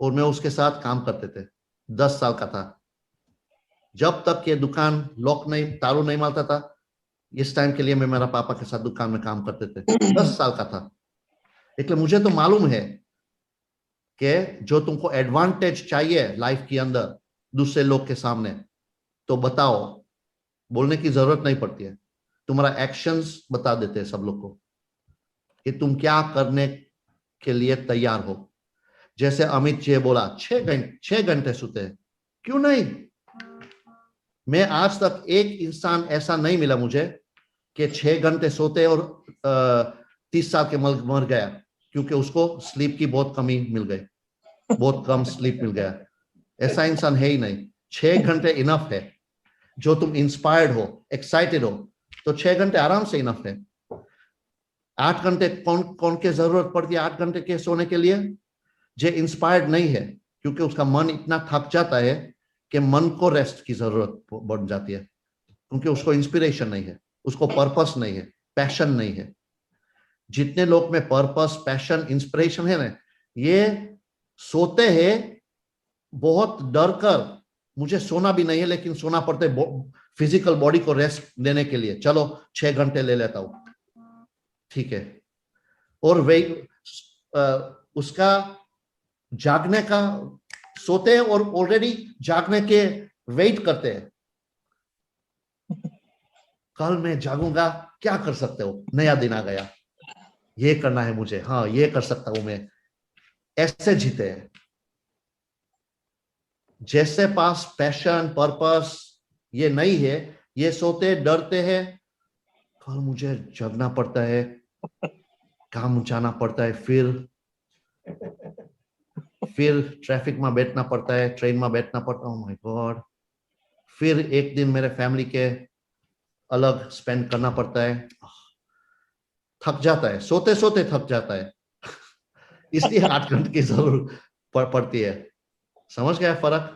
और मैं उसके साथ काम करते थे। 10 साल का था, जब तक ये दुकान लॉक नहीं, तारू नहीं मारता था। इस टाइम के लिए मैं मेरा पापा के साथ दुकान में काम करते थे। 10 साल का था, इसलिए मुझे तो मालूम है कि जो तुमको एडवांटेज चाहिए लाइफ के अंदर दूसरे लोग के सामने, तो बताओ, बोलने की जरूरत नहीं पड़ती है। तुम्हारा एक्शंस बता देते हैं सब लोग को कि तुम क्या करने के लिए तैयार हो। जैसे अमित जी बोला 6 घंटे सोते हैं, क्यों नहीं? मैं आज तक एक इंसान ऐसा नहीं मिला मुझे कि 6 घंटे सोते और 30 साल के मर गया, क्योंकि उसको स्लीप की बहुत कमी मिल गई, बहुत कम स्लीप मिल गया। ऐसा इंसान है ही नहीं। 6 घंटे इनफ है। जो तुम इंस्पायर्ड हो, एक्साइटेड हो, तो 6 घंटे आराम से इनफ है। 8 घंटे कौन कौन के जरूरत पड़ती है 8 घंटे के सोने के लिए? जो इंस्पायर्ड नहीं है, क्योंकि उसका मन इतना थक जाता है कि मन को रेस्ट की जरूरत बढ़ जाती है, क्योंकि उसको इंस्पिरेशन नहीं है, उसको पर्पस नहीं है, पैशन नहीं है। जितने लोग में पर्पस, पैशन, इंस्पिरेशन है ना, ये सोते हैं बहुत डर कर। मुझे सोना भी नहीं है, लेकिन सोना पड़ता है फिजिकल बॉडी को रेस्ट देने के लिए। चलो 6 घंटे ले लेता हूं, ठीक है। और वे उसका जागने का, सोते हैं और ऑलरेडी जागने के वेट करते हैं। कल मैं जागूंगा, क्या कर सकते हो, नया दिन आ गया, ये करना है मुझे, हाँ ये कर सकता हूं मैं। ऐसे जीते हैं। जैसे पास पैशन, पर्पस ये नहीं है, ये सोते डरते हैं, कल मुझे जगना पड़ता है, काम जाना पड़ता है, फिर ट्रैफिक में बैठना पड़ता है, ट्रेन में बैठना पड़ता है, माय गॉड। फिर एक दिन मेरे फैमिली के अलग स्पेंड करना पड़ता है। थक जाता है, सोते सोते थक जाता है। इसलिए 8 घंटे की जरूरत पड़ती है। समझ गया फर्क?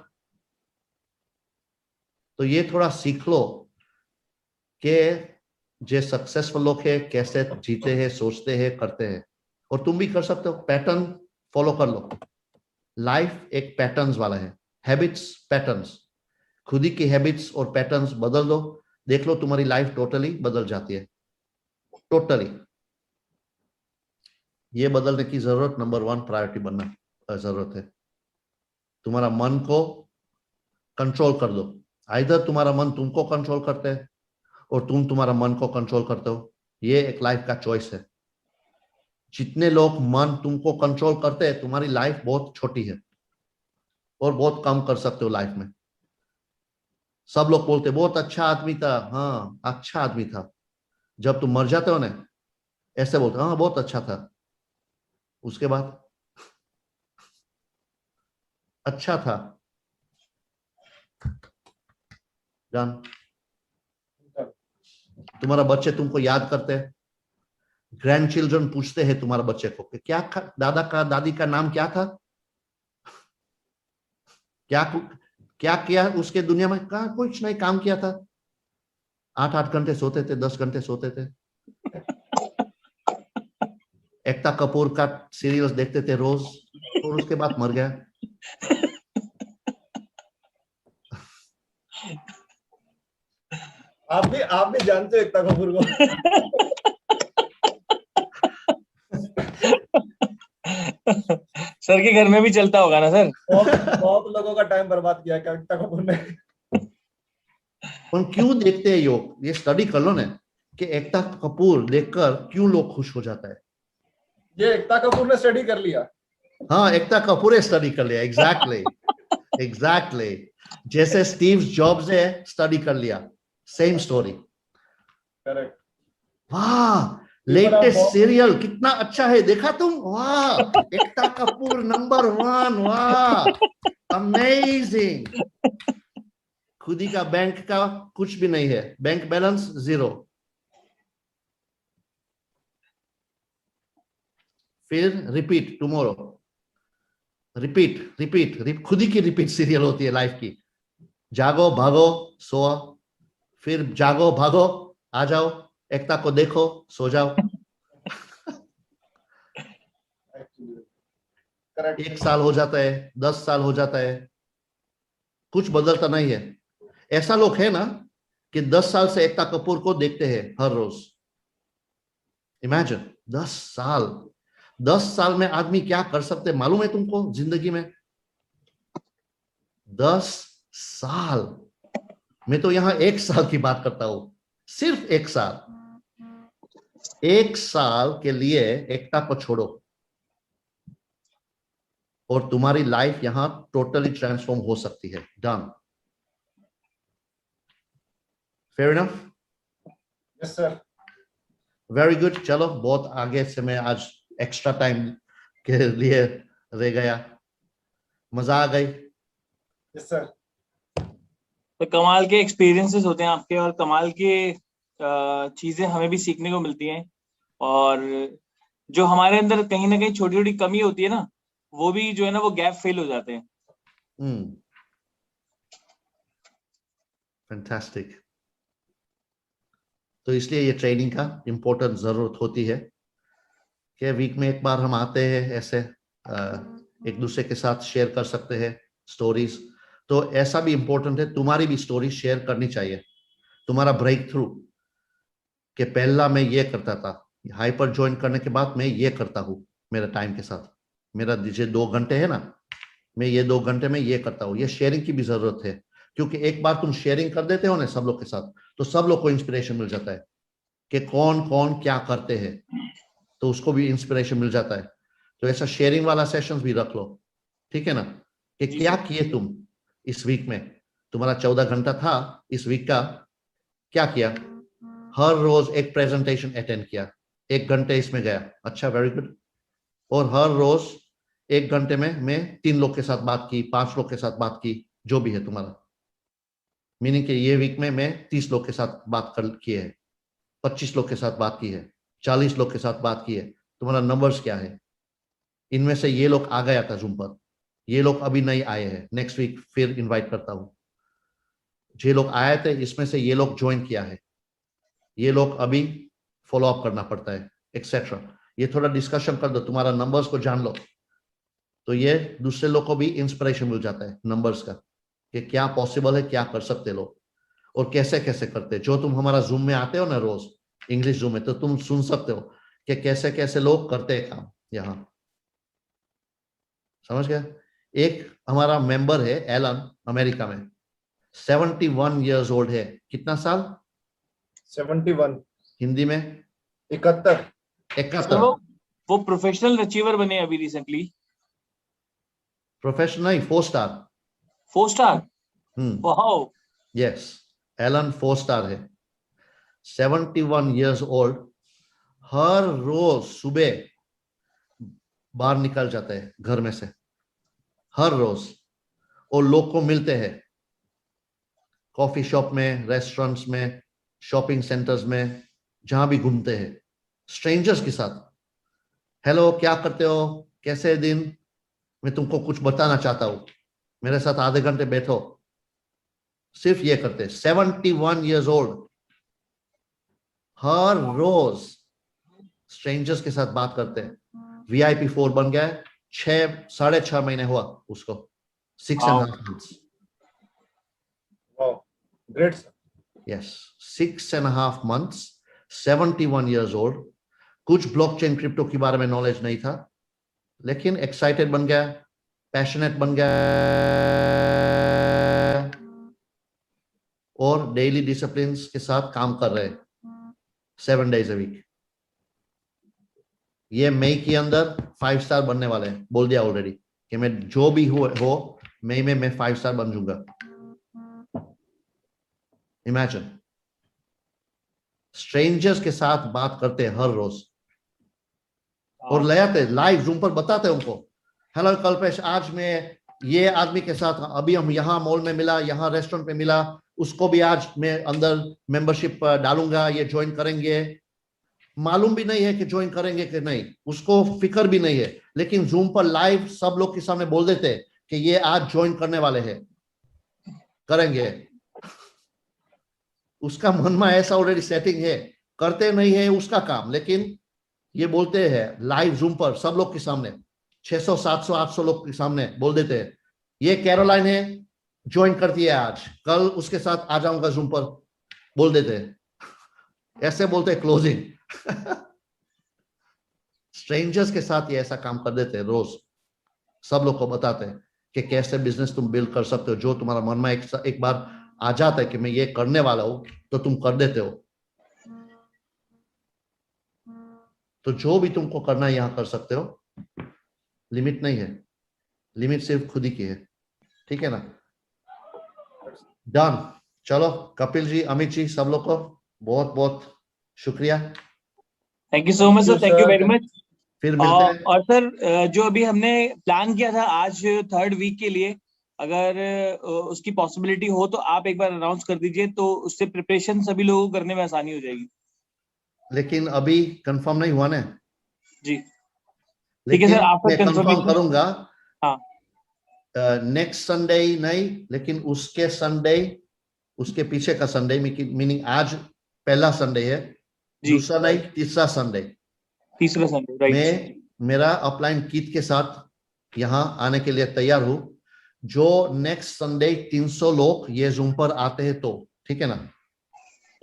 तो ये थोड़ा सीख लो कि जो सक्सेसफुल लोग है कैसे जीते हैं, सोचते हैं, करते हैं। और तुम भी कर सकते हो, पैटर्न फॉलो कर लो। लाइफ एक पैटर्न्स वाला है, हैबिट्स, पैटर्न्स। खुद ही की हैबिट्स और पैटर्न्स बदल दो, देख लो तुम्हारी लाइफ टोटली बदल जाती है, टोटली। ये बदलने की जरूरत नंबर 1 प्रायोरिटी बनना जरूरत है। तुम्हारा मन को कंट्रोल कर दो। आइदर तुम्हारा मन तुमको कंट्रोल करते है और तुम तुम्हारा मन को कंट्रोल करते हो। ये एक लाइफ का चॉइस है। जितने लोग मन तुमको कंट्रोल करते हैं, तुम्हारी लाइफ बहुत छोटी है और बहुत कम कर सकते हो लाइफ में। सब लोग बोलते बहुत अच्छा आदमी था, हाँ अच्छा आदमी था। जब तुम मर जाते हो ना, ऐसे बोलते हाँ बहुत अच्छा था। उसके बाद अच्छा था जान, तुम्हारा बच्चे तुमको याद करते हैं, ग्रैंड चिल्ड्रन पूछते हैं तुम्हारे बच्चे को कि क्या दादा का दादी का नाम क्या था, क्या क्या किया उसके दुनिया में, कहा कुछ नहीं, काम किया था, 8-8 घंटे सोते थे, 10 घंटे सोते थे, एकता कपूर का सीरियल्स देखते थे रोज, और उसके बाद मर गया। आप भी जानते हो एकता कपूर को? सर के घर में भी चलता होगा ना सर? बहुत लोगों का टाइम बर्बाद किया है एकता कपूर ने। पर क्यों देखते हैं योग, ये स्टडी कर लो ना कि एकता कपूर देखकर क्यों लोग खुश हो जाता है। ये एकता कपूर ने स्टडी कर लिया। हाँ, एकता कपूर ने स्टडी कर लिया, एग्जैक्टली एग्जैक्टली, जैसे स्टीव जॉब्स ने स्टडी कर लिया, सेम स्टोरी। करेक्ट। वाह, लेटेस्ट सीरियल कितना अच्छा है, देखा तुम? वाह, एकता कपूर नंबर 1, वाह, अमेजिंग। खुदी का बैंक का कुछ भी नहीं है, बैंक बैलेंस 0। फिर रिपीट टुमारो, रिपीट, खुदी की रिपीट सीरियल होती है लाइफ की। जागो भागो सो, फिर जागो भागो आ जाओ, एकता को देखो सो जाओ। करेक्ट। 1 साल हो जाता है, 10 साल हो जाता है, कुछ बदलता नहीं है। ऐसा लोग है ना कि 10 साल से एकता कपूर को देखते हैं हर रोज। इमेजिन 10 साल में आदमी क्या कर सकते मालूम है तुमको जिंदगी में? 10 साल। मैं तो यहां 1 साल की बात करता हूं, सिर्फ 1 साल। 1 साल के लिए एकता को छोड़ो और तुम्हारी लाइफ यहां टोटली ट्रांसफॉर्म हो सकती है। Done, fair enough? Yes sir. Very good. चलो, बहुत आगे से मैं आज एक्स्ट्रा टाइम के लिए रह गया, मजा आ गई। Yes sir. तो कमाल के एक्सपीरियंसेस होते हैं आपके, और कमाल के चीजें हमें भी सीखने को मिलती हैं, और जो हमारे अंदर कहीं ना कहीं छोटी छोटी कमी होती है ना, वो भी जो है ना वो गैप फिल हो जाते हैं। फैंटास्टिक। तो इसलिए ये ट्रेनिंग का इम्पोर्टेंट जरूरत होती है कि वीक में एक बार हम आते हैं, ऐसे एक दूसरे के साथ शेयर कर सकते हैं स्टोरीज। तो ऐसा भी इम्पोर्टेंट है, तुम्हारी भी स्टोरी शेयर करनी चाहिए, तुम्हारा ब्रेक थ्रू, कि पहला मैं ये करता था, हाइपर ज्वाइन करने के बाद मैं ये करता हूँ मेरा टाइम के साथ, मेरा जो 2 घंटे है ना, मैं ये 2 घंटे में ये करता हूँ। ये शेयरिंग की भी जरूरत है, क्योंकि एक बार तुम शेयरिंग कर देते हो ना सब लोग के साथ, तो सब लोग को इंस्पिरेशन मिल जाता है कि कौन कौन क्या करते हैं, तो उसको भी इंस्पिरेशन मिल जाता है। तो ऐसा शेयरिंग वाला सेशंस भी रख लो, ठीक है ना, कि क्या किए तुम इस वीक में, तुम्हारा 14 घंटा था इस वीक का, क्या किया? हर रोज एक प्रेजेंटेशन अटेंड किया, 1 घंटे इसमें गया, अच्छा, वेरी गुड। और हर रोज 1 घंटे में मैं 3 लोग के साथ बात की, 5 लोग के साथ बात की, जो भी है तुम्हारा, मीनिंग कि ये वीक में मैं 30 लोग के साथ बात कर की है, 25 लोग के साथ बात की है, 40 लोग के साथ बात की है। तुम्हारा नंबर्स क्या है? इनमें से ये लोग आ गया था जूम पर, ये लोग अभी नहीं आए हैं, नेक्स्ट वीक फिर इनवाइट करता हूं। जे लोग आए थे इसमें से ये लोग ज्वाइन किया है, ये लोग अभी फॉलो अप करना पड़ता है, एक्सेट्रा। ये थोड़ा डिस्कशन कर दो, तुम्हारा नंबर्स को जान लो, तो ये दूसरे लोग को भी इंस्पिरेशन मिल जाता है नंबर्स का, कि क्या पॉसिबल है, क्या कर सकते लोग और कैसे कैसे करते। जो तुम हमारा जूम में आते हो ना रोज, इंग्लिश जूम में, तो तुम सुन सकते हो कि कैसे कैसे लोग करते हैं काम यहाँ, समझ गया? एक हमारा मेंबर है एलन, अमेरिका में, 71 इयर्स ओल्ड है। कितना साल? 71। हिंदी में 71। 71। वो प्रोफेशनल अचीवर बने अभी रिसेंटली। प्रोफेशनल नहीं, 4 star. 4 star? Wow. Yes, Elon 4 star है, 71 इयर्स ओल्ड। हर रोज सुबह बाहर निकल जाते हैं घर में से, हर रोज, और लोग को मिलते हैं कॉफी शॉप में, रेस्टोरेंट्स में, शॉपिंग सेंटर्स में, जहां भी घूमते हैं, स्ट्रेंजर्स के साथ, हेलो क्या करते हो, कैसे दिन, मैं तुमको कुछ बताना चाहता हूं, मेरे साथ आधे घंटे बैठो, सिर्फ ये करते। 71 years old, हर रोज स्ट्रेंजर्स के साथ बात करते हैं। VIP 4 बन गया है, 6.5 महीने हुआ उसको, 6.5 months। Wow, great, sir. Yes, 6.5 months, 71 years old। कुछ ब्लॉकचेन क्रिप्टो के बारे में नॉलेज नहीं था, लेकिन एक्साइटेड बन गया, पैशनेट बन गया, और डेली डिसिप्लिन के साथ काम कर रहे हैं 7 days a week। ये मई के अंदर 5 स्टार बनने वाले हैं, बोल दिया ऑलरेडी कि मैं जो भी हो मई में मैं 5 स्टार बन जाऊंगा। इमेजिन, स्ट्रेंजर्स के साथ बात करते हैं हर रोज, और ले आते लाइव जूम पर, बताते हैं उनको, हेलो कल्पेश, आज मैं ये आदमी के साथ, अभी हम यहाँ मॉल में मिला, यहाँ रेस्टोरेंट पे मिला, उसको भी आज मैं अंदर मेंबरशिप डालूंगा, ये ज्वाइन करेंगे। मालूम भी नहीं है कि ज्वाइन करेंगे कि नहीं, उसको फिक्र भी नहीं है, लेकिन जूम पर लाइव सब लोग के सामने बोल देते हैं कि ये आज ज्वाइन करने वाले हैं, करेंगे। उसका मन में ऐसा ऑलरेडी सेटिंग है, करते नहीं है उसका काम, लेकिन ये बोलते हैं लाइव जूम पर सब लोग के सामने, 600 700 800 लोग के सामने बोल देते हैं, ये कैरोलाइन है, ज्वाइन करती है आज, कल उसके साथ आ जाऊंगा जूम पर, बोल देते हैं। ऐसे बोलते हैं क्लोजिंग। स्ट्रेंजर्स के साथ ये ऐसा काम कर देते हैं रोज, सब लोग को बताते हैं कि कैसे बिजनेस तुम बिल्ड कर सकते हो। जो तुम्हारा मन में एक बार आ जाता है कि मैं ये करने वाला हूं, तो तुम कर देते हो। तो जो भी तुमको करना है यहां कर सकते हो, लिमिट नहीं है, लिमिट सिर्फ खुद ही की है, ठीक है ना। डन। चलो कपिल जी, अमित जी, सब लोग को बहुत बहुत शुक्रिया। Thank you so much sir, thank you very much. फिर मिलते हैं। और सर जो अभी हमने प्लान किया था आज 3rd वीक के लिए, अगर उसकी पॉसिबिलिटी हो तो आप एक बार अनाउंस कर दीजिए, तो उससे प्रिपरेशन सभी लोगों को करने में आसानी हो जाएगी। लेकिन अभी कंफर्म नहीं हुआ ना जी ठीक है सर, आफ्टर मैं कंफर्म कंफर्मेशन करूंगा। हाँ, नेक्स्ट संडे नहीं, लेकिन उसके संडे, उसके पीछे का संडे, मीनिंग आज पहला संडे है, दूसरा नहीं तीसरा संडे, तीसरा संडे, राइट। मैं मेरा अपलाइन किट के साथ यहाँ आने के लिए तैयार हूँ। जो नेक्स्ट संडे 300 लोग ये जूम पर आते हैं तो ठीक है ना,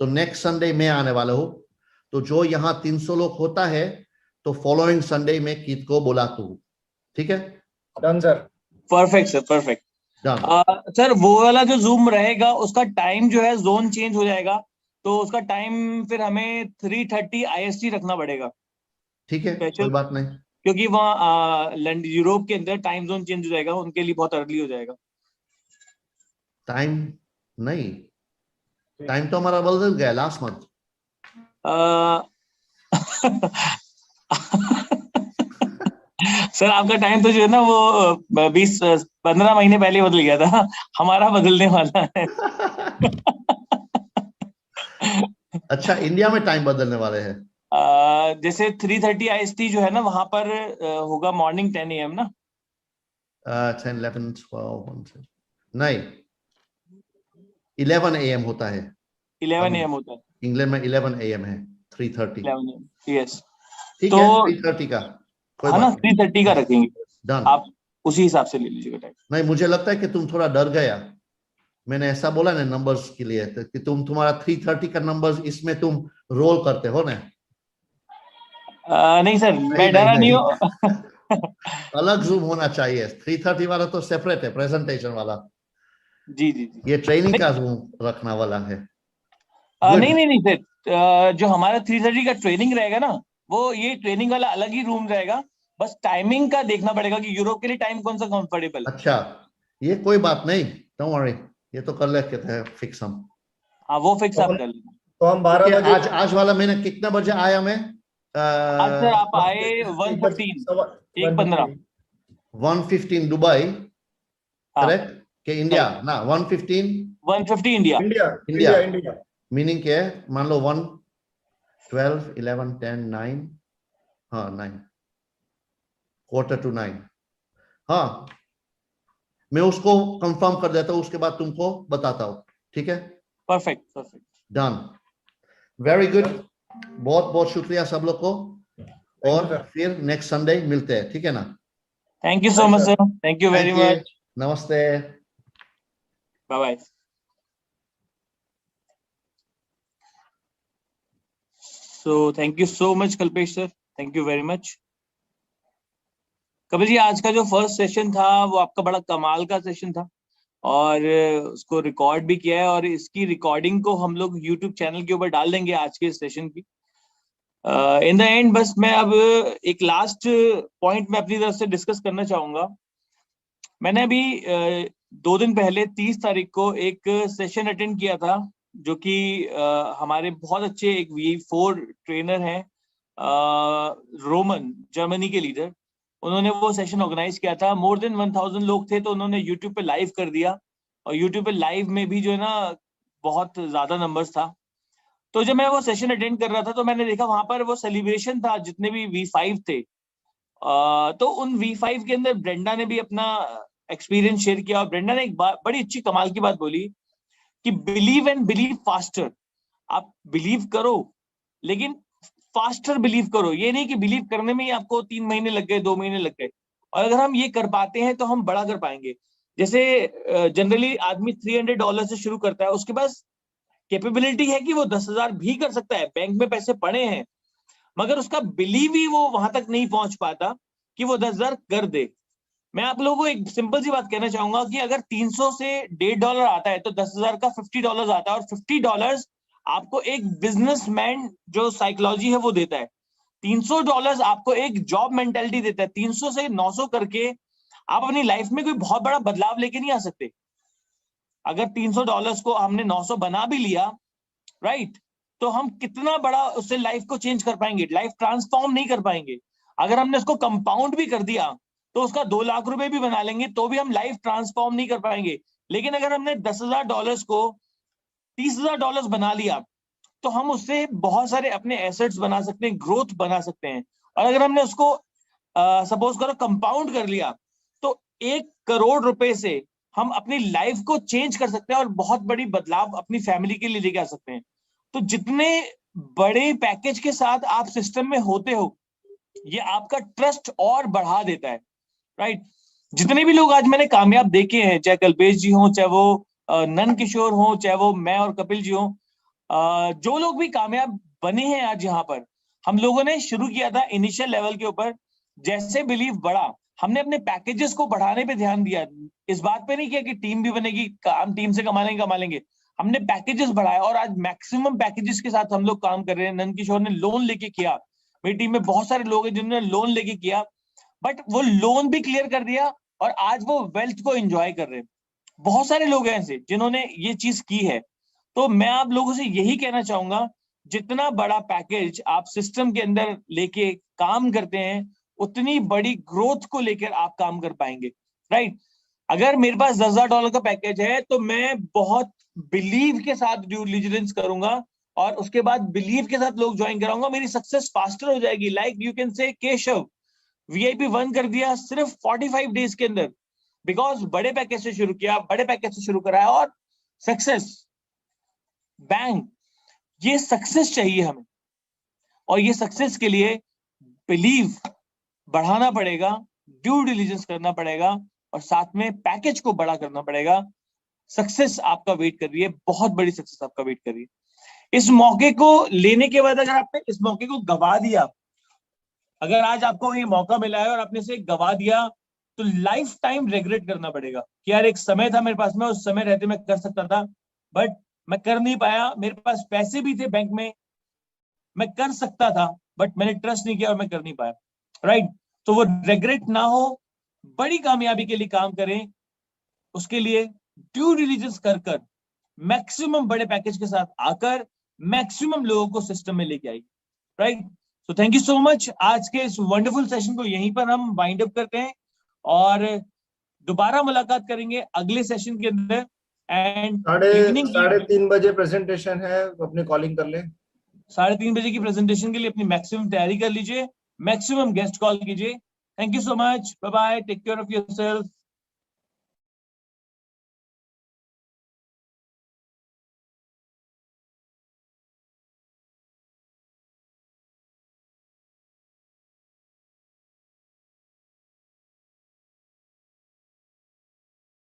तो नेक्स्ट संडे मैं आने वाला हूँ, तो जो यहाँ 300 लोग होता है तो फॉलोइंग संडे में किट को बुलाता हूँ, ठीक है। Done sir. Perfect sir, perfect. Sir वो वाला जो जूम रहेगा उसका टाइम जो है जोन चेंज हो जाएगा, तो उसका टाइम फिर हमें 3:30 IST रखना पड़ेगा, ठीक है, कोई बात नहीं, क्योंकि वहाँ यूरोप के अंदर टाइम जोन चेंज हो जाएगा, उनके लिए बहुत अर्ली हो जाएगा। टाइम नहीं, टाइम तो हमारा बदल गया लास्ट मंथ। सर आपका टाइम तो जो है ना वो 20-15 महीने पहले बदल गया था, हमारा बदलने वाला है। अच्छा, इंडिया में टाइम बदलने वाले हैं। जैसे 3:30 IST जो है ना, वहां पर होगा मॉर्निंग 10 AM ना, 10, 11, 12, नहीं 11 AM होता है। 11 AM होता है इंग्लैंड में, 11 AM है, 3:30। 11 AM, यस। ठीक तो है, 3:30 का कोई हाँ ना, बात नहीं, 3:30 का रखेंगे, डन। आप उसी हिसाब से ले लीजिएगा टाइम। नहीं, मुझे लगता है कि तुम थोड़ा डर गया, मैंने ऐसा बोला ना नंबर्स के लिए, तो कि तुम्हारा 3:30 का नंबर्स इसमें तुम रोल करते हो ना। नहीं सर, मैं डरा नहीं हूँ। अलग जूम होना चाहिए, 3:30 वाला तो सेपरेट है, प्रेजेंटेशन वाला। जी जी जी, ये ट्रेनिंग का जूम रखना वाला है। नहीं सर, जो हमारा 3:30 का ट्रेनिंग रहेगा ना, वो ये ट्रेनिंग वाला अलग ही रूम रहेगा, बस टाइमिंग का देखना पड़ेगा कि यूरोप के लिए टाइम कौन सा कंफर्टेबल है। अच्छा, ये कोई बात नहीं, डोंट वरी, ये तो कर लेते हैं फिक्स हम। हाँ, वो फिक्स आप कर लेना। तो हम 12 बजे आज वाला मैंने कितना बजे आया मैं? आज सर आप आए 1:15 1:15 दुबई, करेक्ट? के इंडिया ना, 1:15 1:50 इंडिया। मीनिंग क्या है, मान लो 12, 11, 10, 9, हाँ 9, 8:45। हाँ, मैं उसको कंफर्म कर देता हूँ, उसके बाद तुमको बताता हूँ, ठीक है? Perfect perfect. Done, very good, बहुत बहुत शुक्रिया सब लोग को, और फिर नेक्स्ट संडे मिलते हैं, ठीक है ना? Thank you so much sir, thank you very much, नमस्ते, bye bye. So thank you so much Kalpesh sir, thank you very much. Kapil ji, आज का जो फर्स्ट सेशन था वो आपका बड़ा कमाल का सेशन था, और उसको रिकॉर्ड भी किया है, और इसकी रिकॉर्डिंग को हम लोग यूट्यूब चैनल के ऊपर डाल देंगे आज के सेशन की। इन द एंड बस मैं अब एक लास्ट पॉइंट मैं अपनी तरफ से डिस्कस करना चाहूंगा। मैंने अभी 2 दिन पहले 30 तारीख को एक सेशन अटेंड किया था, जो कि हमारे बहुत अच्छे एक V4 ट्रेनर हैं, रोमन, जर्मनी के लीडर, उन्होंने वो सेशन ऑर्गेनाइज किया था। मोर देन 1000 लोग थे, तो उन्होंने यूट्यूब पे लाइव कर दिया, और यूट्यूब पे लाइव में भी जो है ना बहुत ज्यादा नंबर्स था। तो जब मैं वो सेशन अटेंड कर रहा था तो मैंने देखा वहां पर वो सेलिब्रेशन था, जितने भी V5 थे। तो उन V5 के अंदर ब्रेंडा ने भी अपना एक्सपीरियंस शेयर किया, और ब्रेंडा ने एक बड़ी अच्छी कमाल की बात बोली कि बिलीव एंड बिलीव फास्टर। आप बिलीव करो, लेकिन फास्टर बिलीव करो। ये नहीं कि बिलीव करने में ही आपको 3 महीने लग गए, 2 महीने लग गए, और अगर हम ये कर पाते हैं तो हम बड़ा कर पाएंगे। जैसे जनरली आदमी $300 से शुरू करता है, उसके पास कैपेबिलिटी है कि वो 10,000 भी कर सकता है, बैंक में पैसे पड़े हैं, मगर उसका बिलीव ही वो वहां तक नहीं पहुंच पाता कि वो 10,000 कर दे। मैं आप लोगों को एक सिंपल सी बात कहना चाहूंगा कि अगर 300 से $1.5 आता है तो 10,000 का $50 आता है, और $50 आपको एक बिजनेसमैन जो साइकोलॉजी है वो देता है। $300 आपको एक जॉब मेंटेलिटी देता है। 300 से 900 करके आप अपनी लाइफ में कोई बहुत बड़ा बदलाव लेके नहीं आ सकते। अगर $300 को हमने 900 बना भी लिया, राइट, तो हम कितना बड़ा उससे लाइफ को चेंज कर पाएंगे? लाइफ ट्रांसफॉर्म नहीं कर पाएंगे। अगर हमने उसको कंपाउंड भी कर दिया तो उसका 2 लाख रुपए भी बना लेंगे, तो भी हम लाइफ ट्रांसफॉर्म नहीं कर पाएंगे। लेकिन अगर हमने $10,000 को $30,000 बना लिया, तो हम उससे बहुत सारे अपने एसेट्स बना सकते हैं, ग्रोथ बना सकते हैं। और अगर हमने उसको सपोज करो कंपाउंड कर लिया, तो 1 करोड़ रुपए से हम अपनी लाइफ को चेंज कर सकते हैं, और बहुत बड़ी बदलाव अपनी फैमिली के लिए लेके आ सकते हैं। तो जितने बड़े पैकेज के साथ आप सिस्टम में होते हो, ये आपका ट्रस्ट और बढ़ा देता है, राइट। जितने भी लोग आज मैंने कामयाब देखे हैं, चाहे कल्पेश जी हो, चाहे वो नंद किशोर हो, चाहे वो मैं और कपिल जी हो, जो लोग भी कामयाब बने हैं आज यहाँ पर, हम लोगों ने शुरू किया था इनिशियल लेवल के ऊपर। जैसे बिलीव बढ़ा, हमने अपने पैकेजेस को बढ़ाने पे ध्यान दिया। इस बात पे नहीं किया कि टीम भी बनेगी, काम टीम से कमा लेंगे। हमने पैकेजेस बढ़ाए, और आज मैक्सिमम पैकेजेस के साथ हम लोग काम कर रहे हैं। नंद किशोर ने लोन लेके किया, मेरी टीम में बहुत सारे लोग हैं जिन्होंने लोन लेके किया, बट वो लोन भी क्लियर कर दिया, और आज वो वेल्थ को एंजॉय कर रहे हैं। बहुत सारे लोग हैं ऐसे जिन्होंने ये चीज की है। तो मैं आप लोगों से यही कहना चाहूंगा, जितना बड़ा पैकेज आप सिस्टम के अंदर लेके काम करते हैं, उतनी बड़ी ग्रोथ को लेकर आप काम कर पाएंगे, राइट। अगर मेरे पास $10,000 का पैकेज है, तो मैं बहुत बिलीव के साथ ड्यू डिलिजेंस करूंगा, और उसके बाद बिलीव के साथ लोग ज्वाइन कराऊंगा, मेरी सक्सेस फास्टर हो जाएगी। Like you can say Keshav VIP 1 कर दिया सिर्फ 45 डेज के अंदर, बिकॉज बड़े पैकेज से शुरू किया, बड़े पैकेज से शुरू कराया, और सक्सेस बैंग। ये सक्सेस चाहिए हमें, और ये सक्सेस के लिए बिलीव बढ़ाना पड़ेगा, ड्यू डिलिजेंस करना पड़ेगा, और साथ में पैकेज को बड़ा करना पड़ेगा। सक्सेस आपका वेट कर रही है, बहुत बड़ी सक्सेस आपका वेट कर रही है। इस मौके को लेने के बाद अगर आपने इस मौके को गवा दिया, अगर आज आपको ये मौका मिला है और आपने इसे गवा दिया, तो लाइफ टाइम रिग्रेट करना पड़ेगा कि यार एक समय था मेरे पास में, उस समय रहते मैं कर सकता था, बट मैं कर नहीं पाया। मेरे पास पैसे भी थे बैंक में, मैं कर सकता था, बट मैंने ट्रस्ट नहीं किया और मैं कर नहीं पाया, राइट। तो वो रिग्रेट ना हो, बड़ी कामयाबी के लिए काम करें, उसके लिए ड्यू डिलिजेंस कर मैक्सिमम बड़े पैकेज के साथ आकर मैक्सिमम लोगों को सिस्टम में लेके आई, राइट। तो थैंक यू सो मच। आज के इस वंडरफुल सेशन को यहीं पर हम वाइंड अप करते हैं, और दोबारा मुलाकात करेंगे अगले सेशन के अंदर। एंड इवनिंग 3:30 बजे प्रेजेंटेशन है, अपने कॉलिंग कर ले। 3:30 बजे की प्रेजेंटेशन के लिए अपनी मैक्सिमम तैयारी कर लीजिए, मैक्सिमम गेस्ट कॉल कीजिए। Thank you so much, bye bye, take care of yourself.